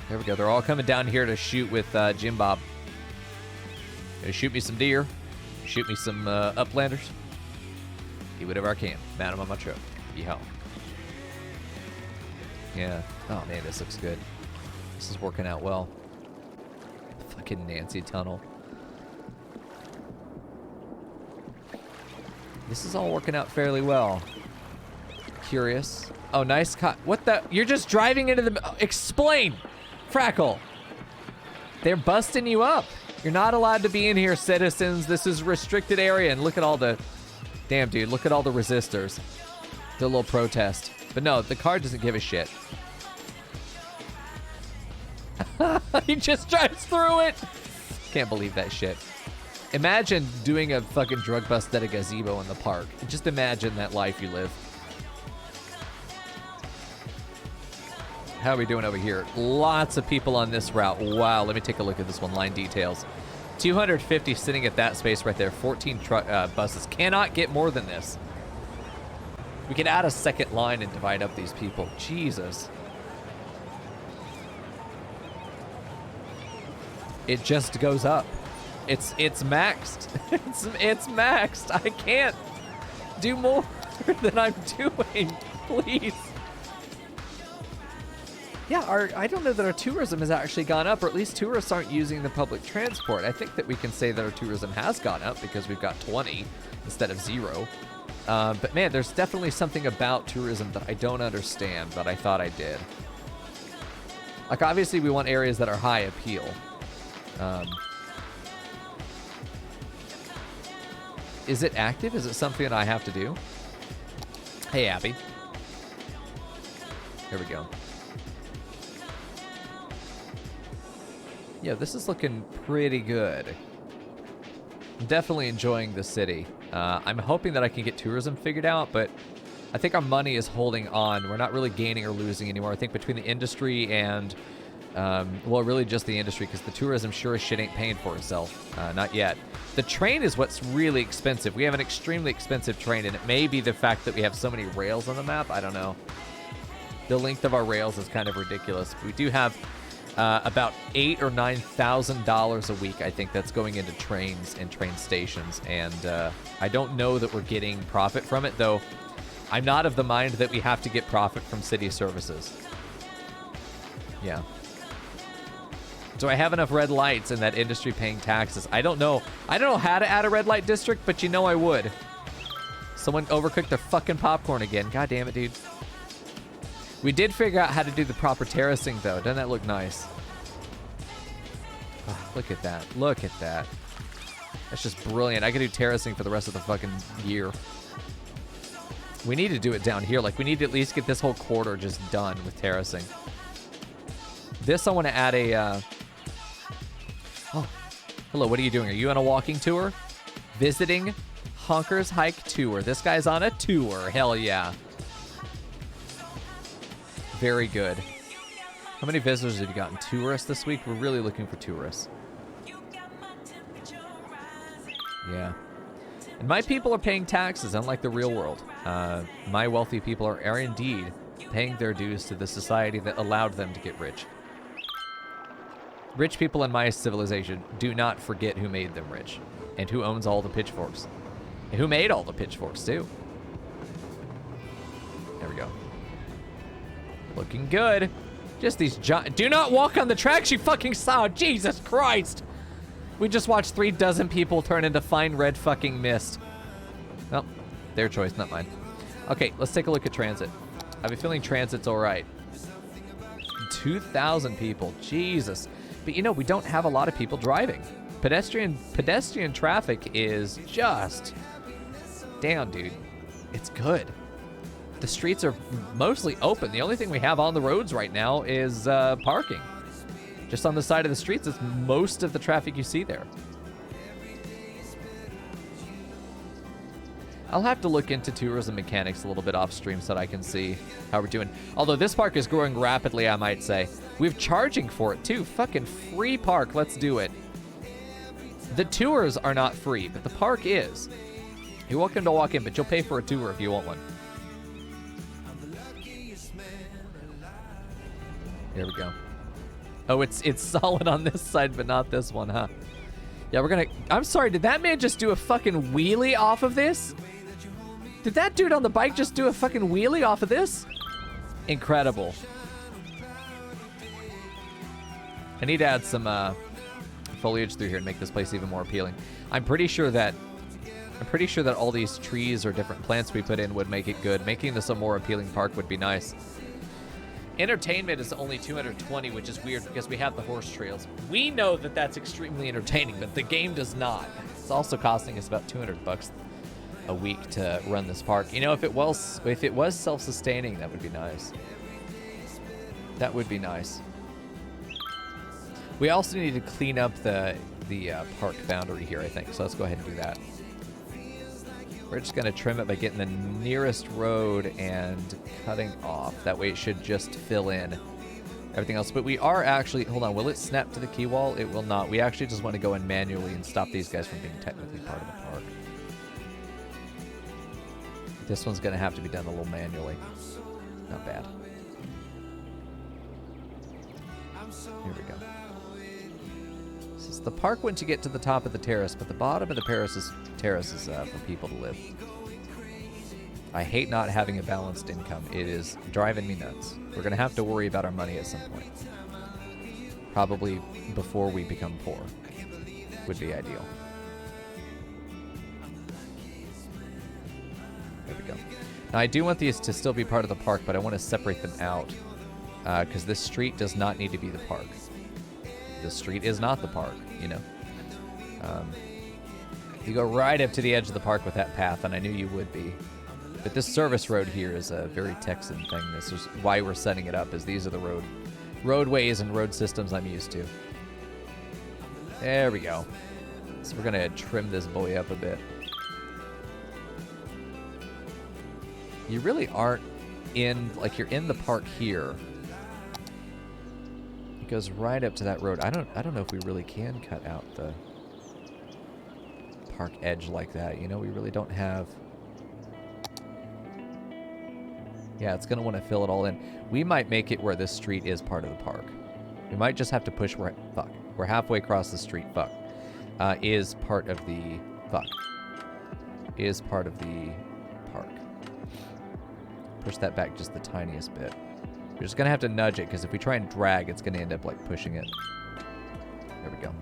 There we go. They're all coming down here to shoot with Jim Bob. Gonna shoot me some deer. Shoot me some uplanders. Do whatever I can. Mount them on my truck. Yeehaw. Yeah. Oh, man, this looks good. This is working out well. Fucking Nancy Tunnel. This is all working out fairly well. Curious. Oh, nice cut. What the? You're just driving into the... Explain! Frackle. They're busting you up. You're not allowed to be in here, citizens. This is restricted area. And look at all the... Damn, dude. Look at all the resistors. The little protest. But no, the car doesn't give a shit. He just drives through it. Can't believe that shit. Imagine doing a fucking drug bust at a gazebo in the park. Just imagine that life you live. How are we doing over here? Lots of people on this route. Wow, let me take a look at this one. Line details. 250 sitting at that space right there. 14 buses. Cannot get more than this. We could add a second line and divide up these people. Jesus. It just goes up. It's maxed. It's maxed. I can't do more than I'm doing. Please. Yeah, I don't know that our tourism has actually gone up, or at least tourists aren't using the public transport. I think that we can say that our tourism has gone up because we've got 20 instead of 0. But man, there's definitely something about tourism that I don't understand, but I thought I did. Like, obviously, we want areas that are high appeal. Is it active? Is it something that I have to do? Hey, Abby. Here we go. Yeah, this is looking pretty good. I'm definitely enjoying the city. I'm hoping that I can get tourism figured out, but I think our money is holding on. We're not really gaining or losing anymore. I think between the industry and, well, really just the industry, because the tourism sure as shit ain't paying for itself. Not yet. The train is what's really expensive. We have an extremely expensive train, and it may be the fact that we have so many rails on the map. I don't know. The length of our rails is kind of ridiculous. We do have about $8,000 or $9,000 a week, I think, that's going into trains and train stations. And I don't know that we're getting profit from it, though. I'm not of the mind that we have to get profit from city services. Yeah. Do I have enough red lights in that industry paying taxes? I don't know. I don't know how to add a red light district, but you know I would. Someone overcooked their fucking popcorn again. God damn it, dude. We did figure out how to do the proper terracing, though. Doesn't that look nice? Oh, look at that. Look at that. That's just brilliant. I could do terracing for the rest of the fucking year. We need to do it down here. Like, we need to at least get this whole quarter just done with terracing. This, I want to add a... Oh, hello. What are you doing? Are you on a walking tour? Visiting Honker's Hike Tour. This guy's on a tour. Hell yeah. Very good. How many visitors have you gotten? Tourists this week? We're really looking for tourists. Yeah. And my people are paying taxes, unlike the real world. My wealthy people are indeed paying their dues to the society that allowed them to get rich. Rich people in my civilization do not forget who made them rich and who owns all the pitchforks and who made all the pitchforks, too. There we go. Looking good. Just these do not walk on the tracks, you fucking saw. Jesus Christ. We just watched 3 dozen people turn into fine red fucking mist. Well, their choice, not mine. Okay, let's take a look at transit. I have a feeling transit's all right. 2,000 people. Jesus. But, you know, we don't have a lot of people driving. Pedestrian traffic is just down, dude. It's good. The streets are mostly open. The only thing we have on the roads right now is parking. Just on the side of the streets, it's most of the traffic you see there. I'll have to look into tourism mechanics a little bit off stream so that I can see how we're doing. Although this park is growing rapidly, I might say. We have charging for it, too. Fucking free park. Let's do it. The tours are not free, but the park is. You're welcome to walk in, but you'll pay for a tour if you want one. Here we go. Oh, it's solid on this side, but not this one, huh? Yeah, we're gonna... I'm sorry, did that man just do a fucking wheelie off of this? Did that dude on the bike just do a fucking wheelie off of this? Incredible. I need to add some foliage through here to make this place even more appealing. I'm pretty sure that all these trees or different plants we put in would make it good. Making this a more appealing park would be nice. Entertainment is only $220, which is weird because we have the horse trails. We know that that's extremely entertaining, but the game does not. It's also costing us about $200 a week to run this park. You know, if it was self-sustaining, that would be nice. That would be nice. We also need to clean up the park boundary here, I think. So let's go ahead and do that. We're just going to trim it by getting the nearest road and cutting off. That way it should just fill in everything else. But we are actually... Hold on. Will it snap to the key wall? It will not. We actually just want to go in manually and stop these guys from being technically part of the park. This one's going to have to be done a little manually. Not bad. Here we go. The park went to get to the top of the terrace, but the bottom of the terrace is for people to live. I hate not having a balanced income. It is driving me nuts. We're going to have to worry about our money at some point. Probably before we become poor would be ideal. There we go. Now, I do want these to still be part of the park, but I want to separate them out because this street does not need to be the park. This street is not the park, you know. You go right up to the edge of the park with that path, and I knew you would be. But this service road here is a very Texan thing. This is why we're setting it up, is these are the roadways and road systems I'm used to. There we go. So we're going to trim this boy up a bit. You really aren't in, like, you're in the park here. It goes right up to that road. I don't know if we really can cut out the park edge like that. You know, we really don't have... Yeah, it's going to want to fill it all in. We might make it where this street is part of the park. We might just have to push... Fuck. We're halfway across the street. Fuck. Is part of the... Fuck. Is part of the park. Push that back just the tiniest bit. We're just going to have to nudge it, because if we try and drag, it's going to end up, like, pushing it. There we go.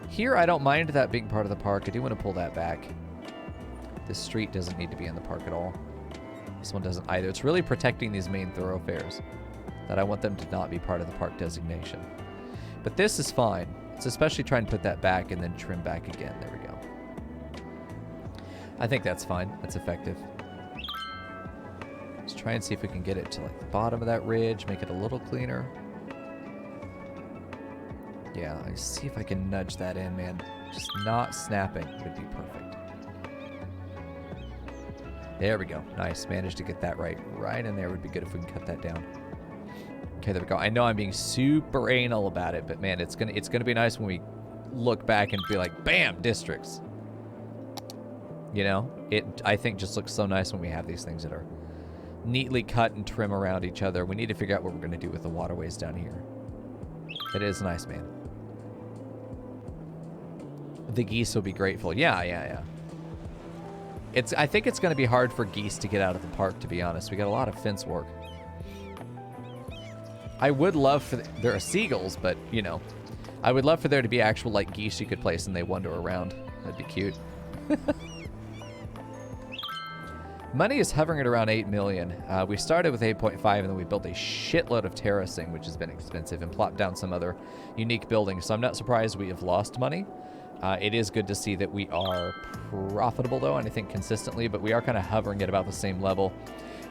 Here, I don't mind that being part of the park. I do want to pull that back. This street doesn't need to be in the park at all. This one doesn't either. It's really protecting these main thoroughfares that I want them to not be part of the park designation. But this is fine. It's especially trying to put that back and then trim back again. There we go. I think that's fine. That's effective. Let's try and see if we can get it to, like, the bottom of that ridge, make it a little cleaner. Yeah, I see if I can nudge that in, man. Just not snapping would be perfect. There we go. Nice. Managed to get that right. Right in there would be good if we can cut that down. Okay, there we go. I know I'm being super anal about it, but man, it's gonna be nice when we look back and be like, bam, districts. You know, I think just looks so nice when we have these things that are neatly cut and trim around each other. We need to figure out what we're gonna do with the waterways down here. It is nice, man. The geese will be grateful. Yeah. I think it's going to be hard for geese to get out of the park, to be honest. We got a lot of fence work. I would love for... There are seagulls, but, you know. I would love for there to be actual, like, geese you could place and they wander around. That'd be cute. Money is hovering at around 8 million. We started with 8.5, and then we built a shitload of terracing, which has been expensive, and plopped down some other unique buildings. So I'm not surprised we have lost money. It is good to see that we are profitable, though, and I think consistently, but we are kind of hovering at about the same level.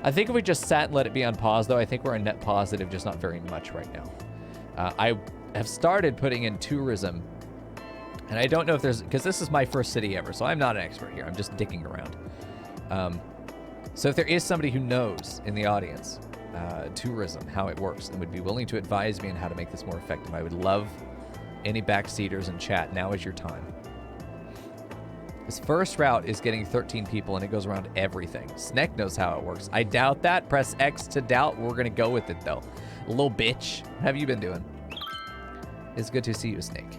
I think if we just sat and let it be on pause, though, I think we're a net positive, just not very much right now. I have started putting in tourism, and I don't know if there's... Because this is my first city ever, so I'm not an expert here. I'm just dicking around. So if there is somebody who knows in the audience tourism, how it works, and would be willing to advise me on how to make this more effective, I would love... Any backseaters in chat, now is your time. This first route is getting 13 people, and it goes around everything. Sneck knows how it works. I doubt that. Press X to doubt. We're going to go with it, though. Little bitch. What have you been doing? It's good to see you, Snake.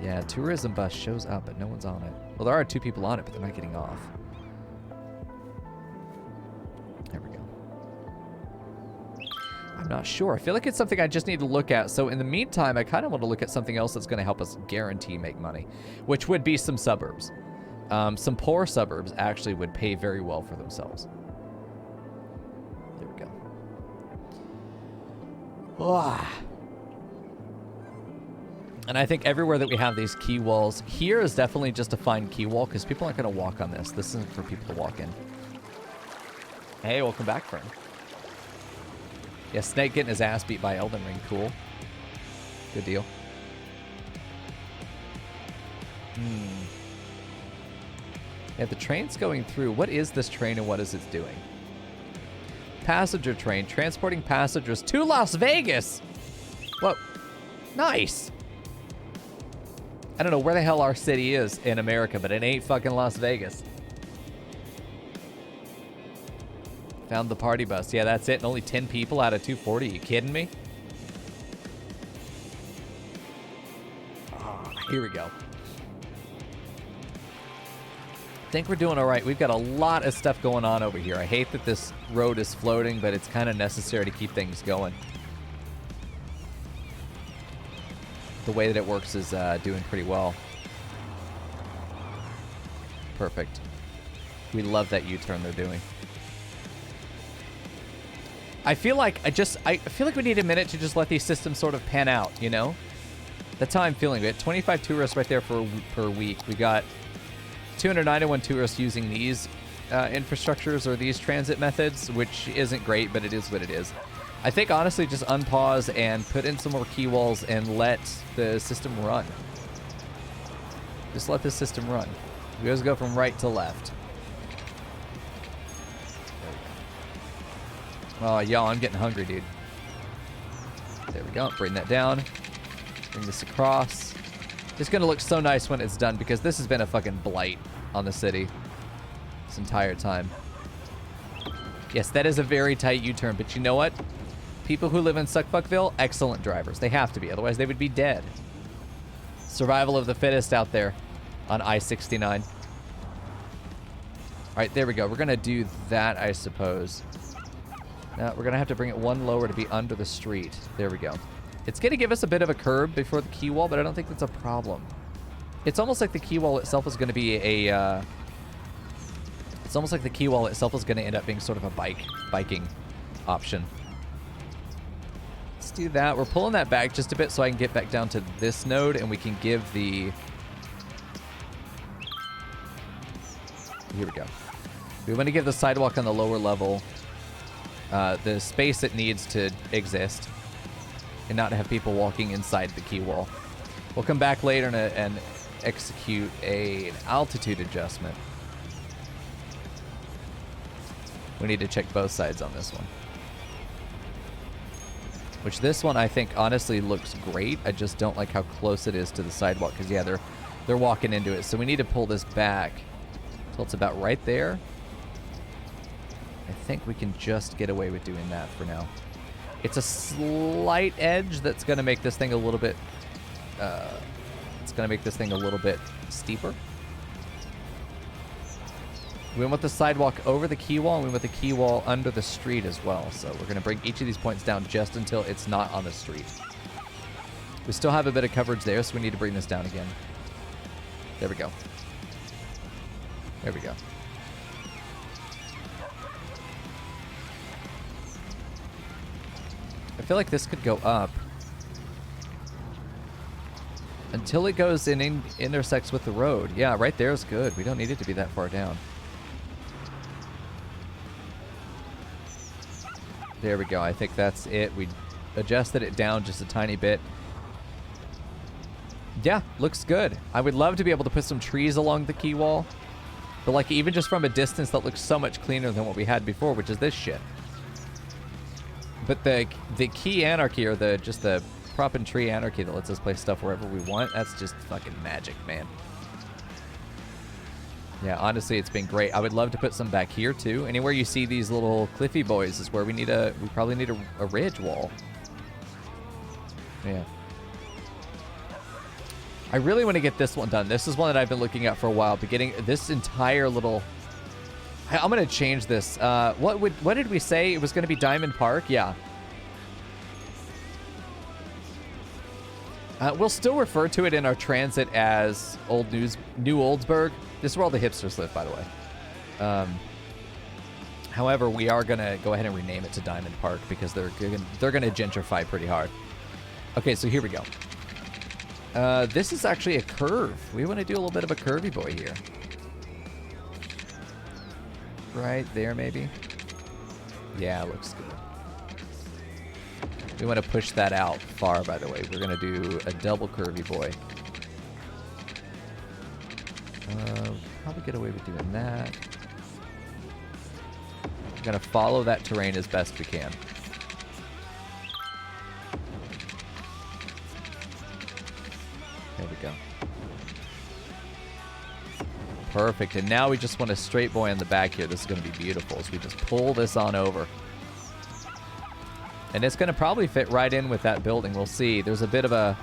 Yeah, tourism bus shows up, but no one's on it. Well, there are 2 people on it, but they're not getting off. There we go. I'm not sure. I feel like it's something I just need to look at. So in the meantime, I kind of want to look at something else that's going to help us guarantee make money, which would be some suburbs. Some poor suburbs actually would pay very well for themselves. There we go. Ah. And I think everywhere that we have these key walls, here is definitely just a fine key wall because people aren't going to walk on this. This isn't for people to walk in. Hey, welcome back, friend. Yeah, Snake getting his ass beat by Elden Ring. Cool. Good deal. Yeah, the train's going through. What is this train and what is it doing? Passenger train transporting passengers to Las Vegas. Whoa. Nice. I don't know where the hell our city is in America, but it ain't fucking Las Vegas. Found the party bus. Yeah, that's it. And only 10 people out of 240. You kidding me? Here we go. think we're doing all right. We've got a lot of stuff going on over here. I hate that this road is floating, but it's kind of necessary to keep things going. The way that it works is doing pretty well. Perfect. We love that U-turn they're doing. I feel like I feel like we need a minute to just let these systems sort of pan out, you know? That's how I'm feeling. We had 25 tourists right there per week. We got 291 tourists using these infrastructures or these transit methods, which isn't great, but it is what it is. I think, honestly, just unpause and put in some more key walls and let the system run. Just let the system run. We always go from right to left. Oh, y'all, I'm getting hungry, dude. There we go. Bring that down. Bring this across. It's going to look so nice when it's done because this has been a fucking blight on the city this entire time. Yes, that is a very tight U-turn, but you know what? People who live in Suckfuckville, excellent drivers. They have to be, otherwise they would be dead. Survival of the fittest out there on I-69. All right, there we go. We're going to do that, I suppose. Now, we're going to have to bring it one lower to be under the street. There we go. It's going to give us a bit of a curb before the quay wall, but I don't think that's a problem. It's almost like the quay wall itself is going to be a... it's almost like the quay wall itself is going to end up being sort of a biking option. Let's do that. We're pulling that back just a bit so I can get back down to this node, and we can give the... Here we go. We want to give the sidewalk on the lower level the space it needs to exist and not have people walking inside the quay wall. We'll come back later and execute an altitude adjustment. We need to check both sides on this one. Which this one I think honestly looks great. I just don't like how close it is to the sidewalk because yeah, they're walking into it. So we need to pull this back till it's about right there. I think we can just get away with doing that for now. It's a slight edge that's going to make this thing a little bit steeper. We want the sidewalk over the quay wall, and we want the quay wall under the street as well. So we're going to bring each of these points down just until it's not on the street. We still have a bit of coverage there, so we need to bring this down again. There we go. There we go. I feel like this could go up until it goes in intersects with the road. Yeah, right there is good. We don't need it to be that far down. There we go. I think that's it. We adjusted it down just a tiny bit. Yeah, looks good. I would love to be able to put some trees along the quay wall. But like even just from a distance, that looks so much cleaner than what we had before, which is this shit. But the key anarchy, or just the prop and tree anarchy that lets us place stuff wherever we want, that's just fucking magic, man. Yeah, honestly, it's been great. I would love to put some back here too. Anywhere you see these little cliffy boys is where we probably need a ridge wall. Yeah. I really want to get this one done. This is one that I've been looking at for a while, but getting this entire little... I'm going to change this. What did we say? It was going to be Diamond Park? Yeah. We'll still refer to it in our transit as New Oldsburg. This is where all the hipsters live, by the way. However, we are going to go ahead and rename it to Diamond Park because they're going to gentrify pretty hard. Okay, so here we go. This is actually a curve. We want to do a little bit of a curvy boy here. Right there, maybe. Yeah, looks good. We want to push that out far, by the way. We're going to do a double curvy boy. Probably get away with doing that. We're going to follow that terrain as best we can. There we go. Perfect. And now we just want a straight boy on the back here. This is going to be beautiful. So we just pull this on over. And it's going to probably fit right in with that building. We'll see. There's a bit of a...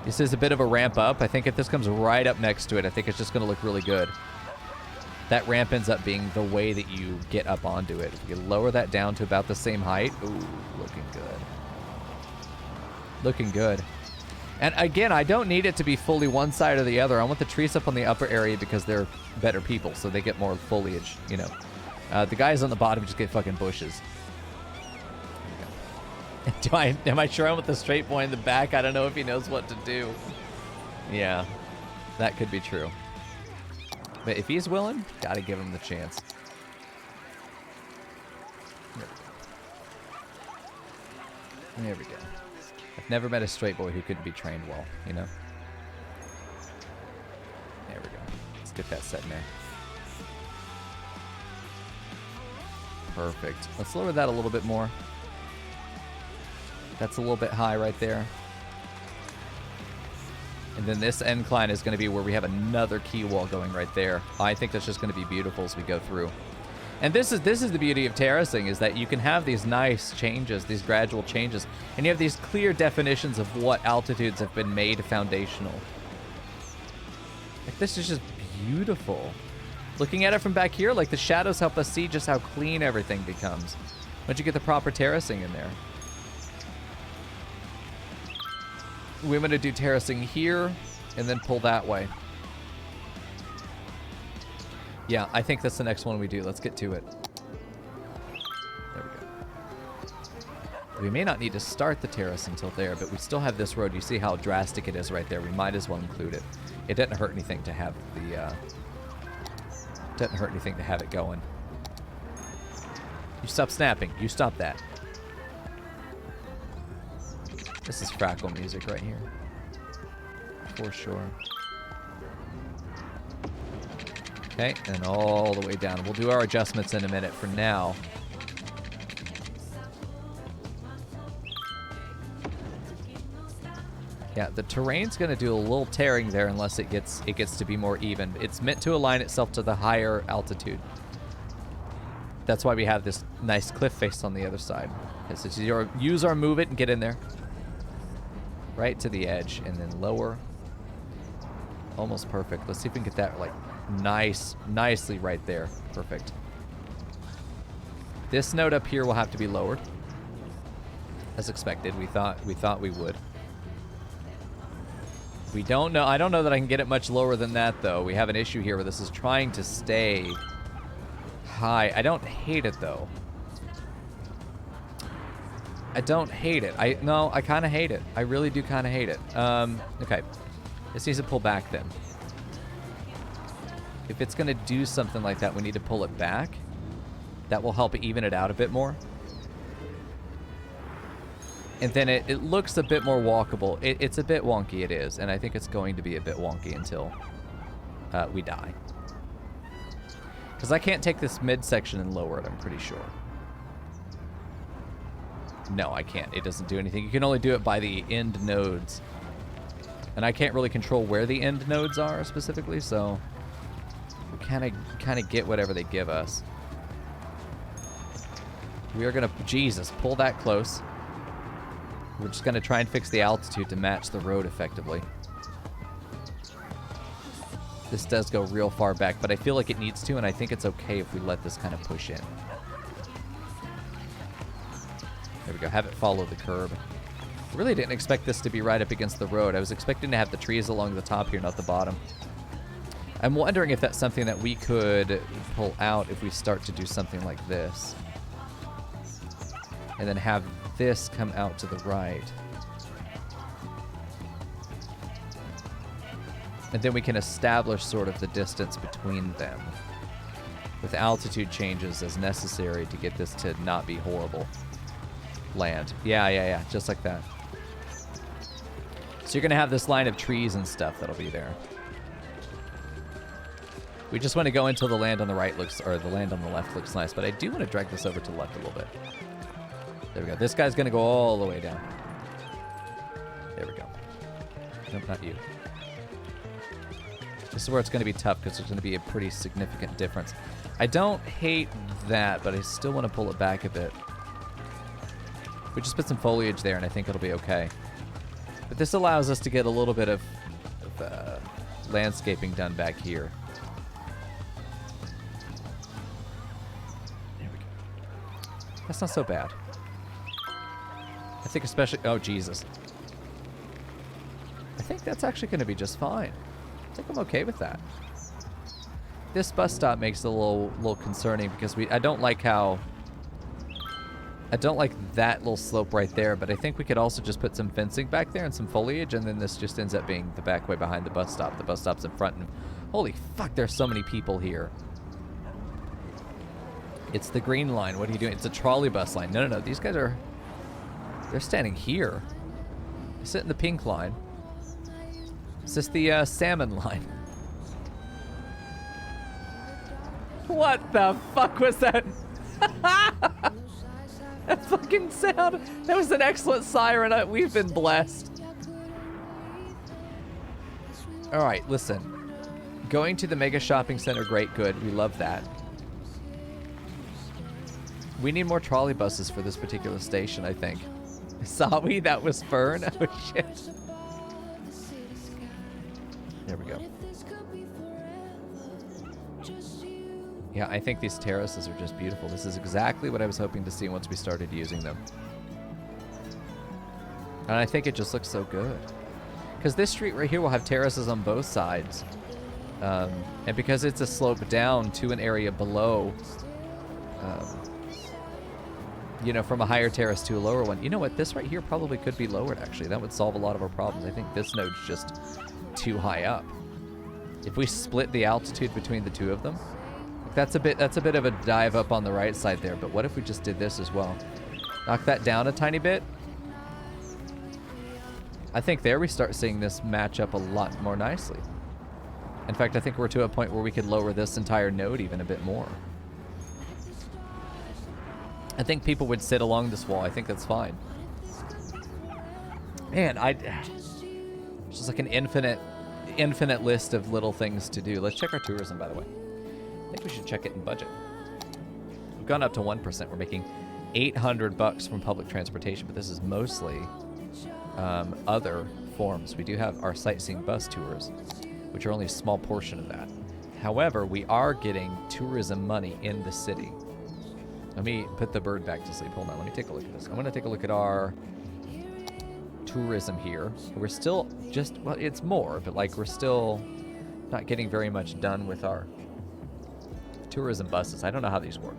This is a bit of a ramp up. I think if this comes right up next to it, I think it's just going to look really good. that ramp ends up being the way that you get up onto it. If you lower that down to about the same height, ooh, looking good. Looking good. And again, I don't need it to be fully one side or the other. I want the trees up on the upper area because they're better people, so they get more foliage, you know. The guys on the bottom just get fucking bushes. Am I sure I'm with the straight boy in the back? I don't know if he knows what to do. Yeah, that could be true. But if he's willing, gotta give him the chance. There we go. I've never met a straight boy who couldn't be trained well, you know? There we go. Let's get that set in there. Perfect. Let's lower that a little bit more. That's a little bit high right there. And then this incline is going to be where we have another key wall going right there. I think that's just going to be beautiful as we go through. And this is the beauty of terracing, is that you can have these nice changes, these gradual changes, and you have these clear definitions of what altitudes have been made foundational. Like, this is just beautiful. Looking at it from back here, like, the shadows help us see just how clean everything becomes once you get the proper terracing in there. We're going to do terracing here and then pull that way. Yeah, I think that's the next one we do. Let's get to it. There we go. We may not need to start the terrace until there, but we still have this road. You see how drastic it is right there. We might as well include it. It doesn't hurt anything to have the... doesn't hurt anything to have it going. You stop snapping. You stop that. This is Frackle music right here. For sure. Okay, and all the way down. We'll do our adjustments in a minute. For now, yeah, the terrain's going to do a little tearing there unless it gets to be more even. It's meant to align itself to the higher altitude. That's why we have this nice cliff face on the other side. It's use our move it and get in there. Right to the edge and then lower. Almost perfect. Let's see if we can get that like nicely right there. Perfect. This node up here will have to be lowered. As expected. We thought we would. We don't know. I don't know that I can get it much lower than that though. We have an issue here where this is trying to stay high. I don't hate it though. I don't hate it. I kind of hate it. I really do kind of hate it. Okay. This needs to pull back then. If it's going to do something like that, we need to pull it back. That will help even it out a bit more. And then it looks a bit more walkable. It's a bit wonky, it is. And I think it's going to be a bit wonky until we die. Because I can't take this midsection and lower it, I'm pretty sure. No, I can't. It doesn't do anything. You can only do it by the end nodes. And I can't really control where the end nodes are specifically, so we kind of get whatever they give us. We are going to, Jesus, pull that close. We're just going to try and fix the altitude to match the road effectively. This does go real far back, but I feel like it needs to, and I think it's okay if we let this kind of push in. There we go. Have it follow the curb. I really didn't expect this to be right up against the road. I was expecting to have the trees along the top here, not the bottom. I'm wondering if that's something that we could pull out if we start to do something like this. And then have this come out to the right. And then we can establish sort of the distance between them with altitude changes as necessary to get this to not be horrible. Land. Yeah. Just like that. So you're going to have this line of trees and stuff that'll be there. We just want to go until the land on the right looks, or the land on the left looks nice, but I do want to drag this over to the left a little bit. There we go. This guy's going to go all the way down. There we go. Nope, not you. This is where it's going to be tough because there's going to be a pretty significant difference. I don't hate that, but I still want to pull it back a bit. We just put some foliage there, and I think it'll be okay. But this allows us to get a little bit of landscaping done back here. That's not so bad. I think especially... Oh, Jesus. I think that's actually going to be just fine. I think I'm okay with that. This bus stop makes it a little concerning because I don't like how... I don't like that little slope right there, but I think we could also just put some fencing back there and some foliage, and then this just ends up being the back way behind the bus stop. The bus stop's in front, and holy fuck, there's so many people here. It's the green line. What are you doing? It's a trolley bus line. No. These guys are... They're standing here. They sit in the pink line. Is this the salmon line? What the fuck was that? That fucking sound. That was an excellent siren. We've been blessed. All right, listen. Going to the mega shopping center, great, good. We love that. We need more trolley buses for this particular station, I think. Saw we? That was Fern. Oh, shit. There we go. Yeah, I think these terraces are just beautiful. This is exactly what I was hoping to see once we started using them. And I think it just looks so good. Because this street right here will have terraces on both sides. And because it's a slope down to an area below, you know, from a higher terrace to a lower one. You know what? This right here probably could be lowered, actually. That would solve a lot of our problems. I think this node's just too high up. If we split the altitude between the two of them, that's a bit of a dive up on the right side there, but what if we just did this as well? Knock that down a tiny bit. I think there we start seeing this match up a lot more nicely. In fact, I think we're to a point where we could lower this entire node even a bit more. I think people would sit along this wall. I think that's fine. Man, it's just like an infinite list of little things to do. Let's check our tourism, by the way. I think we should check it in budget. We've gone up to 1%. We're making $800 from public transportation, but this is mostly other forms. We do have our sightseeing bus tours, which are only a small portion of that. However, we are getting tourism money in the city. Let me put the bird back to sleep. Hold on, let me take a look at this. I'm going to take a look at our tourism here. We're still just, well, it's more, but like we're still not getting very much done with our tourism buses. I don't know how these work.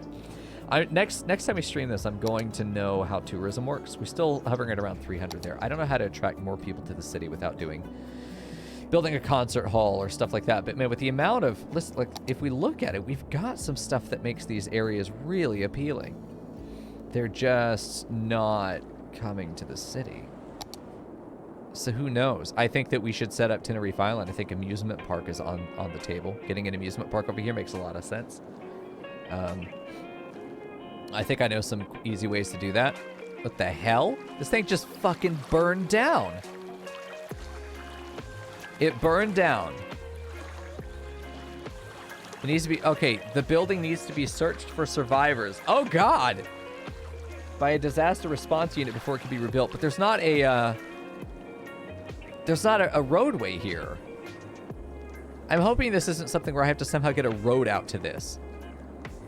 Next time we stream this, I'm going to know how tourism works. We're still hovering at around 300 there. I don't know how to attract more people to the city without building a concert hall or stuff like that. But man, with the amount of, listen, like if we look at it, we've got some stuff that makes these areas really appealing. They're just not coming to the city. So who knows? I think that we should set up Tenerife Island. I think amusement park is on the table. Getting an amusement park over here makes a lot of sense. I think I know some easy ways to do that. What the hell? This thing just fucking burned down. It burned down. It needs to be... Okay, the building needs to be searched for survivors. Oh, God! By a disaster response unit before it can be rebuilt. But there's not a... There's not a roadway here. I'm hoping this isn't something where I have to somehow get a road out to this.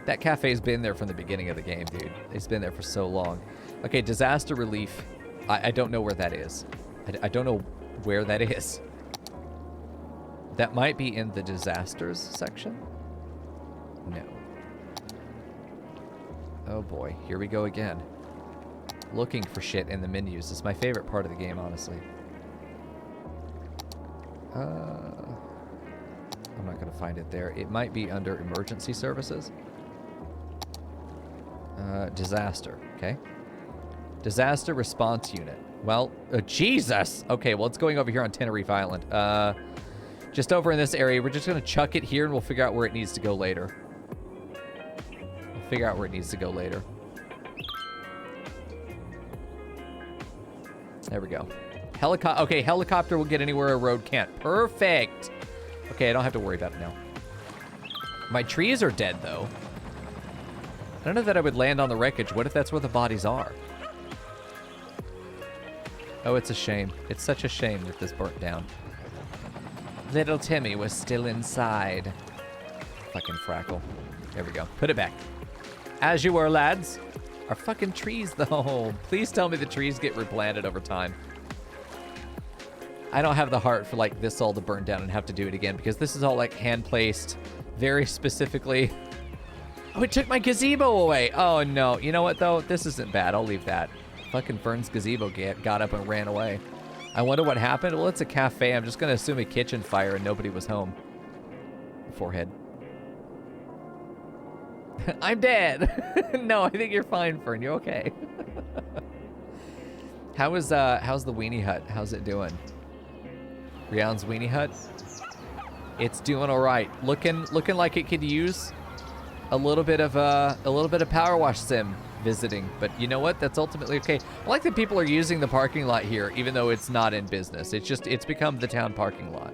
That cafe's been there from the beginning of the game, dude. It's been there for so long. Okay, disaster relief. I don't know where that is. I don't know where that is. That might be in the disasters section. No. Oh boy, here we go again. Looking for shit in the menus. It's my favorite part of the game, honestly. I'm not going to find it there. It might be under emergency services. Disaster, okay. Disaster response unit. Well, Jesus! Okay, well, it's going over here on Tenerife Island. Just over in this area. We're just going to chuck it here and we'll figure out where it needs to go later. We'll figure out where it needs to go later. There we go. Okay, helicopter will get anywhere a road can't. Perfect. Okay, I don't have to worry about it now. My trees are dead, though. I don't know that I would land on the wreckage. What if that's where the bodies are? Oh, it's a shame. It's such a shame that this burnt down. Little Timmy was still inside. Fucking Frackle. There we go. Put it back. As you were, lads. Our fucking trees, though. Please tell me the trees get replanted over time. I don't have the heart for, like, this all to burn down and have to do it again, because this is all, like, hand-placed very specifically. Oh, it took my gazebo away. Oh, no. You know what, though? This isn't bad. I'll leave that. Fucking Fern's gazebo got up and ran away. I wonder what happened. Well, it's a cafe. I'm just going to assume a kitchen fire and nobody was home. Forehead. I'm dead. No, I think you're fine, Fern. You're okay. How's the weenie hut? How's it doing? Rion's weenie hut? It's doing all right. Looking like it could use a little bit of Power Wash Sim visiting, but you know what? That's ultimately okay. I like that people are using the parking lot here, even though it's not in business. It's become the town parking lot.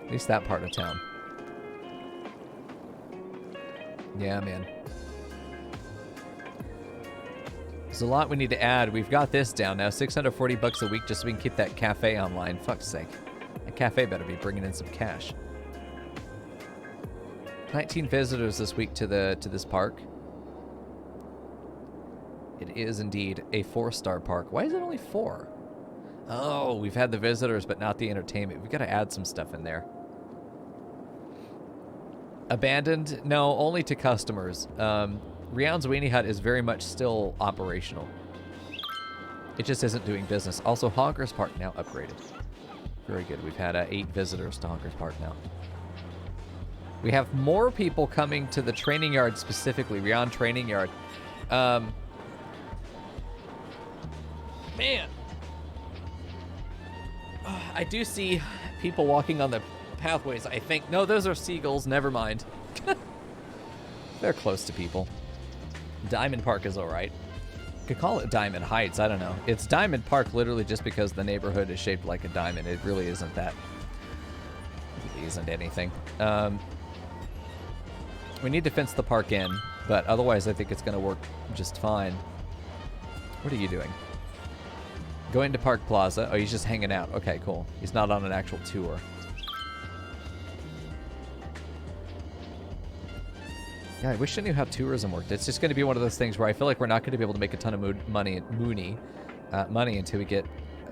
At least that part of town. Yeah, man. There's a lot we need to add. We've got this down now. 640 bucks a week just so we can keep that cafe online. Fuck's sake. That cafe better be bringing in some cash. 19 visitors this week to this park. It is indeed a 4-star park. Why is it only 4? Oh, we've had the visitors, but not the entertainment. We've got to add some stuff in there. Abandoned? No, only to customers. Rion's Weenie Hut is very much still operational. It just isn't doing business. Also, Honkers Park now upgraded. Very good. We've had 8 visitors to Honkers Park now. We have more people coming to the training yard specifically. Rion Training Yard. Man. I do see people walking on the pathways, I think. No, those are seagulls. Never mind. They're close to people. Diamond Park is all right. Could call it Diamond Heights. I don't know. It's Diamond Park literally just because the neighborhood is shaped like a diamond. It really isn't that. It really isn't anything. We need to fence the park in, but otherwise I think it's going to work just fine. What are you doing? Going to Park Plaza. Oh, he's just hanging out. Okay, cool. He's not on an actual tour. Yeah, I wish I knew how tourism worked. It's just going to be one of those things where I feel like we're not going to be able to make a ton of money until we get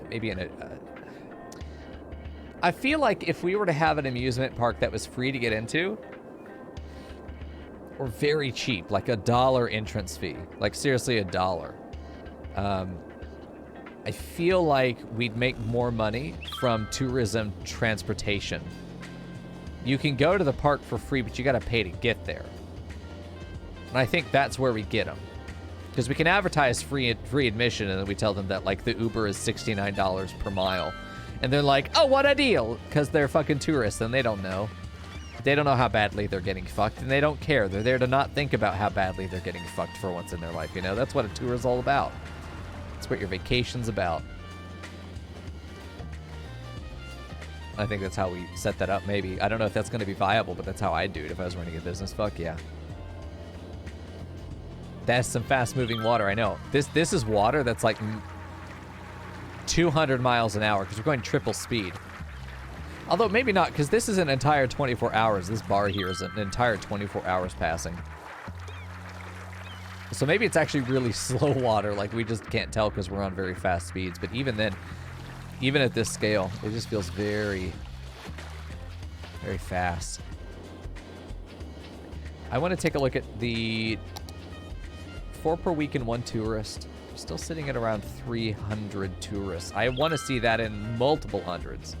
maybe in a... I feel like if we were to have an amusement park that was free to get into, or very cheap, like $1 entrance fee, like seriously $1, I feel like we'd make more money from tourism transportation. You can go to the park for free, but you got to pay to get there. And I think that's where we get them. Because we can advertise free admission, and then we tell them that, like, the Uber is $69 per mile. And they're like, oh, what a deal! Because they're fucking tourists, and they don't know. They don't know how badly they're getting fucked, and they don't care. They're there to not think about how badly they're getting fucked for once in their life, you know? That's what a tour is all about. That's what your vacation's about. I think that's how we set that up, maybe. I don't know if that's going to be viable, but that's how I'd do it if I was running a business. Fuck yeah. That's some fast-moving water, I know. This is water that's like 200 miles an hour because we're going triple speed. Although maybe not, because this is an entire 24 hours. This bar here is an entire 24 hours passing. So maybe it's actually really slow water, like we just can't tell because we're on very fast speeds. But even then, even at this scale, it just feels very, very fast. I want to take a look at the 4 per week and 1 tourist. We're still sitting at around 300 tourists. I want to see that in multiple hundreds.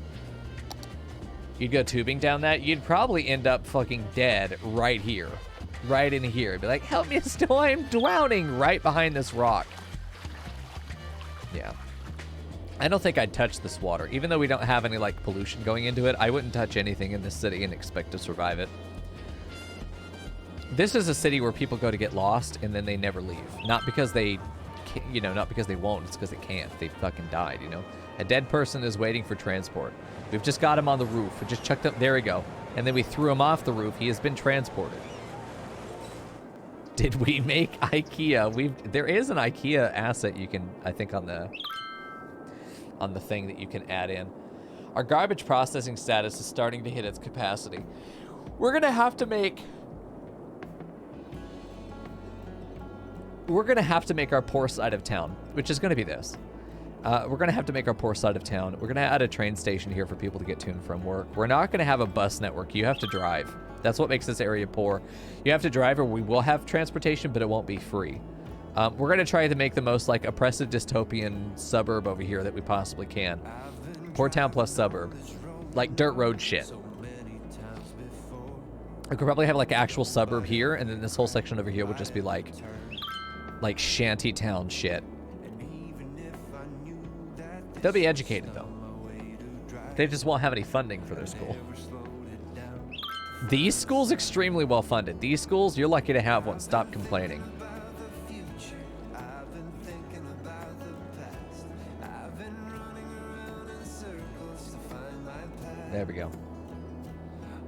You'd go tubing down that, you'd probably end up fucking dead right here. Right in here. Be like, help me, still I'm drowning right behind this rock. Yeah. I don't think I'd touch this water. Even though we don't have any, like, pollution going into it, I wouldn't touch anything in this city and expect to survive it. This is a city where people go to get lost and then they never leave. Not because they, you know, not because they won't. It's because they can't. They fucking died, you know. A dead person is waiting for transport. We've just got him on the roof. We just chucked him. There we go. And then we threw him off the roof. He has been transported. Did we make IKEA? There is an IKEA asset you can, I think, on the thing that you can add in. Our garbage processing status is starting to hit its capacity. We're gonna have to make we're going to have to make our poor side of town, which is going to be this. We're going to have to make our poor side of town. We're going to add a train station here for people to get to and from work. We're not going to have a bus network. You have to drive. That's what makes this area poor. You have to drive, or we will have transportation, but it won't be free. We're going to try to make the most like oppressive dystopian suburb over here that we possibly can. Poor town plus suburb. Like dirt road shit. We could probably have like an actual suburb here, and then this whole section over here would just be like shanty town shit. They'll be educated though. They just won't have any funding for their school. These schools extremely well funded. These schools, you're lucky to have one. Stop complaining. There we go.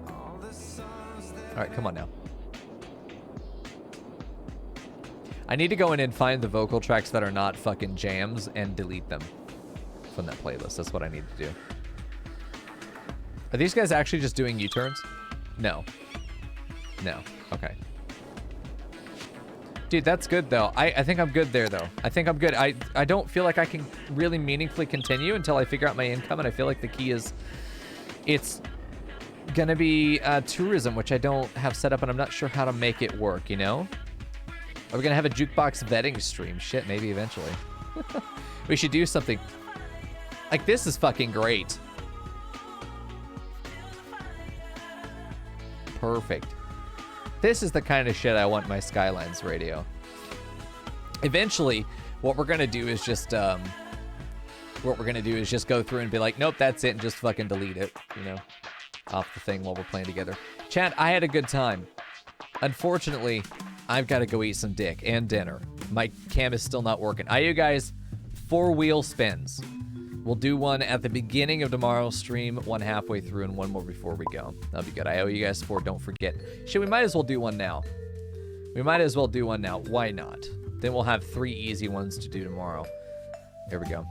All right, come on now. I need to go in and find the vocal tracks that are not fucking jams and delete them from that playlist. That's what I need to do. Are these guys actually just doing U-turns? No. No. Okay. Dude, that's good, though. I think I'm good there, though. I think I'm good. I don't feel like I can really meaningfully continue until I figure out my income, and I feel like the key is it's going to be tourism, which I don't have set up, and I'm not sure how to make it work, you know? Are we going to have a jukebox vetting stream? Shit, maybe eventually. We should do something. Like, this is fucking great. Perfect. This is the kind of shit I want my Skylines radio. Eventually, what we're gonna do is just go through and be like, nope, that's it, and just fucking delete it, you know, off the thing while we're playing together. Chat, I had a good time. Unfortunately, I've got to go eat some dick and dinner. My cam is still not working. I owe you guys 4 wheel spins. We'll do one at the beginning of tomorrow's stream, one halfway through, and one more before we go. That'll be good. I owe you guys 4, don't forget. Shit, we might as well do one now. We might as well do one now. Why not? Then we'll have 3 easy ones to do tomorrow. There we go.